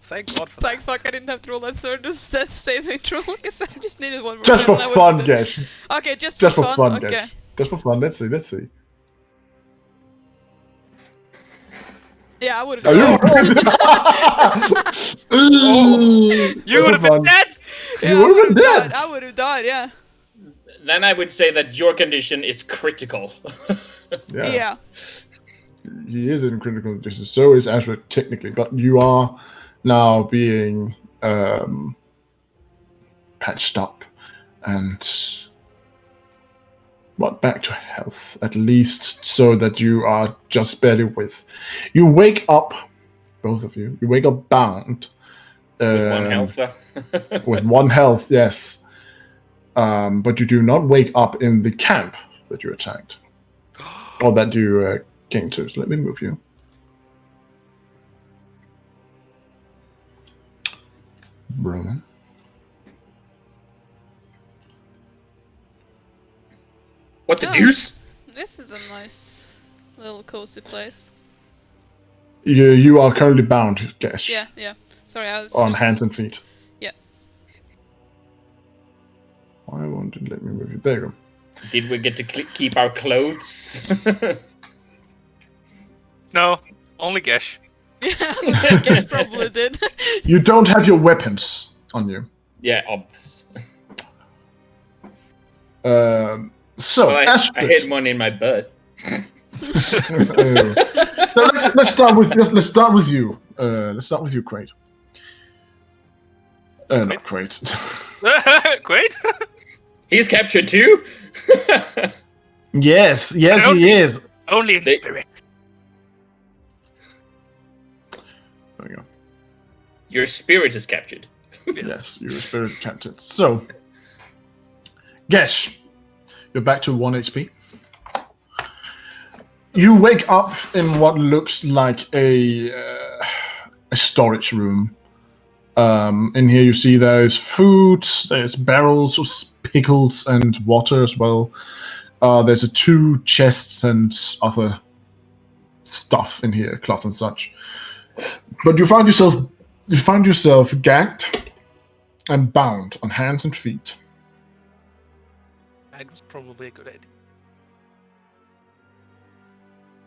Thank God for Thank fuck I didn't have to roll that third death saving throw because I just needed one more. Just for and I would've fun, done- Gesh. Okay, just Just for for fun. fun, Okay. Gesh. Just for fun. Let's see. Yeah, I would have Are you? You would have been dead! You would have been dead. I would have died, yeah. Then I would say that your condition is critical. Yeah. He is in critical condition. So is Ashford technically, but you are now being patched up and back to health, at least so that you are just barely with. You wake up, both of you. You wake up bound. With 1 health. With 1 health, yes. But you do not wake up in the camp that you attacked. Or that you came to. So let me move you. Roman. What the Oh. deuce? This is a nice little cozy place. You are currently bound, Gesh. Yeah. Sorry, I was On just... hands and feet. Yeah. Let me move it. There you go. Did we get to keep our clothes? No, only Gesh. Yeah, Gesh probably did. You don't have your weapons on you. Yeah, obs. So, Well, I Astrid. hid one in my butt. So let's start with you. Let's start with you, Quaid. Not Quaid. Great. He's captured too. yes, he is. Only in spirit. There we go. Your spirit is captured. Yes, you're a spirit captain. So, Gesh, you're back to 1 HP. You wake up in what looks like a storage room. In here you see there is food, there's barrels of pickles and water as well. There's 2 chests and other stuff in here, cloth and such. But you find yourself gagged and bound on hands and feet. That was probably a good idea.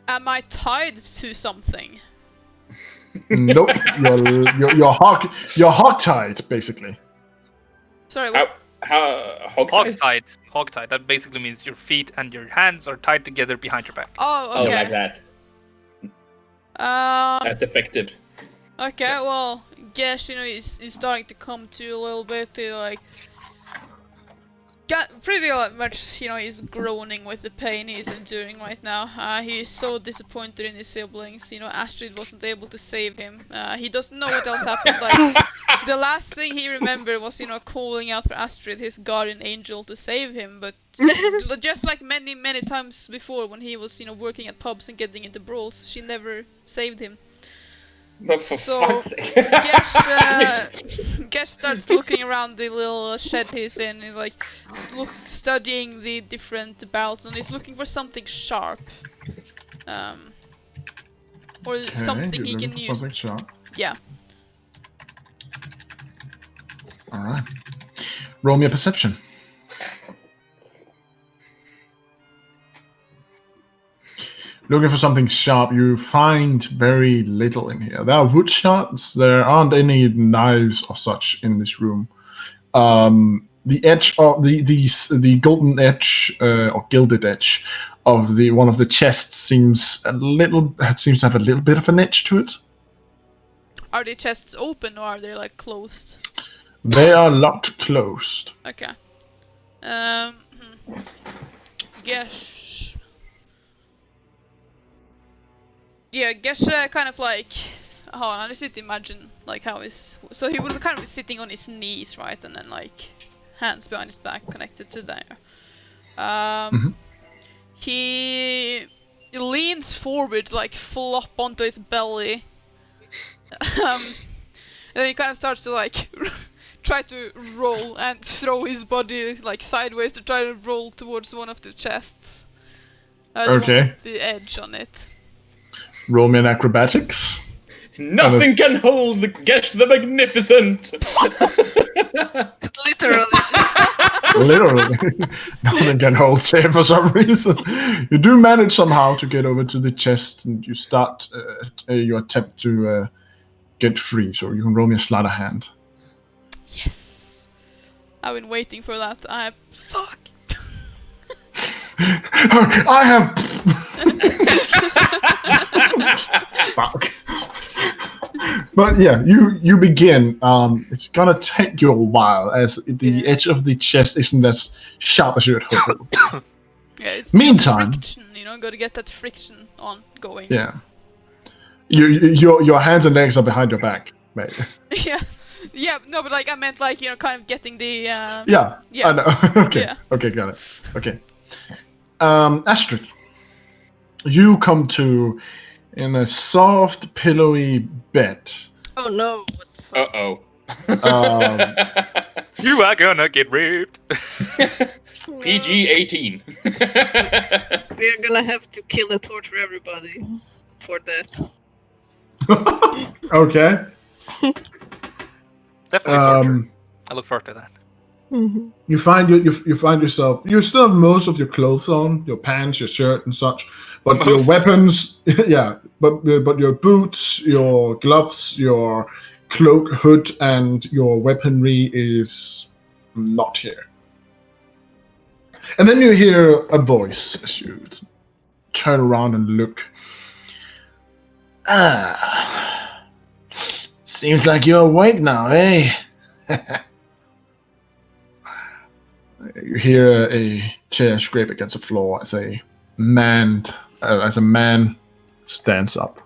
Am I tied to something? Nope, you're hog-tied, basically. Sorry, what? How hogtied? Hogtied. That basically means your feet and your hands are tied together behind your back. Oh, Oh, okay. like that. That's effective. Okay, well, Gesh, he's starting to come to a little bit. He, got pretty much, he's groaning with the pain he's enduring right now. He's so disappointed in his siblings. Astrid wasn't able to save him. He doesn't know what else happened. The last thing he remembered was, calling out for Astrid, his guardian angel, to save him. But just like many, many times before, when he was, working at pubs and getting into brawls, she never saved him. But for fuck's sake. Gesh starts looking around the little shed he's in. He's studying the different barrels, and he's looking for something sharp, or something he can use. Something sharp. Yeah. All right. Roll me a perception. Looking for something sharp, you find very little in here. There are wood shards. There aren't any knives or such in this room. The edge of the golden edge or gilded edge of one of the chests seems to have a little bit of an edge to it. Are the chests open or are they closed? They are locked closed. Okay. Gesh. Yeah, Gesh kind of hold on, I just imagine how so he would kind of be sitting on his knees, right, and then hands behind his back connected to there. He leans forward, flop onto his belly, and then he kind of starts to try to roll and throw his body sideways to try to roll towards one of the chests. The one with the edge on it. Roll me an acrobatics. Nothing can hold the Gesh the Magnificent! Literally. Nothing can hold it for some reason. You do manage somehow to get over to the chest, and you start your attempt to get free. So you can roll me a sleight of hand. Yes! I've been waiting for that. Fuck! I have... Fuck. But yeah, you begin. It's gonna take you a while, as the edge of the chest isn't as sharp as you had hoped. Yeah, it's Meantime, friction, gotta get that friction on going. Yeah. Your hands and legs are behind your back, mate. Yeah, no, but I meant kind of getting the Yeah. I know. Okay. Yeah. Okay, got it. Okay. Astrid, you come to in a soft, pillowy bed. Oh no! What the fuck? Uh-oh. You are gonna get raped. PG-18. We're gonna have to kill and torture everybody for that. Okay. Definitely torture. I look forward to that. Mhm. You find you find yourself. You still have most of your clothes on, your pants, your shirt, and such. But your Most. weapons, yeah. But your boots, your gloves, your cloak, hood, and your weaponry is not here. And then you hear a voice as you turn around and look. Ah, seems like you're awake now, eh? You hear a chair scrape against the floor as a man stands up.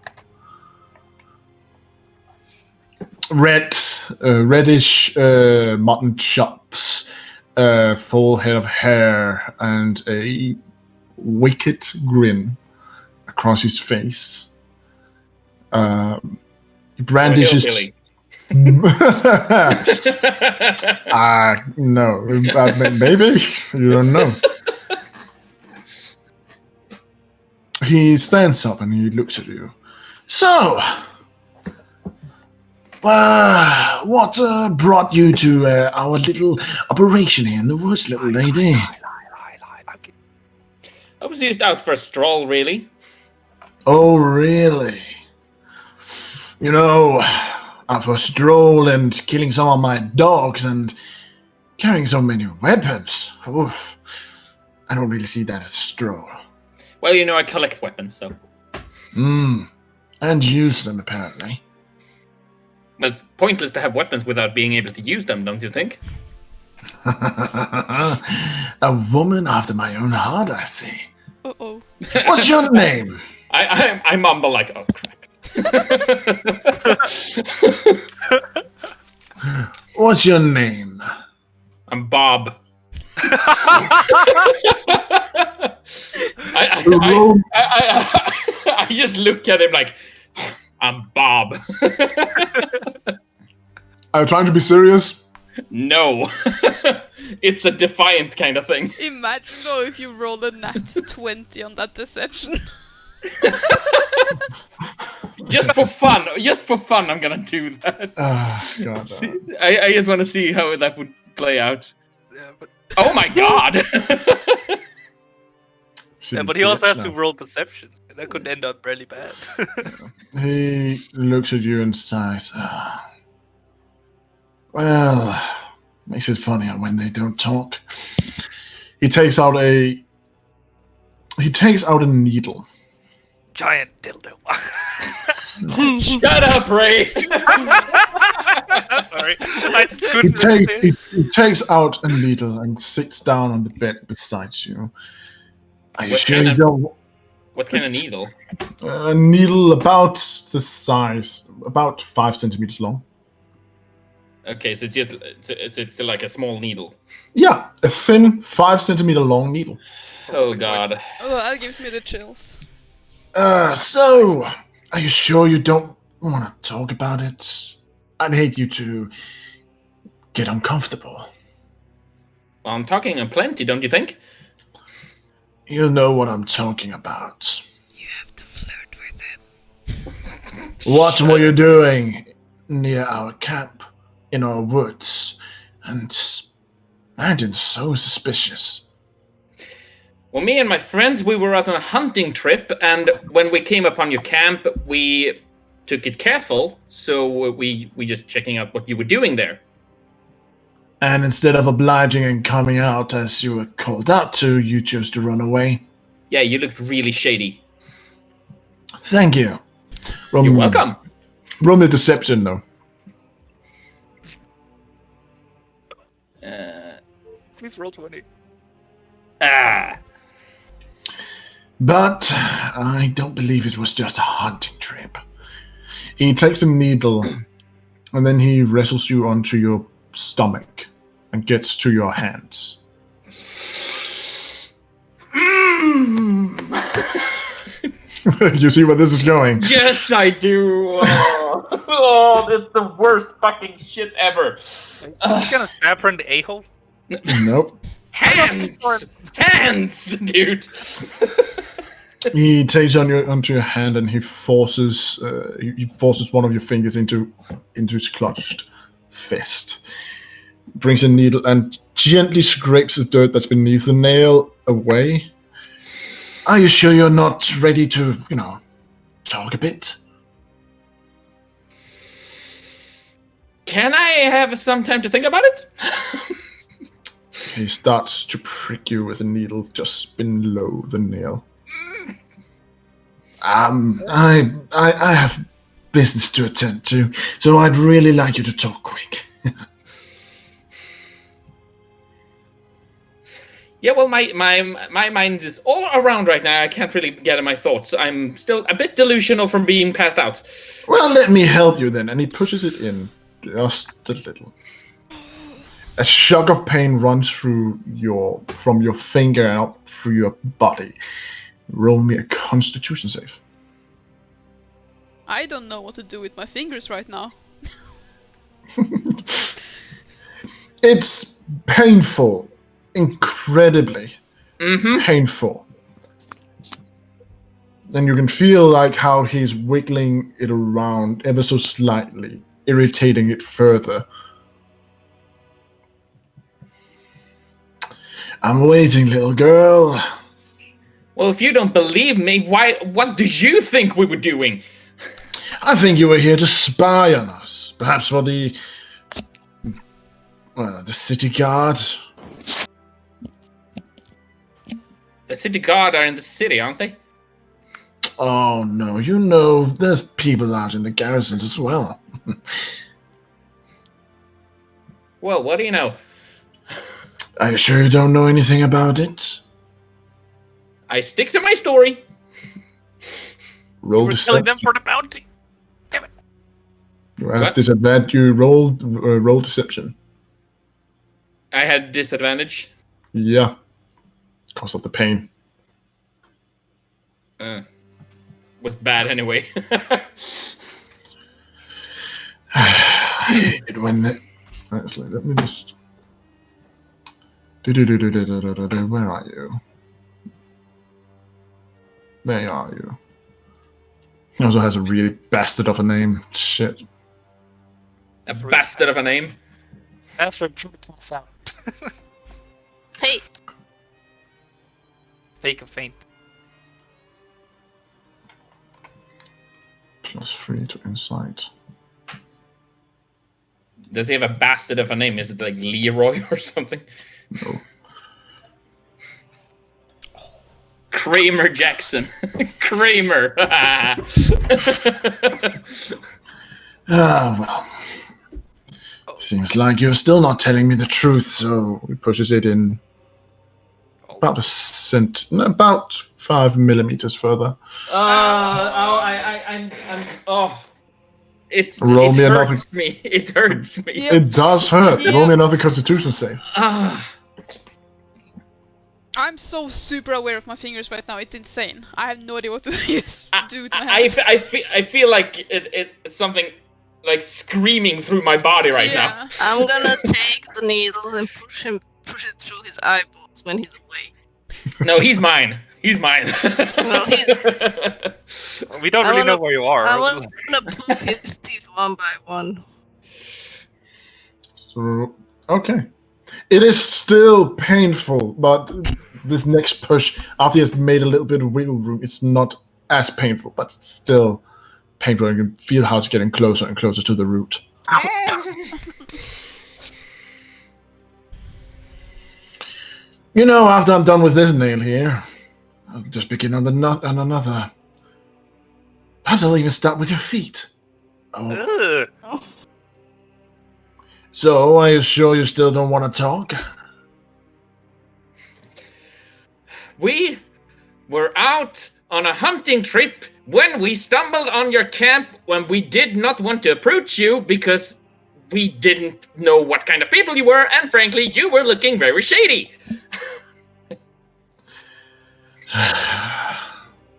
Reddish mutton chops, full head of hair, and a wicked grin across his face. He brandishes. Hillbilly. No, maybe you don't know. He stands up and he looks at you. So, what brought you to our little operation here in the woods, little lady? I was just out for a stroll, really. Oh, really? You know, out for a stroll and killing some of my dogs and carrying so many weapons. Oof. I don't really see that as a stroll. Well, you know, I collect weapons, so. And use them, apparently. Well, it's pointless to have weapons without being able to use them, don't you think? A woman after my own heart, I see. Uh-oh. What's your name? I mumble like, oh, crap. What's your name? I'm Bob. I just look at him like, I'm Bob. Are you trying to be serious? No. It's a defiant kind of thing. Imagine though if you rolled a nat 20 on that deception. Just for fun, I'm gonna do that. God, I just want to see how that would play out. Yeah, but Oh my god! but he also has to roll perception. That could end up really bad. He looks at you and sighs. "Ah. Well, makes it funnier when they don't talk." He takes out a needle. Giant dildo. Shut up, Ray! Sorry, I just couldn't resist. He takes out a needle and sits down on the bed beside you. Are you sure you don't? What kind of needle? A needle about the size, about 5 centimeters long. Okay, so it's still like a small needle. Yeah, a thin 5 centimeter long needle. Oh god. Oh, that gives me the chills. So, are you sure you don't want to talk about it? I'd hate you to get uncomfortable. Well, I'm talking plenty, don't you think? You know what I'm talking about. You have to flirt with him. What were you doing near our camp in our woods? And imagine so suspicious. Well, me and my friends, we were out on a hunting trip, and when we came upon your camp, we took it careful, so we just checking out what you were doing there. And instead of obliging and coming out as you were called out to, you chose to run away. Yeah, you looked really shady. Thank you. You're welcome. Roll me deception, though. Please roll 20. But I don't believe it was just a hunting trip. He takes a needle and then he wrestles you onto your stomach and gets to your hands. You see where this is going? Yes, I do. Oh, it's the worst fucking shit ever. You gonna stab her in the a-hole? Nope. Hands, dude. He takes onto your hand and he forces one of your fingers into his clutched fist. brings a needle and gently scrapes the dirt that's beneath the nail away. Are you sure you're not ready to, talk a bit? Can I have some time to think about it? He starts to prick you with a needle just below the nail. I have business to attend to, so I'd really like you to talk quick. Yeah, well, my mind is all around right now. I can't really gather my thoughts. I'm still a bit delusional from being passed out. Well, let me help you then. And he pushes it in just a little. A shock of pain runs from your finger out through your body. Roll me a Constitution save. I don't know what to do with my fingers right now. It's painful. Incredibly painful. Then you can feel like how he's wiggling it around ever so slightly, irritating it further. I'm waiting, little girl. Well, if you don't believe me, what do you think we were doing? I think you were here to spy on us. Perhaps for the city guard. The city guard are in the city, aren't they? Oh no, there's people out in the garrisons as well. Well, what do you know? Are you sure you don't know anything about it? I stick to my story. Roll We're killing them deception. for the bounty. Damn it. You have What? disadvantage. You roll deception. I had disadvantage. Yeah. Because of the pain. Was bad anyway. I hate it when they... Actually, let me just... Where are you? There are you. He also has a really bastard of a name. Shit. A bastard of a name. That's what drew us out. Hey, Fake a feint. +3 to insight. Does he have a bastard of a name? Is it like Leroy or something? No. Kramer Jackson. Kramer. Well. Seems like you're still not telling me the truth, so he pushes it in about about 5 millimeters further. It Roll me another- hurts me. It hurts me. Yeah. It does hurt. Yeah. Roll me another Constitution save. I'm so super aware of my fingers right now. It's insane. I have no idea what to do with my I hands. feel like it's something like screaming through my body right now. I'm gonna take the needles and push it through his eyeballs when he's awake. No, he's mine. He's mine. No, We don't really know where you are. I'm gonna pull his teeth one by one. So, okay. It is still painful, but this next push, after he has made a little bit of wiggle room, it's not as painful, but it's still painful. You can feel how it's getting closer and closer to the root. After I'm done with this nail here, I'll just begin on another. Perhaps I'll even start with your feet. Oh. Ugh. So, are you sure you still don't want to talk? We were out on a hunting trip when we stumbled on your camp when we did not want to approach you because we didn't know what kind of people you were, and frankly, you were looking very shady.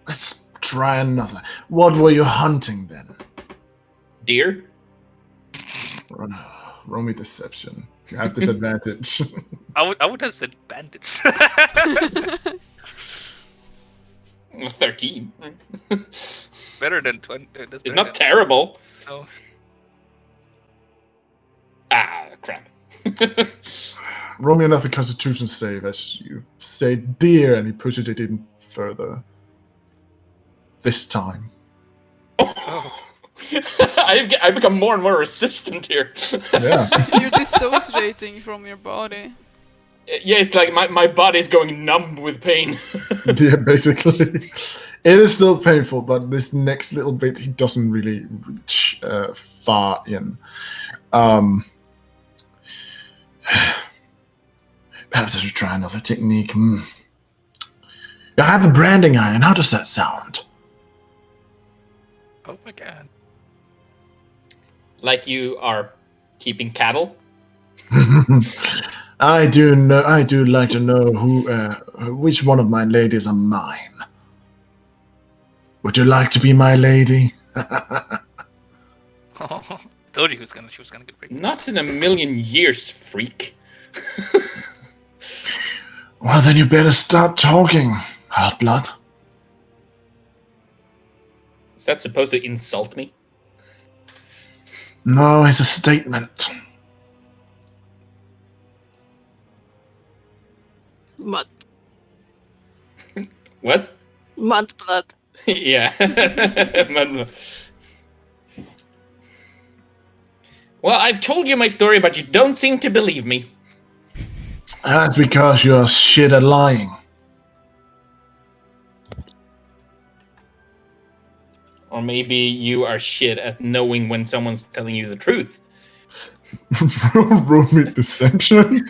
Let's try another. What were you hunting then? Deer? Roll me deception. You have disadvantage. I would have said bandits. 13. Better than 20. It's not terrible. No. Ah, crap. Roll me another Constitution save as you say dear, and he pushes it even further. This time. I become more and more resistant here. Yeah. You're dissociating from your body. Yeah, it's like my body's going numb with pain. Yeah, basically. It is still painful, but this next little bit, he doesn't really reach far in. Perhaps I should try another technique. You have a branding iron. How does that sound? Oh my god. Like you are keeping cattle? I do like to know which one of my ladies are mine. Would you like to be my lady? Told you she was gonna get freaked. Not in a million years, freak. Well, then you better start talking, half-blood. Is that supposed to insult me? No, it's a statement. Mud What? blood. Yeah. Well, I've told you my story, but you don't seem to believe me. That's because you're shit at lying. Or maybe you are shit at knowing when someone's telling you the truth. Roll me deception.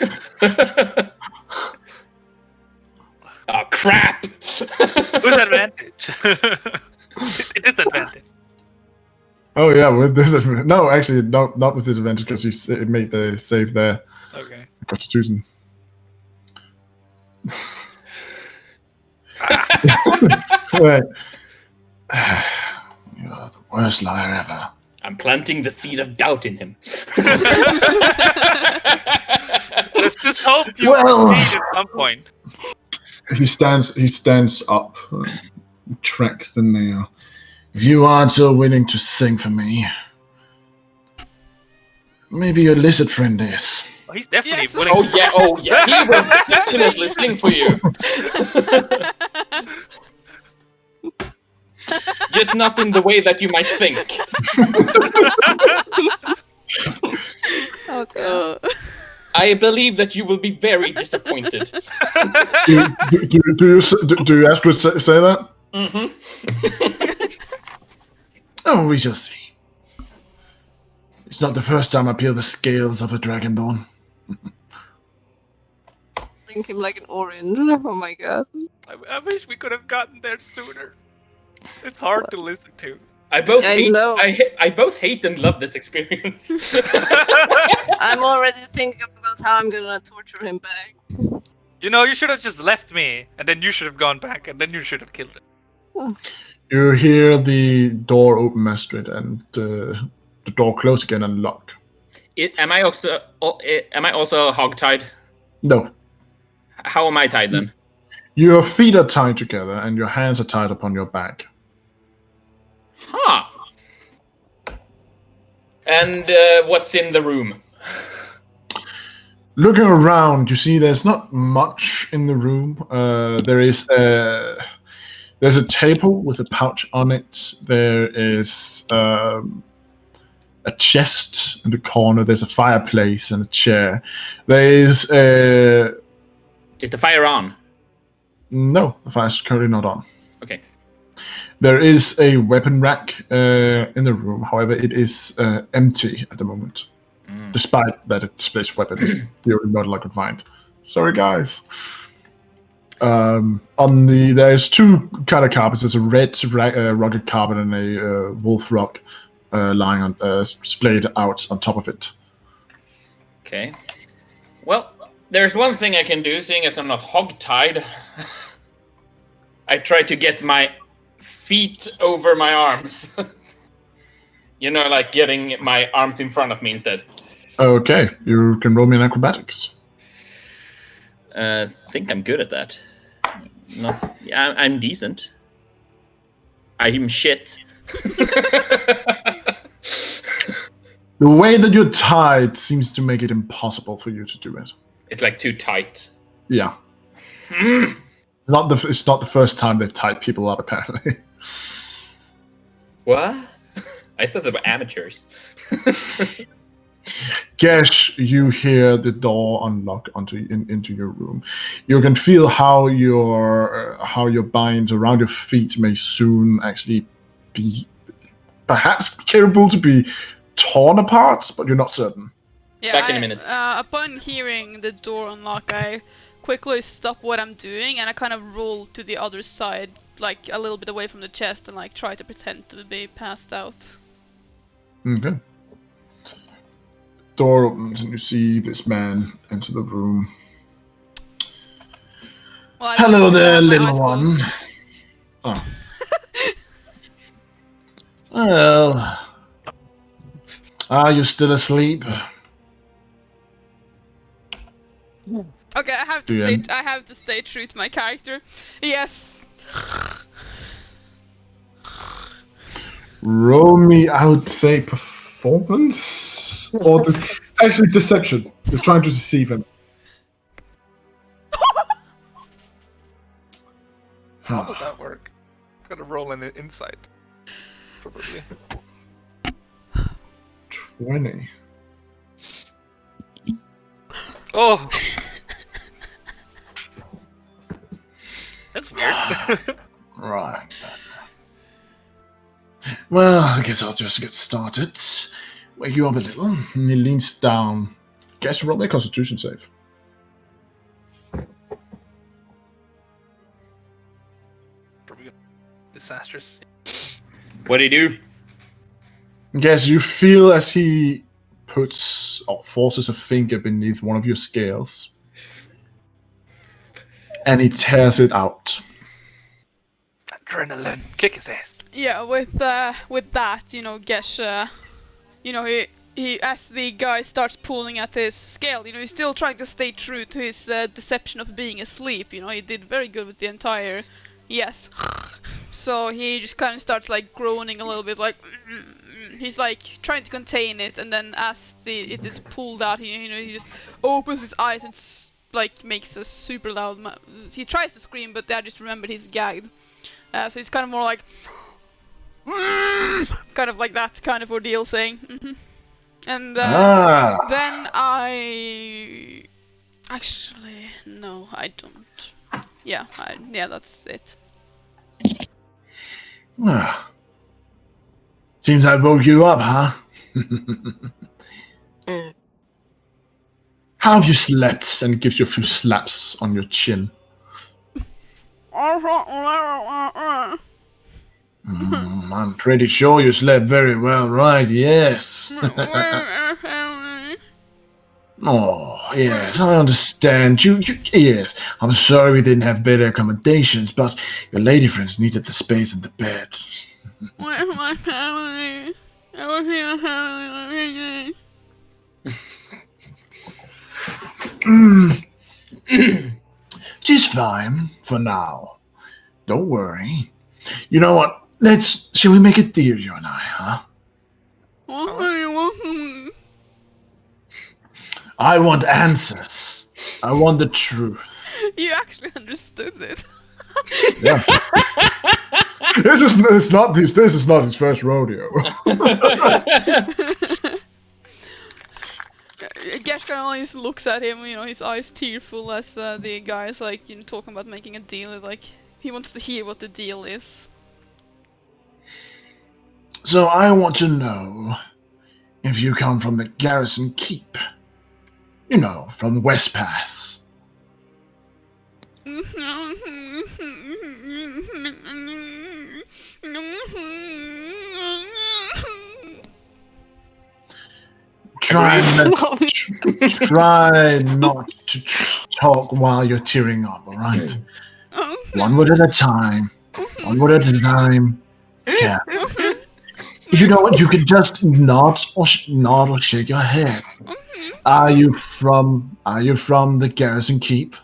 Oh, crap! With advantage. It is advantage. Oh yeah, with disadvantage. No, actually, not with disadvantage because it made the save there. Okay. Constitution. Right. You're the worst liar ever. I'm planting the seed of doubt in him. Let's just hope you Well- succeed at some point. He stands up, tracks the nail. If you aren't so willing to sing for me, maybe your lizard friend is. Oh, he's definitely Yes. willing. Oh yeah, he will definitely sing for you. Just not in the way that you might think. Okay. I believe that you will be very disappointed. Do you ask to say that? Mm-hmm. Oh, we shall see. It's not the first time I peel the scales of a dragonborn. Think him like an orange. Oh my god. I wish we could have gotten there sooner. It's hard to listen to. I both I hate. know. I both hate and love this experience. I'm already thinking about how I'm gonna torture him back. You know, you should have just left me, and then you should have gone back, and then you should have killed it. You hear the door open, Astrid, and the door close again and lock. Am I also hogtied? No. How am I tied then? Your feet are tied together and your hands are tied upon your back. Huh. And what's in the room? Looking around, you see there's not much in the room. There's a table with a pouch on it. There is a chest in the corner. There's a fireplace and a chair. There's a... Is the fire on? No, the fire's currently not on. Okay. There is a weapon rack in the room. However, it is empty at the moment. Despite that it displays weapons. The only model I could find. Sorry, guys. There's two color carpets. There's a red rugged carpet and a wolf rock lying on splayed out on top of it. Okay. Well, there's one thing I can do, seeing as I'm not hog-tied. I try to get my feet over my arms. You know, like getting my arms in front of me instead. Okay, you can roll me in acrobatics. I think I'm good at that. Yeah, I'm decent. I'm shit. The way that you're tied seems to make it impossible for you to do it. It's like too tight. Yeah. It's not the first time they've tied people up, apparently. What? I thought they were amateurs. Gesh, you hear the door unlock into your room. You can feel how your binds around your feet may soon actually be perhaps capable to be torn apart, but you're not certain. Yeah, Back in a minute. Upon hearing the door unlock, I quickly stop what I'm doing and I kind of roll to the other side, like a little bit away from the chest, and like try to pretend to be passed out. Okay. Door opens and you see this man enter the room. Well, Hello there, my little eyes one. closed. Oh. Well, are you still asleep? Okay, I have to stay true to my character. Yes. Roll me, I would say, performance? Or actually, deception. You're trying to deceive him. How would that work? Gotta roll an insight. Probably. 20. Oh! That's weird. Right. Well, I guess I'll just get started. Wake you up a little. And he leans down. Guess roll me a constitution save. Probably disastrous. What do you do? Guess you feel as he puts or forces a finger beneath one of your scales. And he tears it out. Adrenaline. Kick his ass. Yeah, with that, Gesh, he as the guy starts pulling at his scale, he's still trying to stay true to his deception of being asleep. He did very good with the entire yes. So he just kind of starts like groaning a little bit, like he's like trying to contain it, and then as it is pulled out, he just opens his eyes and like makes a super loud. He tries to scream, but I just remembered he's gagged. So he's kind of more like kind of like that kind of ordeal thing. And then I actually no, I don't. Yeah, that's it. Seems I woke you up, huh? How have you slept? And it gives you a few slaps on your chin. I'm pretty sure you slept very well, right? Yes. Oh, yes, I understand. Yes, I'm sorry we didn't have better accommodations, but your lady friends needed the space in the bed. Where's my family? I was here. She's fine for now. Don't worry. You know what? Shall we make a deal, you and I, huh? What do you want from me? I want answers. I want the truth. You actually understood it. Yeah. This is not his first rodeo. Gesh kind of just looks at him, his eyes tearful as the guy is like, talking about making a deal. It's like he wants to hear what the deal is. So I want to know if you come from the Garrison Keep. From West Pass. Try not to talk while you're tearing up, alright? One word at a time. One word at a time. Yeah. You know what? You can just nod or shake your head. Are you from the Garrison Keep?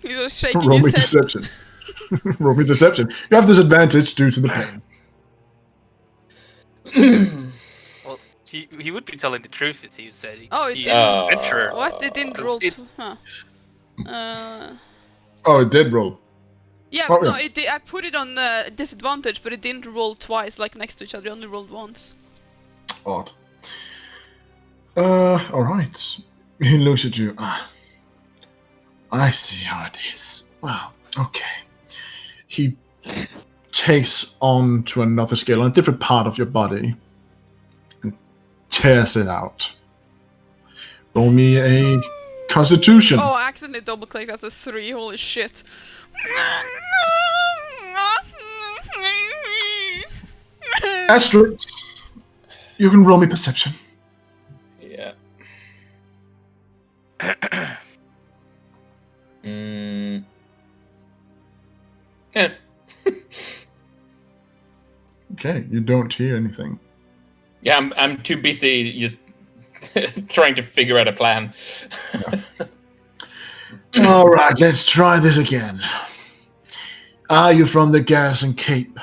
He's just shaking Roll me his head. deception. Roll me deception. You have disadvantage due to the pain. Well, he would be telling the truth if he said he. Oh, it he's didn't. an adventurer. What? It didn't roll. It- Huh. Oh, it did roll. Yeah, Oh, no, yeah. it did. I put it on disadvantage, but it didn't roll twice, like next to each other. It only rolled once. Odd. Alright. He looks at you. I see how it is. Well, okay. He takes on to another scale on a different part of your body and tears it out. Roll me a Constitution. Oh, I accidentally double clicked. That's a 3. Holy shit. Astrid, you can roll me Perception. Yeah. Yeah. Okay, you don't hear anything. Yeah, I'm too busy just trying to figure out a plan. Alright, let's try this again. Are you from the Garrison Cape?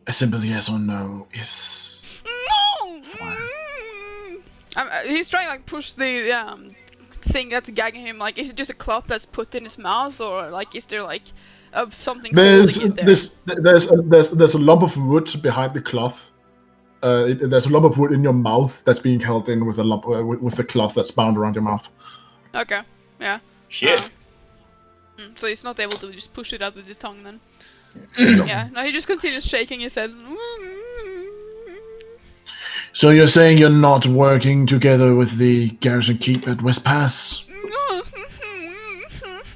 A simple yes or no is fine. He's trying to like push the thing that's gagging him. Like, is it just a cloth that's put in his mouth, or like is there like something There's holding it there? there's a lump of wood behind the cloth. There's a lump of wood in your mouth that's being held in with a lump with the cloth that's bound around your mouth. Okay, yeah. Shit. So he's not able to just push it out with his tongue then. Yeah, no, he just continues shaking his head. So you're saying you're not working together with the Garrison Keep at West Pass?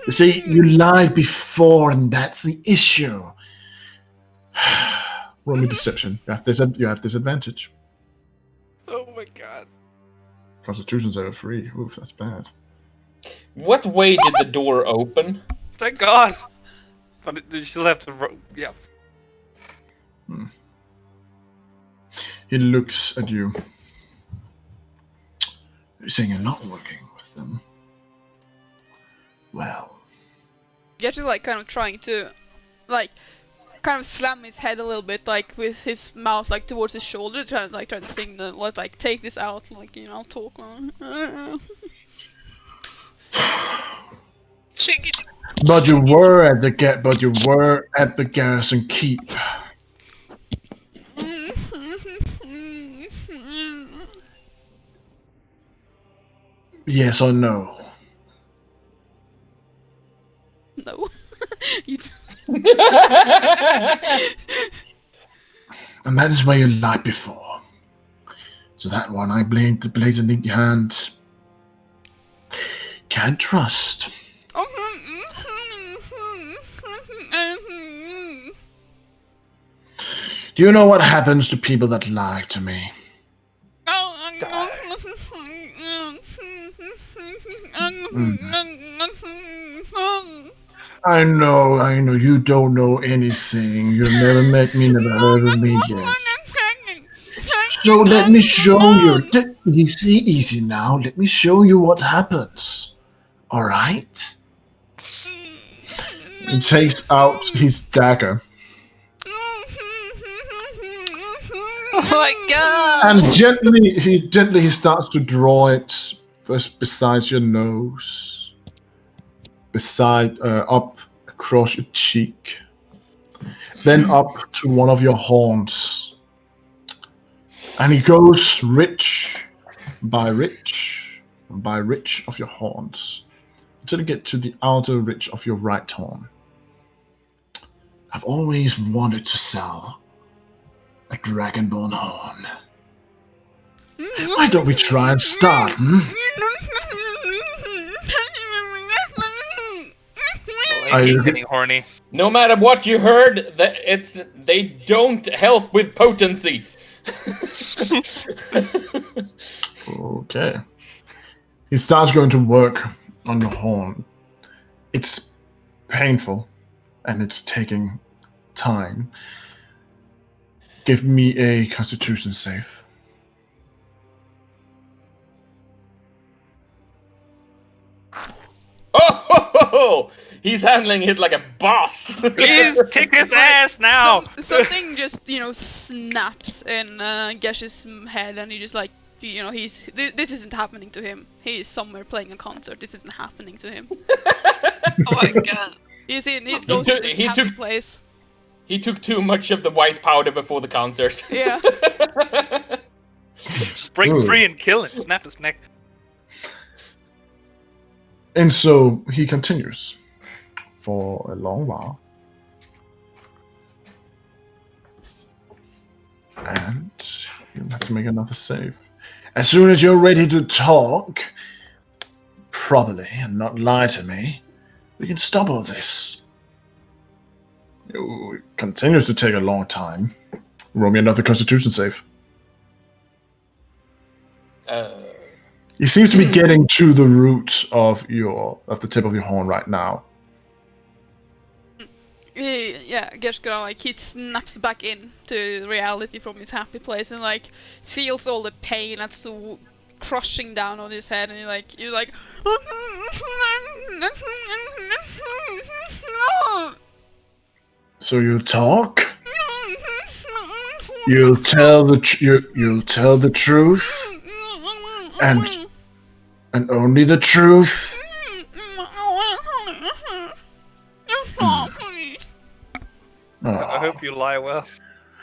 You see, you lied before, and that's the issue. Roll me Deception. You have disadvantage. Oh my god. Constitution's over 3. Oof, that's bad. What way did the door open? Thank God. But you still have to. Yeah. He looks at you. You're saying you're not working with them. Well, Gesh is like kind of trying to, like, kind of slam his head a little bit, like with his mouth like towards his shoulder, trying to signal, like take this out, like, you know, talk. but you were at the Garrison Keep. Yes or no? No. You And that is where you lied before. So that one I blazed in your hand. Can't trust. Do you know what happens to people that lie to me? I know, you don't know anything. You've never met me, never heard of me yet. So let me show you. Easy now. Let me show you what happens. Alright? He takes out his dagger. Oh my god! And gently he starts to draw it first beside your nose, up across your cheek, then up to one of your horns, and he goes ridge by ridge of your horns until you get to the outer ridge of your right horn. I've always wanted to sell a dragonborn horn. Why don't we try and start, I keep getting horny. No matter what you heard, they don't help with potency. Okay. He starts going to work on your horn. It's painful, and it's taking time. Give me a Constitution save. Oh, he's handling it like a boss. Please kick his ass now. Something just snaps in Gesh's head, and he just like this isn't happening to him. He is somewhere playing a concert. This isn't happening to him. Oh my god. He's goes to this happy place. He took too much of the white powder before the concert. Yeah. Just break free and kill him. Snap his neck. And so he continues for a long while. And you'll have to make another save. As soon as you're ready to talk properly and not lie to me, we can stop all this. It continues to take a long time. Roll me another Constitution save. He seems to be getting to the root of the tip of your horn right now. Gesh he snaps back into reality from his happy place and like feels all the pain that's so crushing down on his head, and you're like So you'll talk? You'll tell the truth? And only the truth? I hope you lie well.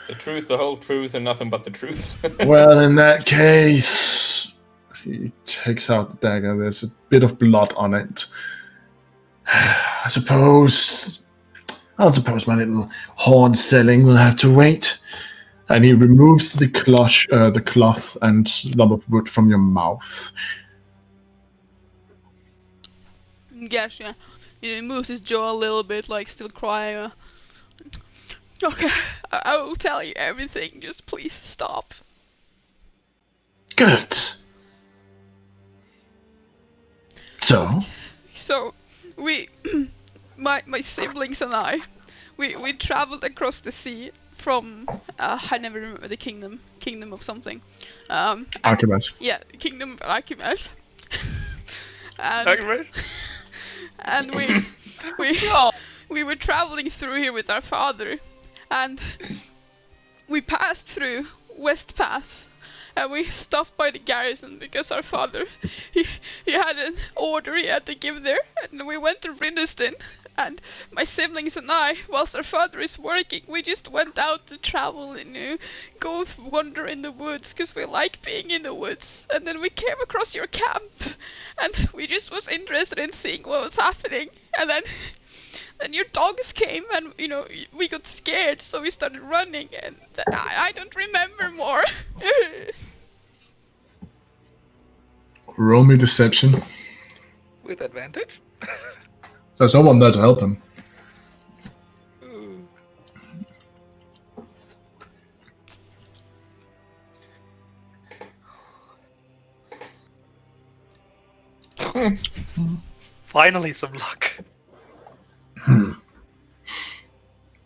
The truth, the whole truth, and nothing but the truth. Well, in that case, he takes out the dagger. There's a bit of blood on it. I'll suppose my little horn selling will have to wait. And he removes the cloth and lump of wood from your mouth. Gesh, he moves his jaw a little bit, like still crying. Okay, I will tell you everything. Just please stop. Good. So we, my siblings and I, we traveled across the sea from I never remember the kingdom of something. Archimedes. Yeah, kingdom of Archimedes. and Archimedes? and we were traveling through here with our father, and we passed through West Pass, and we stopped by the garrison because our father he had an order he had to give there, and we went to Riddeston. And my siblings and I, whilst our father is working, we just went out to travel and go wander in the woods because we like being in the woods. And then we came across your camp, and we just was interested in seeing what was happening. And then your dogs came, and we got scared, so we started running. And I don't remember more. Roll me deception. With advantage? There's someone there to help him. Finally, some luck.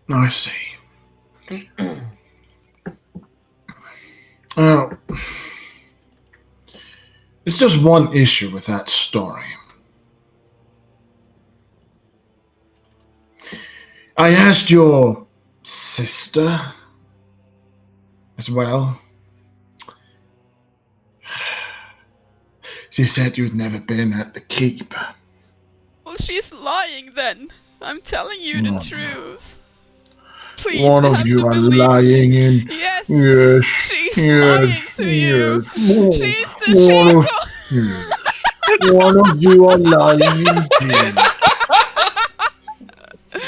I see. Oh, it's just one issue with that story. I asked your sister as well. She said you'd never been at the keep. Well, she's lying then. I'm telling you the truth. Please, One of you are lying in. Yes. She's lying to you. She's the One of you are lying indeed.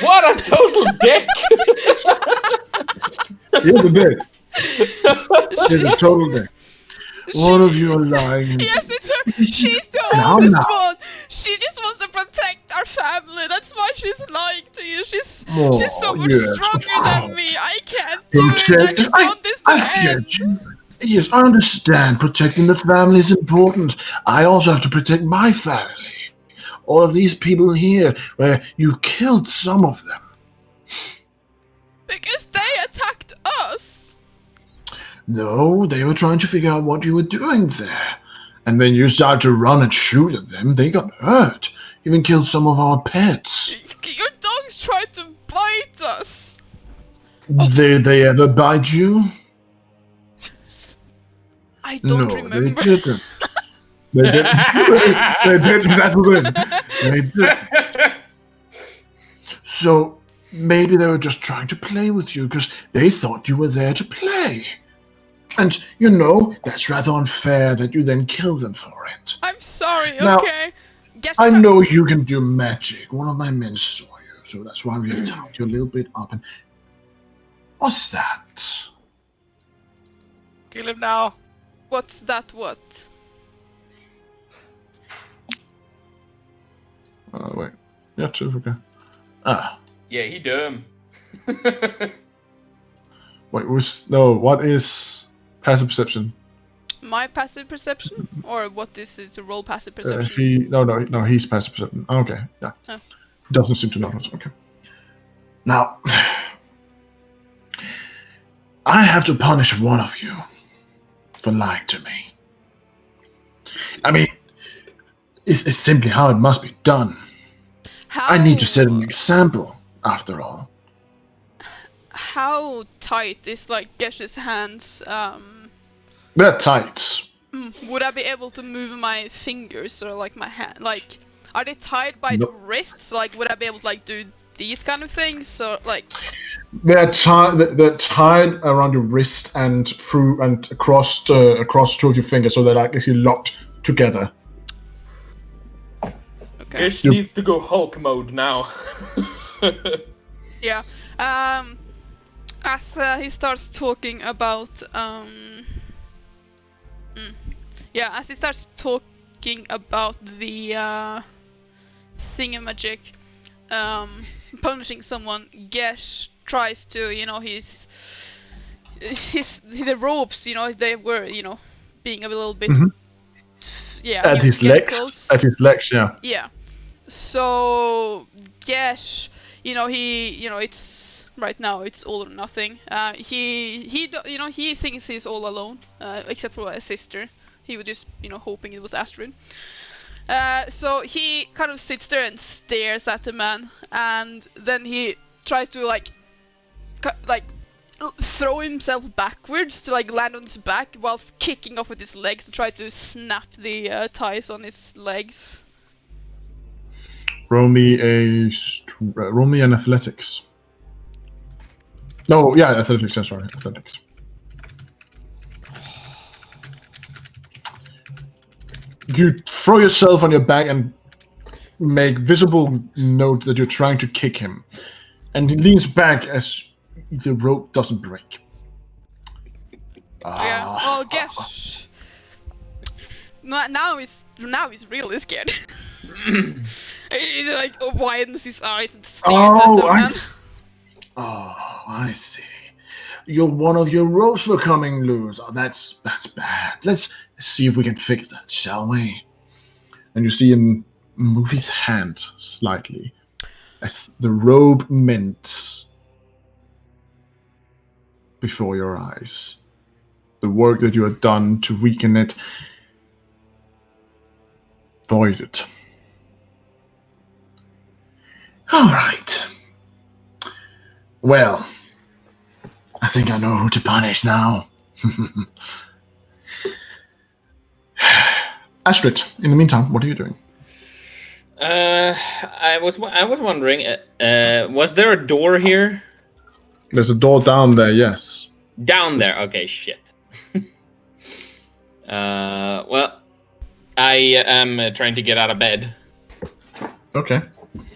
What a total dick! He's a dick. He's a total dick. One of you are lying. Yes, it's her. She's the oldest one. She just wants to protect our family. That's why she's lying to you. She's so much stronger than me. I can't do it. I just want this to end. Get you. Yes, I understand. Protecting the family is important. I also have to protect my family. All of these people here, where you killed some of them. Because they attacked us. No, they were trying to figure out what you were doing there. And when you started to run and shoot at them, they got hurt. even killed some of our pets. Your dogs tried to bite us. Did they ever bite you? I don't No, remember. they didn't. They didn't. They didn't. That's the thing. They didn't. So maybe they were just trying to play with you because they thought you were there to play. And, you know, that's rather unfair that you then kill them for it. I'm sorry, Now, okay. Guess I know you can do magic. One of my men saw you, so that's why we have tied you a little bit up. And what's that? Kill him now. What's that what? Wait. Yeah, two, okay. Ah. Yeah, he dumb. Wait, what is passive perception? My passive perception? Or what is it to roll passive perception? No, he's passive perception. Okay, yeah. Oh. He doesn't seem to know us. Okay. Now, I have to punish one of you for lying to me. I mean, it's simply how it must be done. How, I need to set an example, after all. How tight is like Gesh's hands? They're tight. Would I be able to move my fingers or like my hand? Like, are they tied by Nope. the wrists? Like, would I be able to like do these kind of things? Or like, They're tied around your wrist and through and across two of your fingers, so they're like actually locked together. okay, Gesh needs to go Hulk mode now. yeah. As he starts talking about as he starts talking about the thingamajig, punishing someone, Gesh tries to, you know, the ropes, you know, they were, you know, being a little bit, At his legs. At his legs, yeah. Yeah. So Gesh, you know, it's right now it's all or nothing. He thinks he's all alone, except for a sister. He was just, you know, hoping it was Astrid. So he kind of sits there and stares at the man, and then he tries to like throw himself backwards to like land on his back whilst kicking off with his legs to try to snap the ties on his legs. Roll me an athletics. No, yeah, athletics. Yeah, sorry, athletics. You throw yourself on your back and make visible note that you're trying to kick him, and he leans back as the rope doesn't break. Yeah. Oh, Gesh. Now he's really scared. He like widens his eyes and stares at the man. I see. One of your ropes were coming loose. Oh, that's bad. Let's see if we can fix that, shall we? And you see him move his hand slightly as the rope mends before your eyes. The work that you had done to weaken it, voided. All right. Well, I think I know who to punish now. Astrid, in the meantime, what are you doing? I was wondering, was there a door here? There's a door down there, yes. Down there. Okay, shit. Well, I am trying to get out of bed. Okay.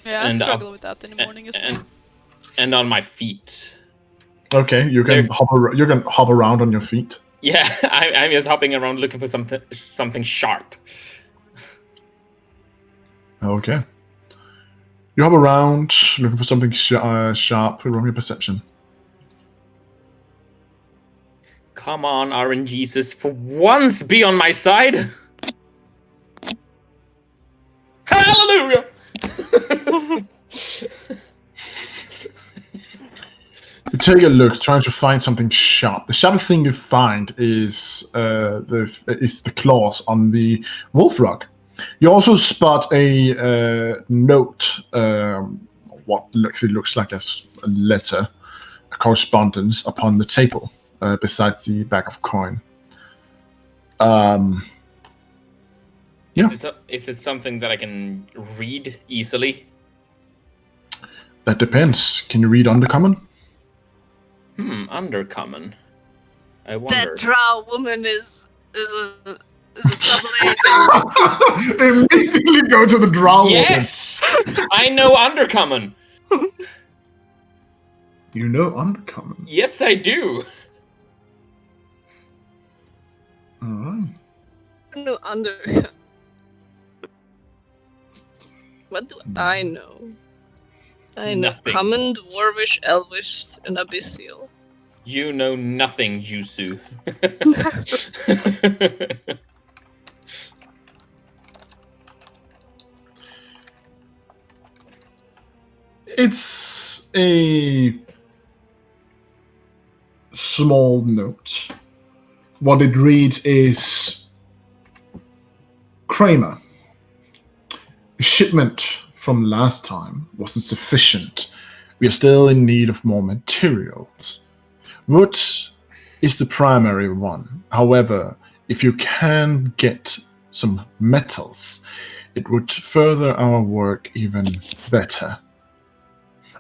Yeah, I struggle with that in the morning as well. And on my feet. Okay, you can hop around on your feet. Yeah, I'm just hopping around looking for something sharp. Okay. You hop around looking for something sharp. Roll your perception. Come on, RNGesus, for once be on my side. Hallelujah! You take a look, trying to find something sharp. The sharpest thing you find is the claws on the wolf rug. You also spot a note, what looks like a letter, a correspondence upon the table beside the bag of coin. Yeah. Is it something that I can read easily? That depends. Can you read Undercommon? Undercommon. I wonder. That drow woman is a trouble agent. Immediately go to the drow. Yes! I know Undercommon. You know Undercommon? Yes, I do. Alright. No, what do I know? I know Nothing. common, dwarvish, elvish, and abyssal. You know nothing, Yusu. It's a small note. What it reads is Kramer. The shipment from last time wasn't sufficient. We are still in need of more materials. Wood is the primary one. However, if you can get some metals, it would further our work even better.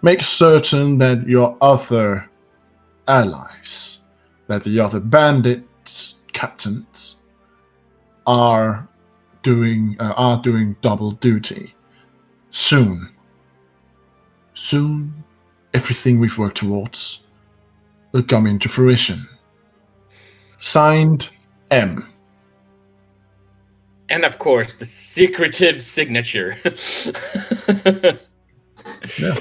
Make certain that your other allies, that the other bandits, captains, are doing double duty. Soon, everything we've worked towards will come into fruition. Signed, M. And of course, the secretive signature. Yeah.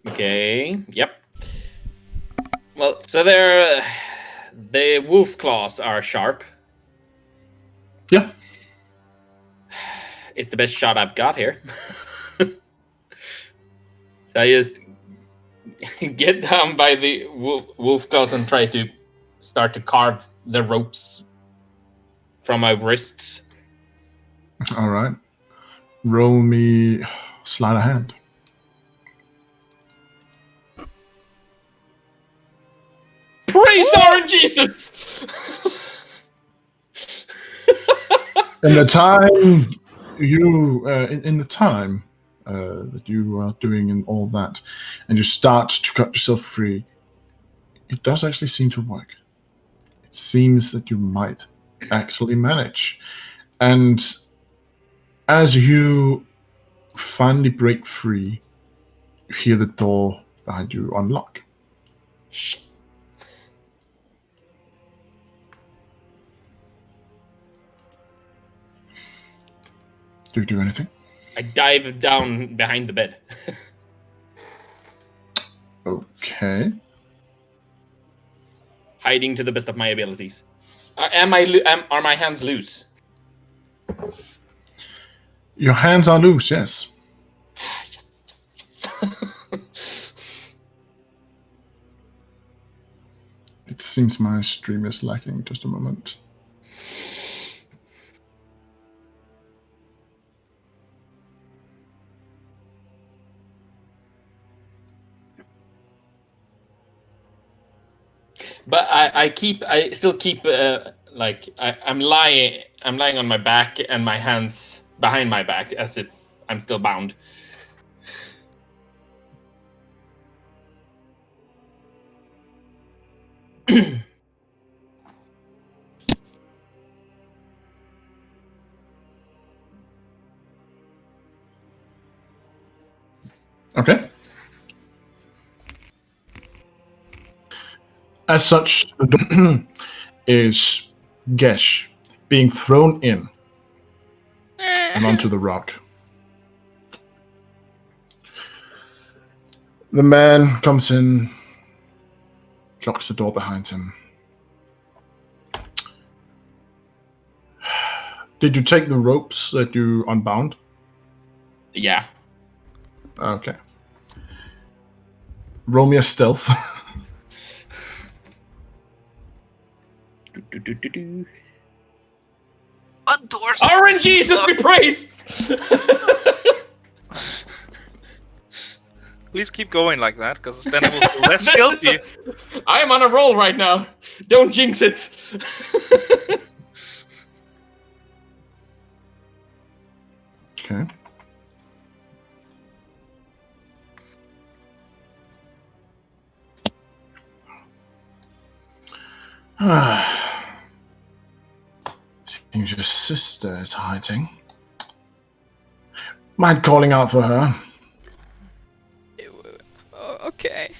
Okay, yep. Well, so the wolf claws are sharp. Yeah. It's the best shot I've got here. So I just get down by the wolf claws and try to start to carve the ropes from my wrists. All right. Roll me sleight of hand. Praise our Jesus! In the time you, that you are doing and all that, and you start to cut yourself free, it does actually seem to work. It seems that you might actually manage. And as you finally break free, you hear the door behind you unlock. Shh. Do you do anything? I dive down behind the bed. Okay. Hiding to the best of my abilities. Are my hands loose? Your hands are loose, yes. Yes. It seems my stream is lacking. Just a moment. But I still keep I'm lying on my back and my hands behind my back as if I'm still bound. Okay. As such, the door is Gesh being thrown in and onto the rock. The man comes in, locks the door behind him. Did you take the ropes that you unbound? Yeah. Okay. Roll me a stealth. What doors? Orange Jesus be praised! Please keep going like that, because then it will feel less guilty. I'm on a roll right now. Don't jinx it. Okay. Seems your sister is hiding. Mind calling out for her? Okay.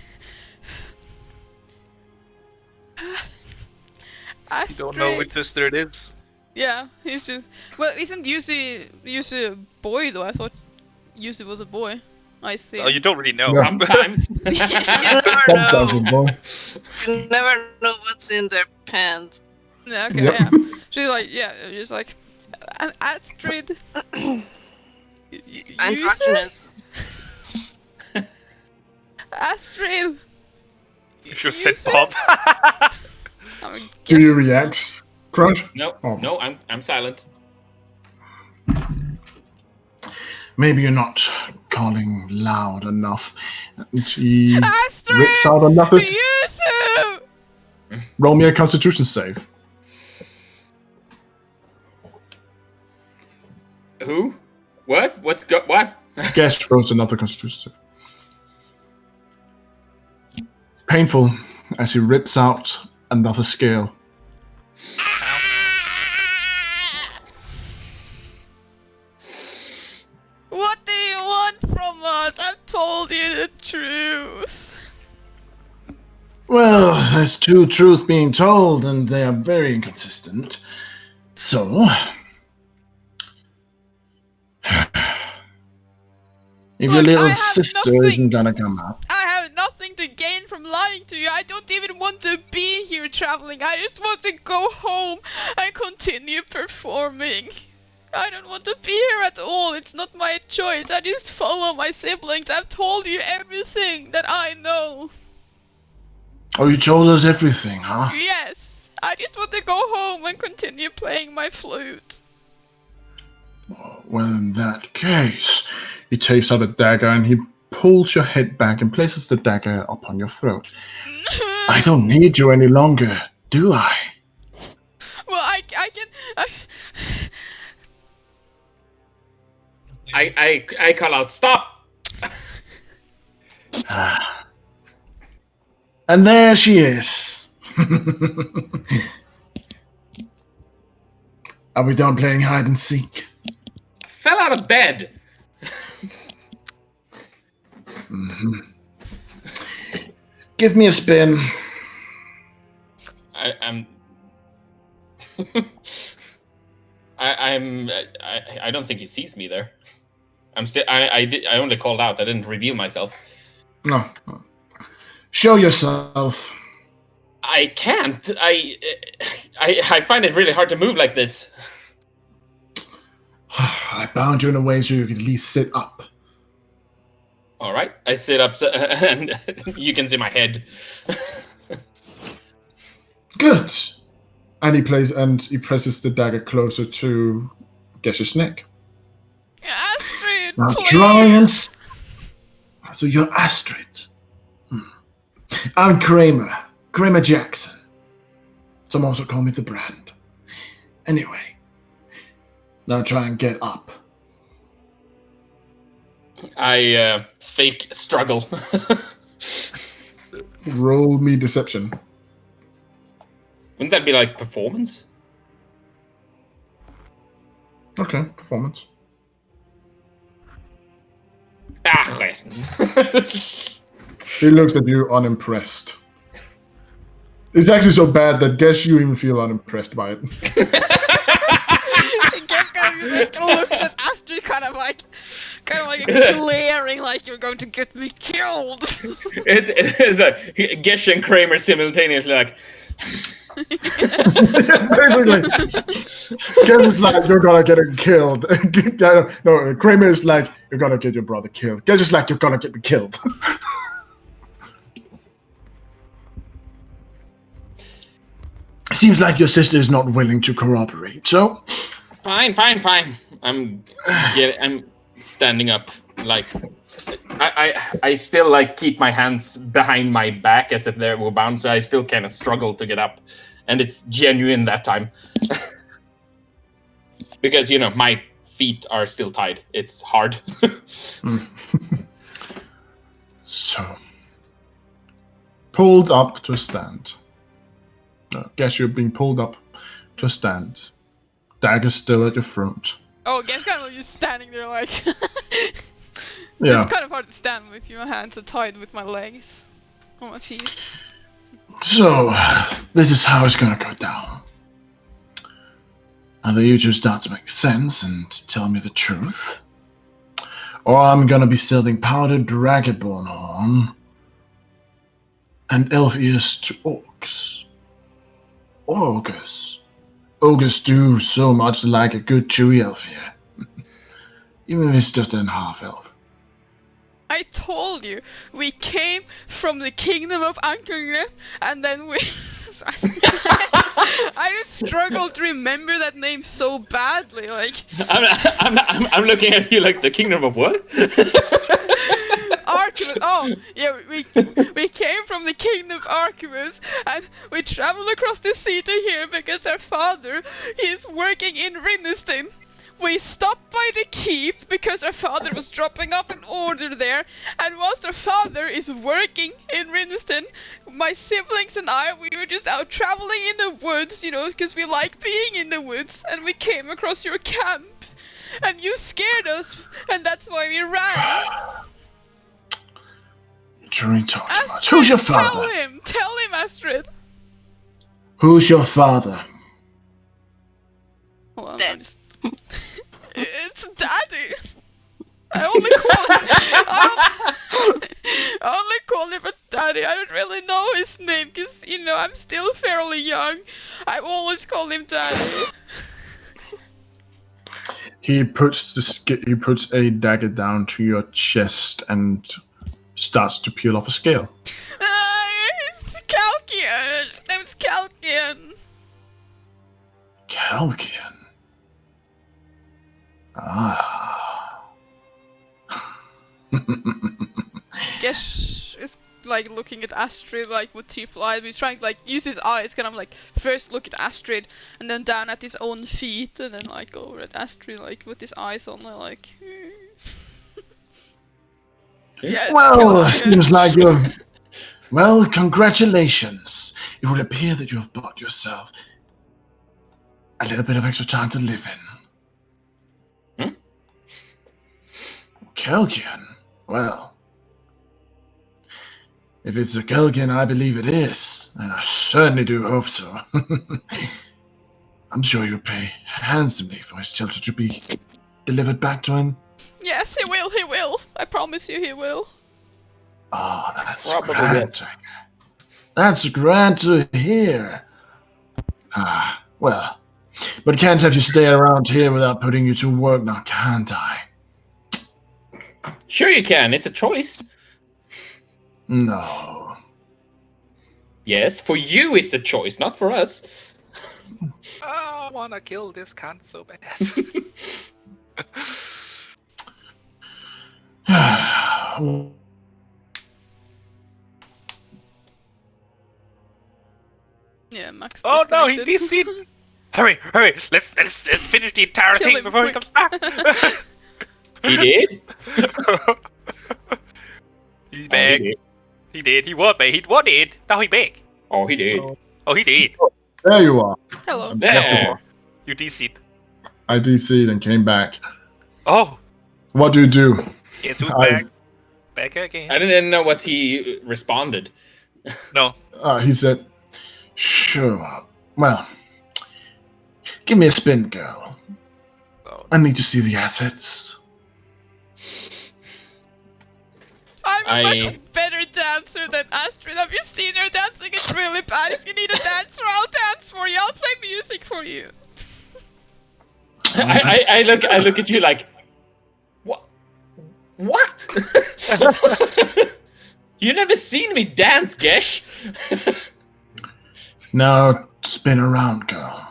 You don't know which sister it is. Yeah, he's just. Well, isn't Yusi a boy though? I thought Yusi was a boy. I see. Oh, you don't really know. Yeah. Sometimes. You never Sometimes, know. boy. You never know what's in their pants. Yeah, okay, Yep. yeah. She's like, yeah, just like, Astrid. Androgynous. Astrid. You should have said Yusi? Bob. I mean, Do you guess- react, Crush? No, Oh. no, I'm silent. Maybe you're not calling loud enough. And he Astrid! rips out another. Yusu! Roll me a Constitution save. Who? What? What? Gesh rolls another Constitution save. Painful as he rips out another scale. What do you want from us? I've told you the truth. Well, there's two truths being told, and they are very inconsistent. So, if your Look, little I have sister nothing. isn't gonna come out, I have nothing to gain from lying to you. I don't even want to be here traveling. I just want to go home and continue performing. I don't want to be here at all. It's not my choice. I just follow my siblings. I've told you everything that I know. oh, you told us everything, huh? Yes. I just want to go home and continue playing my flute. Well, in that case, he takes out a dagger and he pulls your head back and places the dagger upon your throat. I don't need you any longer, do I? Well, I can. I call out, stop! And there she is. Are we done playing hide and seek? I fell out of bed. Give me a spin. I'm. I don't think he sees me there. I'm still. I only called out. I didn't reveal myself. No. Show yourself. I can't. I find it really hard to move like this. I bound you in a way so you could at least sit up. All right, I sit up and you can see my head. Good. And he presses the dagger closer to Gesh's neck. Astrid, Now please. try and. So you're Astrid. I'm Kramer Jackson. Some also call me the Brand. Anyway, now try and get up. I fake struggle. Roll me deception. Wouldn't that be like performance? Okay, performance. Ah, He looks at you unimpressed. It's actually so bad that guess you even feel unimpressed by it. Gesh kind of looks at Astrid kind of like glaring like you're going to get me killed. it is a Gesh and Kramer simultaneously like. Basically, Gesh is like, you're gonna get him killed. No, Kramer is like, you're gonna get your brother killed. Gesh is like, you're gonna get me killed. Seems like your sister is not willing to cooperate, so... Fine. I'm standing up. Like, I still like keep my hands behind my back as if they were bound, so I still kind of struggle to get up, and it's genuine that time. Because my feet are still tied. It's hard. So, pulled up to a stand. Guess you're being pulled up to a stand. Dagger still at your throat. Oh, Gesh kind of just standing there like... Yeah. It's kind of hard to stand with your hands are tied with my legs on my feet. So, this is how it's gonna go down. Either you two start to make sense and tell me the truth, or I'm gonna be selling powdered dragonborn horn and elf ears to orcs. Or ogres. Ogres do so much like a good chewy elf here. Even if it's just a half-elf. I told you, we came from the kingdom of Ankergrip, and then we... I just struggled to remember that name so badly, like... I'm looking at you like, the kingdom of what? Archivus. Oh, yeah, we came from the kingdom of Archivus, and we traveled across the sea to here because our father is working in Rinnestin. We stopped by the keep because our father was dropping off an order there, and whilst our father is working in Rinnestin, my siblings and I, we were just out traveling in the woods, because we like being in the woods, and we came across your camp, and you scared us, and that's why we ran. During talk too much. Astrid, Who's your father? Tell him, Astrid. Who's your father? Hold on, Dead. I'm just... It's Daddy. I only call him a Daddy. I don't really know his name because I'm still fairly young. I always call him Daddy. He puts a dagger down to your chest and starts to peel off a scale. It's Kalkian. His name's Kalkian. Kalkian. Ah. Gesh is looking at Astrid with tearful eyes. He's trying to use his eyes, kind of first look at Astrid and then down at his own feet and then over at Astrid with his eyes on there Yes, Well, seems like you're... Well, congratulations. It would appear that you have bought yourself a little bit of extra time to live in. Kelkian? Well, if it's a Kelkian, I believe it is, and I certainly do hope so. I'm sure you'll pay handsomely for his shelter to be delivered back to him. Yes, he will. I promise you he will. Oh, that's Probably grand yes. to hear. That's grand to hear. Well, but can't have you stay around here without putting you to work now, can't I? Sure you can. It's a choice. No. Yes, for you it's a choice, not for us. I wanna kill this cunt so bad. Yeah, Max. Oh no, he disconnected. DC'd. Hurry! Let's finish the entire Kill thing him, before he quick. comes back. He did? He's Oh, back. he did. He did. He was back. He did. Now he back. Oh, he did. Oh, he did. There you are. Hello. There. You DC'd. I DC'd and came back. Oh, What do you do? guess who's I- back? Back again. I didn't know what he responded. No. He said, sure. Well, give me a spin, girl. Oh, I need to see the assets. I'm a I- much better dancer than Astrid. Have you seen her dancing? It's really bad. If you need a dancer, I'll dance for you. I'll play music for you. I look at you like, what? What? You never seen me dance, Gesh? Now spin around, girl.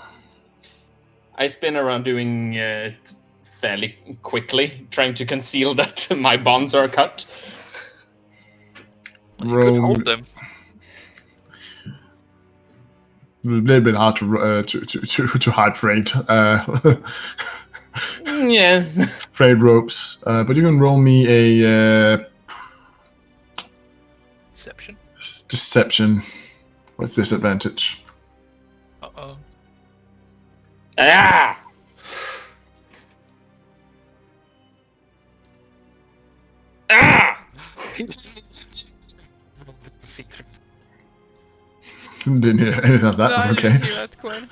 I spin around doing it fairly quickly, trying to conceal that my bonds are cut. You could Roll. hold them. A little bit hard to hide frayed. Yeah. Frayed ropes. But you can roll me a Deception. deception with disadvantage. Uh-oh. Ah! Ah! Secret. Didn't hear anything of that, No, I but didn't okay. hear that quite.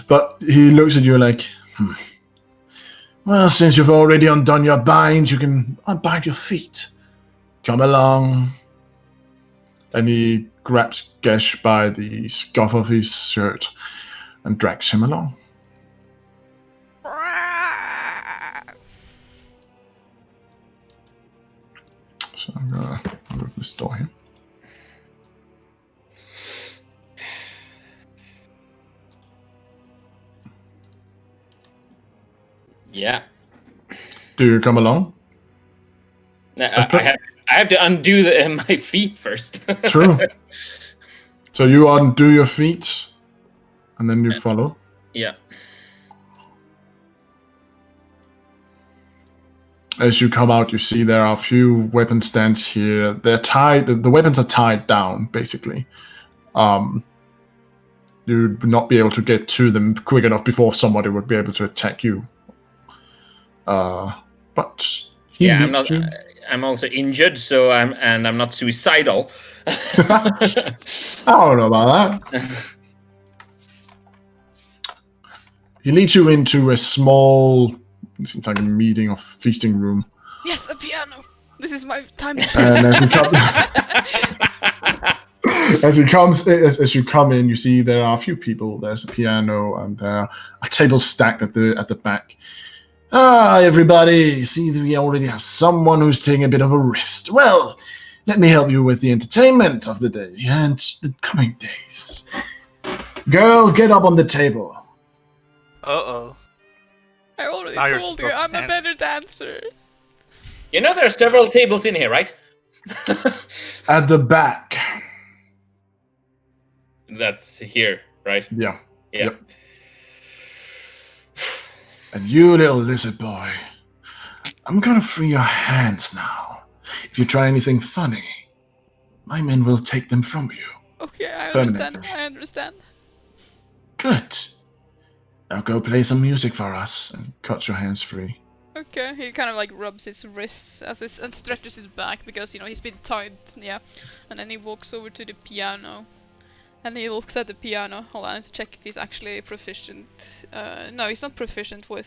But he looks at you like, well, since you've already undone your binds, you can unbind your feet. Come along. And he grabs Gesh by the scuff of his shirt and drags him along. So I'm gonna move this door here. Yeah. Do you come along? I have to undo my feet first. True. So you undo your feet, and then you follow. Yeah. As you come out, you see there are a few weapon stands here. They're tied. The weapons are tied down, basically. You would not be able to get to them quick enough before somebody would be able to attack you. But he Yeah, leads you. I'm also injured, so I'm not suicidal. I don't know about that. He leads you into a small, it seems like a meeting or feasting room. Yes, a piano. This is my time. And as you come in, you see there are a few people. There's a piano and there are a table stacked at the back. Ah, everybody, see that we already have someone who's taking a bit of a rest. Well, let me help you with the entertainment of the day and the coming days. Girl, get up on the table. Uh-oh. I already Now you're told you, supposed to I'm a dance. better dancer. You know there are several tables in here, right? At the back. That's here, right? Yeah. Yeah. Yep. And you little lizard boy, I'm gonna free your hands now. If you try anything funny, my men will take them from you. Okay, I Permanently. understand. I understand. Good. Now go play some music for us and cut your hands free. Okay, he kind of like rubs his wrists and stretches his back because, you know, he's been tied, yeah. And then he walks over to the piano. And he looks at the piano. Hold on, to check if he's actually proficient. No, he's not proficient with,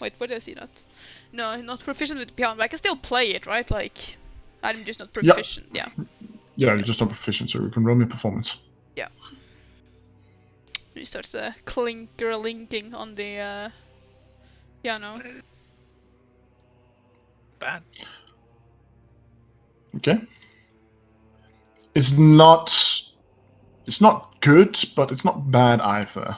wait, where does he not? No, not proficient with the piano, but I can still play it, right? Like, I'm just not proficient, yeah. Yeah, you're just not proficient, so you can roll me performance. Yeah. He starts linking on the piano. Bad. Okay. It's not good, but it's not bad either.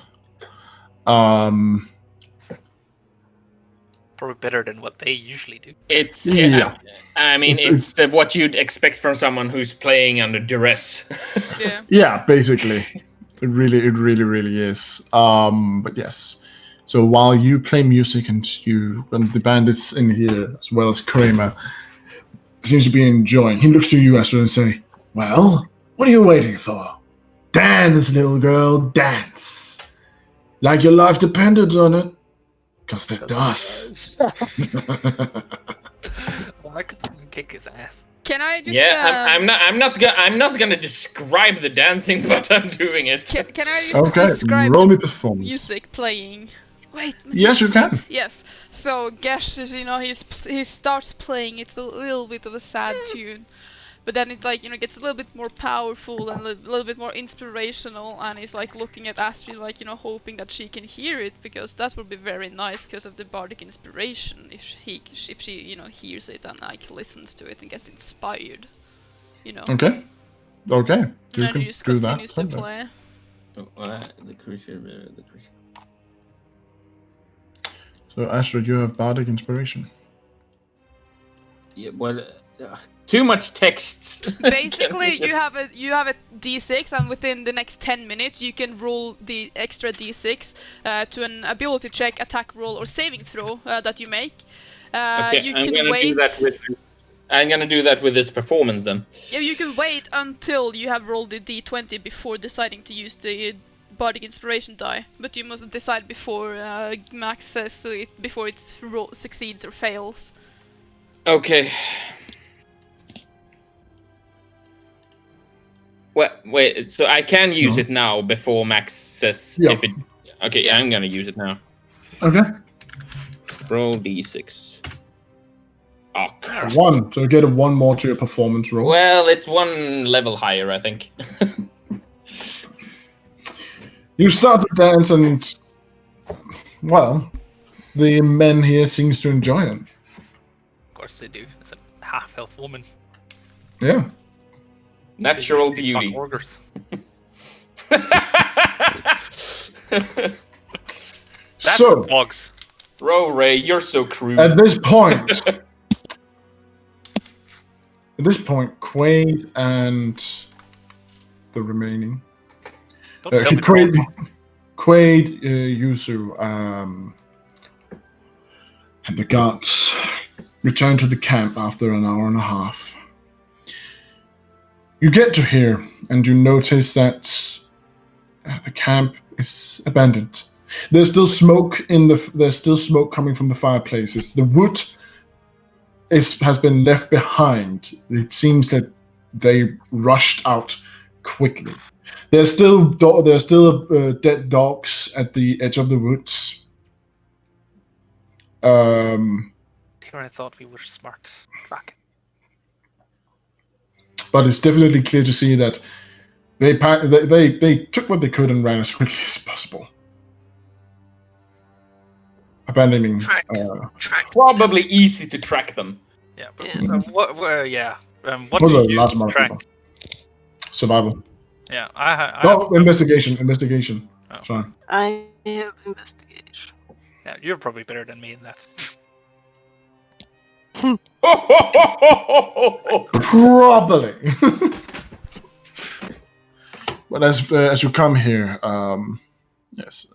Probably better than what they usually do. It's Yeah. I mean, It's- it's what you'd expect from someone who's playing under duress. Yeah. Yeah, basically. It really is. But yes. So while you play music and the bandits in here, as well as Kramer, seems to be enjoying, he looks to you, Astrid, and say, well, what are you waiting for? Dance, little girl, dance. Like your life depended on it. Because it does. I could kick his ass. Can I just Yeah, I'm not gonna describe the dancing, but I'm doing it. Can I just Okay, describe roll me the performance. music playing? Wait. Yes, you can. Yes. So Gesh is, you know, he starts playing. It's a little bit of a sad tune, but then it like, you know, gets a little bit more powerful and a little bit more inspirational. And he's like looking at Astrid, like, you know, hoping that she can hear it, because that would be very nice because of the bardic inspiration. If she, you know, hears it and like listens to it and gets inspired, you know. Okay. Okay, you And can he just do that. continues to Sunday. play. The crucial. So Astrid, you have bardic inspiration. Yeah, well, too much texts. Basically, you have a D6, and within the next 10 minutes, you can roll the extra D6 to an ability check, attack roll, or saving throw that you make. Okay, You I'm can gonna wait. do that with. I'm gonna do that with this performance then. Yeah, you can wait until you have rolled the D20 before deciding to use the bardic inspiration die, but you must decide before Max says it before it succeeds or fails. Okay. Wait. So I can use it now before Max says Yeah. if it. Okay, Yeah. I'm gonna use it now. Okay. Roll d6. Oh, crap. 1. So you get a 1 more to your performance roll. Well, it's 1 level higher, I think. You start to dance, and well, the men here seems to enjoy it. Of course they do. It's a half-elf woman. Yeah. Natural They fuck beauty. ogres. That's So dogs. Ro Ray, you're so crude. at this point, Quaid and the remaining. Don't tell me Quaid, Yuzu, and the guards return to the camp after an hour and a half. You get to here, and you notice that the camp is abandoned. There's still smoke coming from the fireplaces. The wood has been left behind. It seems that they rushed out quickly. There's still dead dogs at the edge of the woods. Here I thought we were smart. Fuck. But it's definitely clear to see that they took what they could and ran as quickly as possible, abandoning. Track. Probably easy to track them. Yeah, but Yeah. what? What Was do a you large use to amount of track? people. Survival. Yeah, I No, investigation. Oh. Sorry. I have investigation. Yeah, you're probably better than me in that. Probably. But as you come here, yes,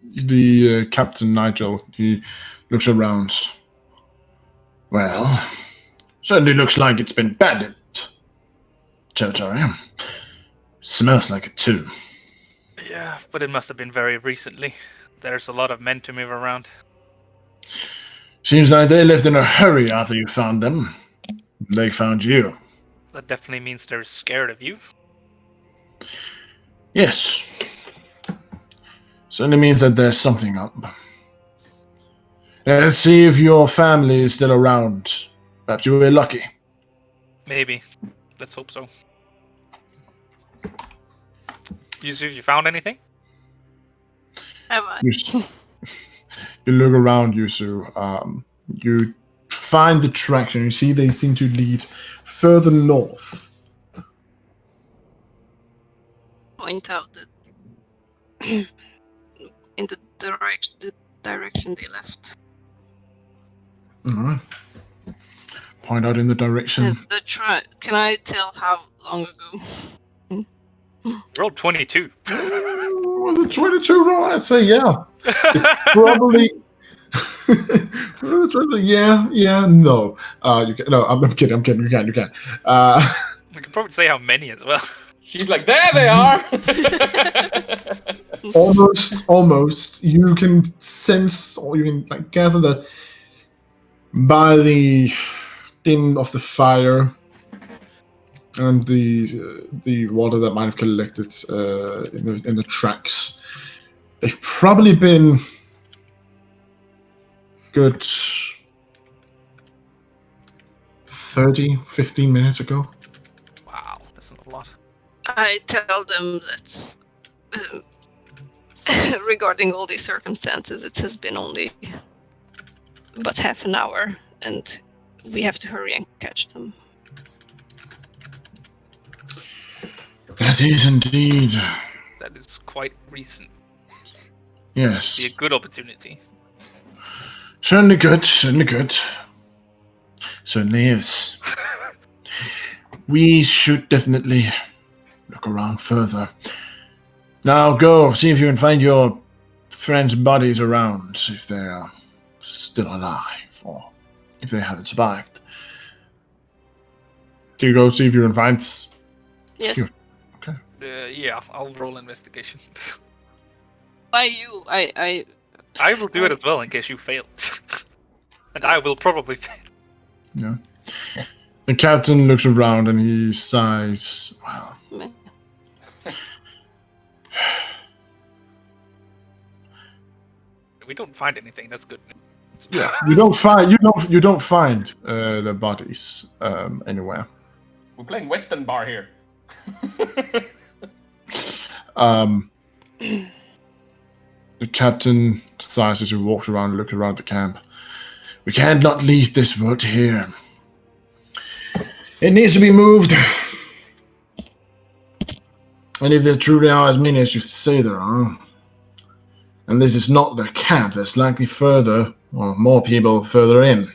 the Captain Nigel, he looks around. Well, certainly looks like it's been bandit territory. Smells like it too. Yeah, but it must have been very recently. There's a lot of men to move around. Seems like they left in a hurry after you found them. They found you. That definitely means they're scared of you. Yes. Certainly means that there's something up. Let's see if your family is still around. Perhaps you were lucky. Maybe. Let's hope so. You found anything? Have I? You look around, Yusu. You find the tracks, and you see they seem to lead further north. Point out that in the direction they left. All right. Point out in the direction. And can I tell how long ago? Rolled 22. Was it 22 roll? I'd say yeah. It's probably. No. You can. No, I'm kidding. You can. You can probably say how many as well. She's like, there they are. Almost. You can sense, or you can gather that by the dim of the fire and the water that might have collected in the tracks, they've probably been good 15 minutes ago. Wow, that's not a lot. I tell them that regarding all these circumstances, it has been only about half an hour, and we have to hurry and catch them. That is indeed. That is quite recent. Yes. Be a good opportunity. Certainly good. Certainly good. Certainly is. We should definitely look around further. Now go see if you can find your friends' bodies around, if they are still alive, or if they haven't survived. Do you go see if you can find... Yes. Okay. Yeah, I'll roll investigation. Why you? I I will do it as well in case you fail. And I will probably fail. Yeah. The captain looks around and he sighs. Well, meh. We don't find anything. That's good. yeah, you don't find the bodies anywhere. We're playing Western Bar here. The captain sighs as he walks around, looking around the camp. We can't not leave this wood here. It needs to be moved. And if there truly are as many as you say there are, and this is not their camp, there's likely further, or more people further in.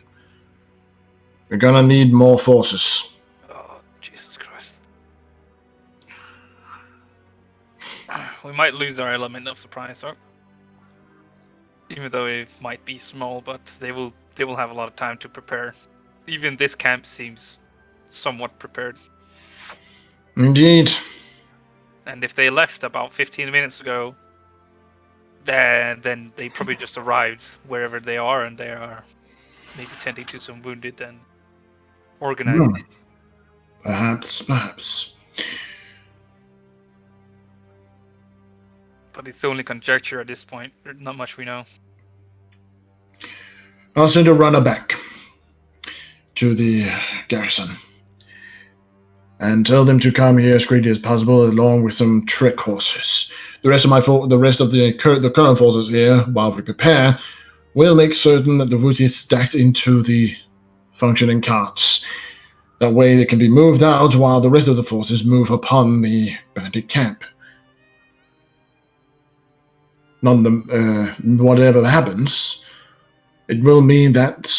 We're gonna need more forces. Oh, Jesus Christ. We might lose our element of surprise, or even though it might be small, but they will have a lot of time to prepare. Even this camp seems somewhat prepared. Indeed. And if they left about 15 minutes ago, then they probably just arrived wherever they are, and they are maybe tending to some wounded and organizing. Perhaps. But it's only conjecture at this point. There's not much we know. I'll send a runner back to the garrison and tell them to come here as quickly as possible, along with some trick horses. The rest of the current forces here, while we prepare, will make certain that the wood is stacked into the functioning carts. That way, they can be moved out while the rest of the forces move upon the bandit camp. Whatever happens, it will mean that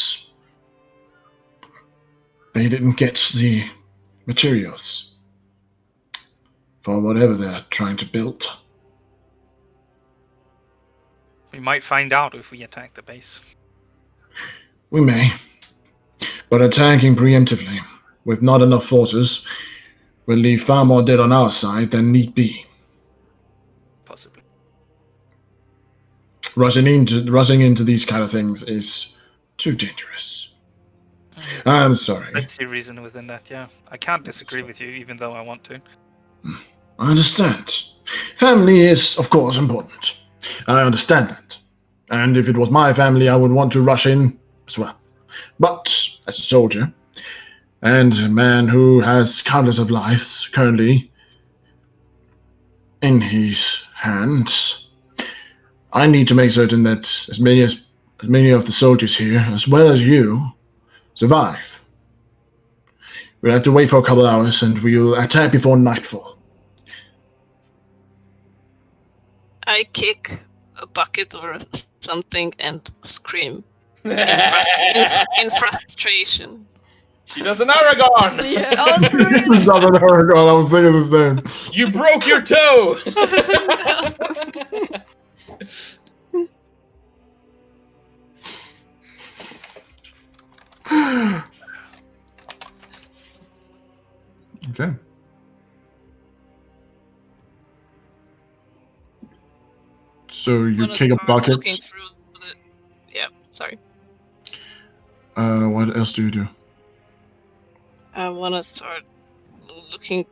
they didn't get the materials for whatever they're trying to build. We might find out if we attack the base. We may, but attacking preemptively with not enough forces will leave far more dead on our side than need be. Possibly. Rushing into these kind of things is too dangerous. I'm sorry. I see reason within that, yeah. I can't disagree with you, even though I want to. I understand. Family is, of course, important. I understand that. And if it was my family, I would want to rush in as well. But as a soldier, and a man who has countless of lives currently in his hands, I need to make certain that as many of the soldiers here, as well as you, survive. We'll have to wait for a couple hours, and we'll attack before nightfall. I kick a bucket or something and scream in frustration. She does an Aragon! Yeah. Oh, I was thinking the same. You broke your toe! Okay. So you Wanna kick a start bucket. looking through the... Yeah, sorry. What else do you do? I want to start looking,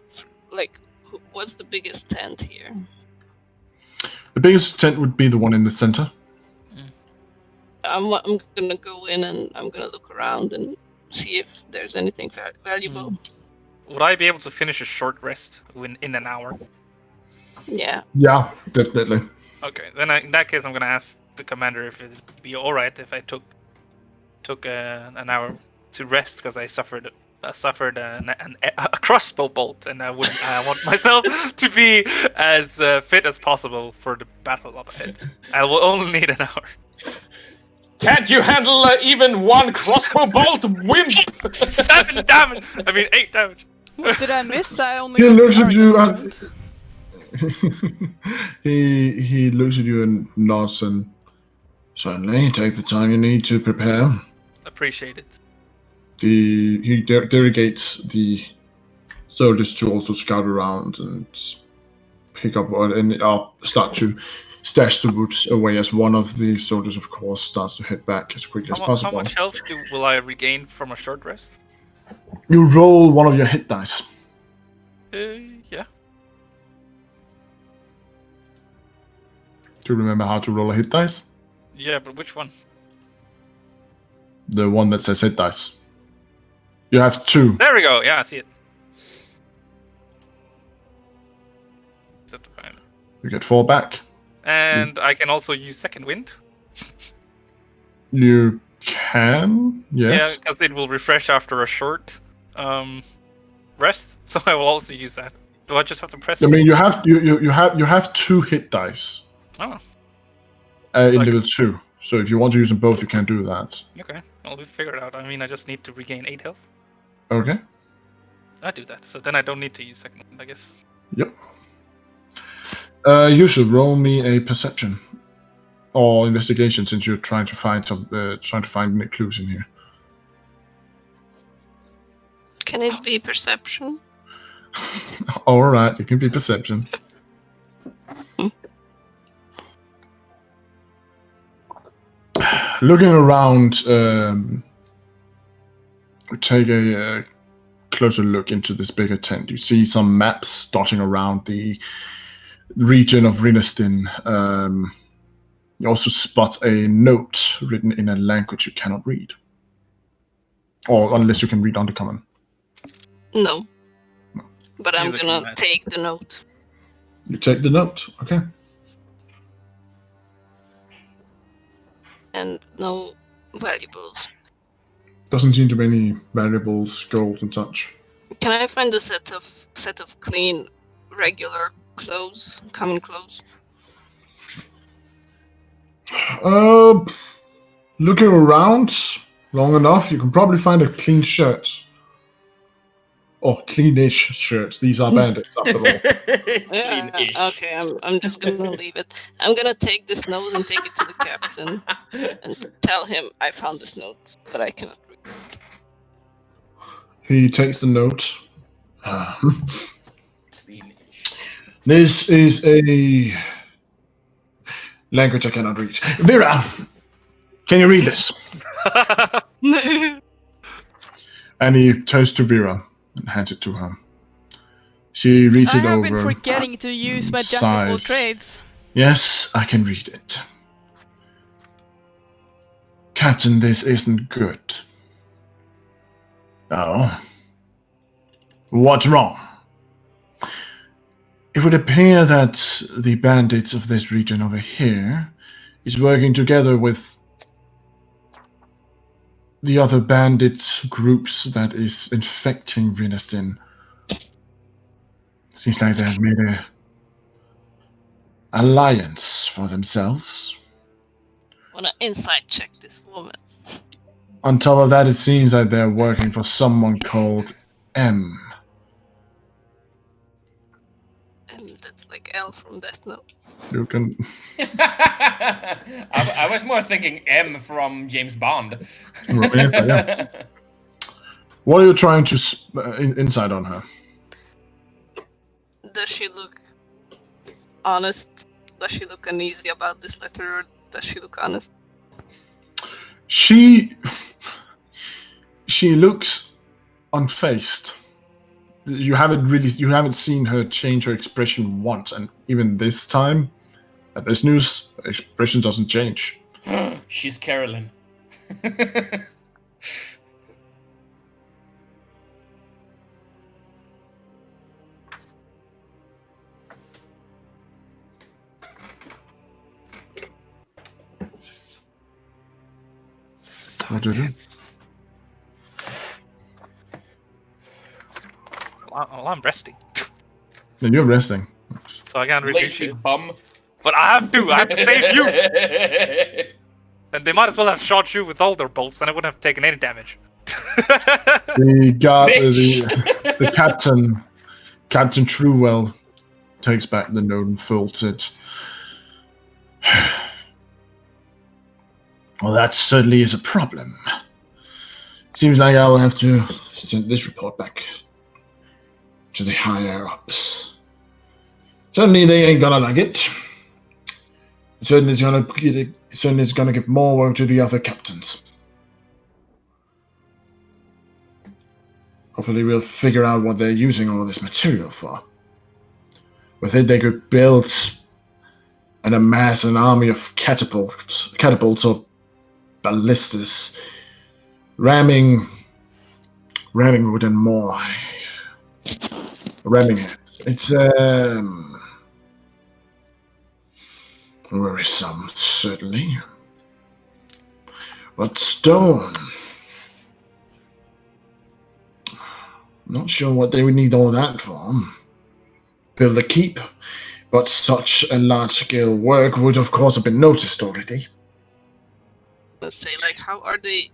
what's the biggest tent here? The biggest tent would be the one in the center. I'm gonna go in and I'm gonna look around and see if there's anything valuable. Would I be able to finish a short rest in an hour? Yeah. Yeah, definitely. Okay, then in that case, I'm gonna ask the commander if it'd be all right if I took an hour to rest because I suffered suffered a crossbow bolt, and I want myself to be as fit as possible for the battle up ahead. I will only need an hour. Can't you handle even one crossbow bolt, wimp? 7 damage. I mean 8 damage. What did I miss? I only He got looks at you Argon and he looks at you and nods and certainly take the time you need to prepare. Appreciate it. He delegates the soldiers to also scout around and pick up and start to stash the wood away as one of the soldiers, of course, starts to head back as quickly as possible. How much health will I regain from a short rest? You roll one of your hit dice. Yeah. Do you remember how to roll a hit dice? Yeah, but which one? The one that says hit dice. You have 2. There we go. Yeah, I see it. You get 4 back. And I can also use second wind. You can, yes. Yeah, because it will refresh after a short rest. So I will also use that. Do I just have to press? I mean, you have 2 hit dice. Oh. In level 2. So if you want to use them both, you can do that. Okay, well, we'll figure it out. I mean, I just need to regain 8 health. Okay. I do that, so then I don't need to use second wind, I guess. Yep. You should roll me a perception or investigation, since you're trying to find any clues in here. Can it be perception? All right, it can be perception. Looking around, take a closer look into this bigger tent. You see some maps dotting around the region of Rinestin. You also spot a note written in a language you cannot read. Or unless you can read Undercommon. No. But I'm Neither gonna can I. take the note. You take the note, okay. And no valuables. Doesn't seem to be any variables, gold and such. Can I find a set of clean, regular clothes, common clothes? Looking around long enough, you can probably find a clean shirt. Or cleanish shirts. These are bandits, after all. Clean-ish. Okay, I'm just gonna leave it. I'm gonna take this note and take it to the captain and tell him I found this note, but I cannot read it. He takes the note. Clean-ish. This is a language I cannot read. Vera, can you read this? And he turns to Vera and hands it to her. She reads I it have over. been forgetting to use my jack of all sighs. trades. Yes, I can read it. Captain, this isn't good. Oh. What's wrong? It would appear that the bandits of this region over here is working together with the other bandit groups that is infecting Rinestin. Seems like they've made a alliance for themselves. Wanna insight check this woman. On top of that, it seems like they're working for someone called M. And that's like L from Death Note. You can. I was more thinking M from James Bond. Yeah. What are you trying to insight on her? Does she look honest? Does she look uneasy about this letter, or does she look honest? She looks unfazed. You haven't seen her change her expression once, and even this time, at this news, her expression doesn't change. She's Carolyn. What do you do? Well, I'm resting, Then you're resting. so I can't reduce Lazy it. bum. But I have to save you! And they might as well have shot you with all their bolts, then I wouldn't have taken any damage. The guard, Bitch. the captain, Captain Truewell, takes back the note and folds it. Well, that certainly is a problem. Seems like I'll have to send this report back to the higher ups. Certainly, they ain't gonna like it. Certainly, it's gonna give more work to the other captains. Hopefully, we'll figure out what they're using all this material for. With it, they could build and amass an army of catapults or ballistas, ramming wood and more. Ramming it. It's worrisome, certainly. But stone. Not sure what they would need all that for. Build a keep, but such a large-scale work would, of course, have been noticed already. Let's say, like, how are they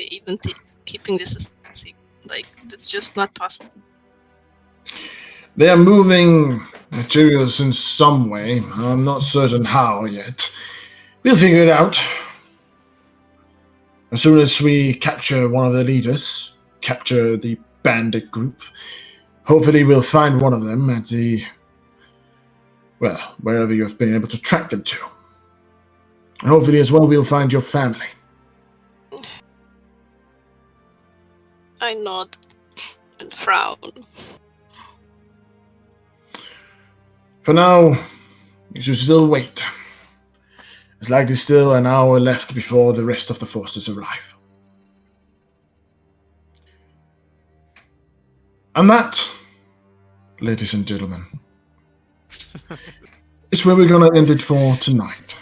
even keeping this a secret? Like, it's just not possible. They are moving materials in some way. I'm not certain how yet. We'll figure it out. As soon as we capture one of the leaders, capture the bandit group, hopefully we'll find one of them at wherever you've been able to track them to. And hopefully as well we'll find your family. I nod and frown. For now, you should still wait. There's likely still an hour left before the rest of the forces arrive. And that, ladies and gentlemen, is where we're going to end it for tonight.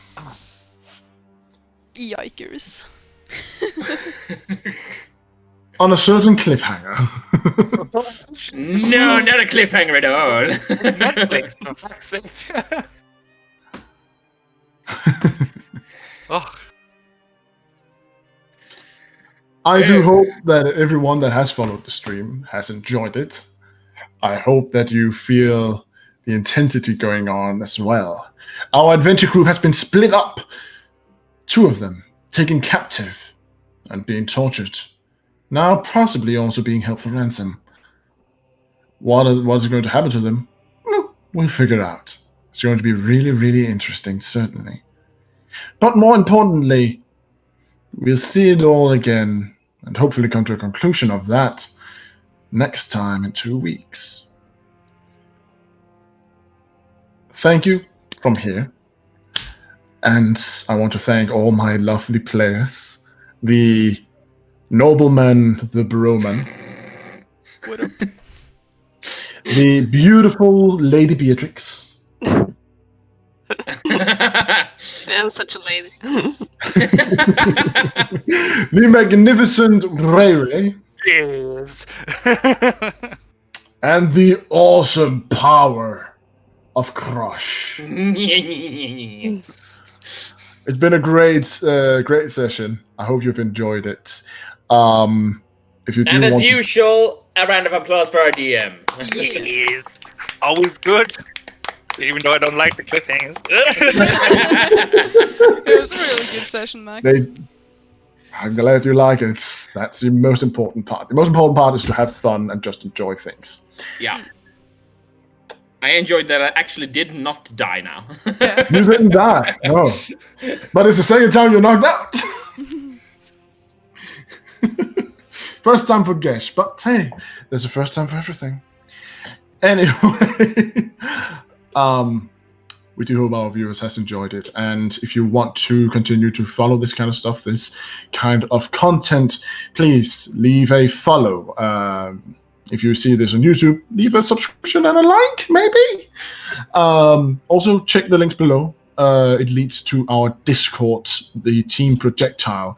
Yikers. On a certain cliffhanger. No, not a cliffhanger at all. Netflix, for fuck's sake. Oh, I do hope that everyone that has followed the stream has enjoyed it. I hope that you feel the intensity going on as well. Our adventure group has been split up. 2 of them taken captive and being tortured. Now possibly also being held for ransom. What is going to happen to them? We'll figure out. It's going to be really, really interesting, certainly. But more importantly, we'll see it all again and hopefully come to a conclusion of that next time in 2 weeks. Thank you from here. And I want to thank all my lovely players. The nobleman, the broman. What up? The beautiful Lady Beatrix. I'm such a lady. The magnificent Ray Ray. yes. And the awesome power of Crush. It's been a great session. I hope you've enjoyed it. If you do And as want usual, a round of applause for our DM. Yes. Always good. Even though I don't like the cliffhangers. It was a really good session, Max. I'm glad you like it. That's the most important part. The most important part is to have fun and just enjoy things. Yeah. I enjoyed that I actually did not die now. Yeah. You didn't die, no. But it's the second time you're knocked out. First time for Gesh, but hey, there's a first time for everything. Anyway, we do hope our viewers has enjoyed it, and if you want to continue to follow this kind of stuff, this kind of content, please leave a follow. If you see this on YouTube, leave a subscription and a like, maybe. Also, check the links below. It leads to our Discord, the Team Projectile,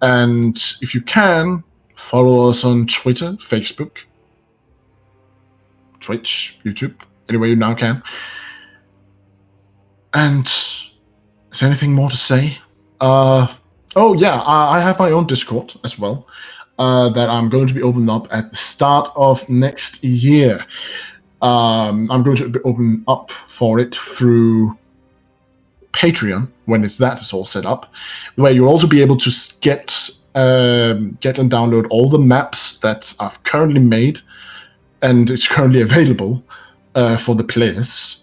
and if you can, follow us on Twitter, Facebook, Twitch, YouTube, anywhere you now can. And is there anything more to say? Oh yeah, I have my own Discord as well that I'm going to be opening up at the start of next year. I'm going to be opening up for it through Patreon when it's all set up, where you'll also be able to get and download all the maps that I've currently made and it's currently available for the players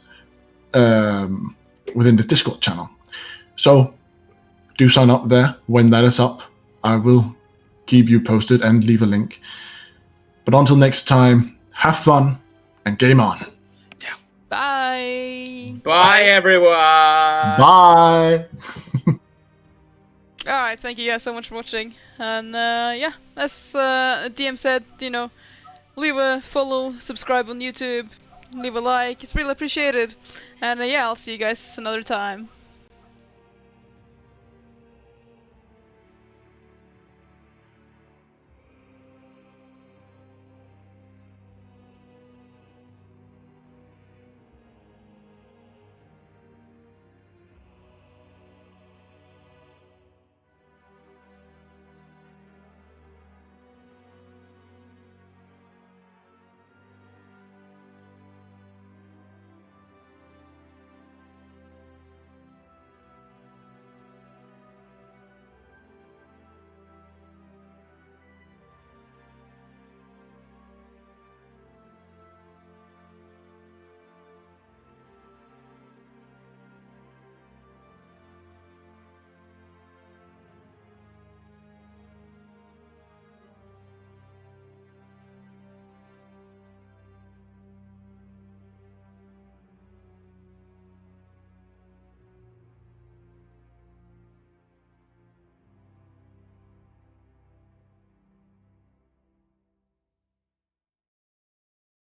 within the Discord channel. So do sign up there. When that is up, I will keep you posted and leave a link. But until next time, have fun and game on. Bye. Bye, everyone. Bye. Alright, thank you guys so much for watching. And yeah, as DM said, you know, leave a follow, subscribe on YouTube, leave a like, it's really appreciated. And yeah, I'll see you guys another time.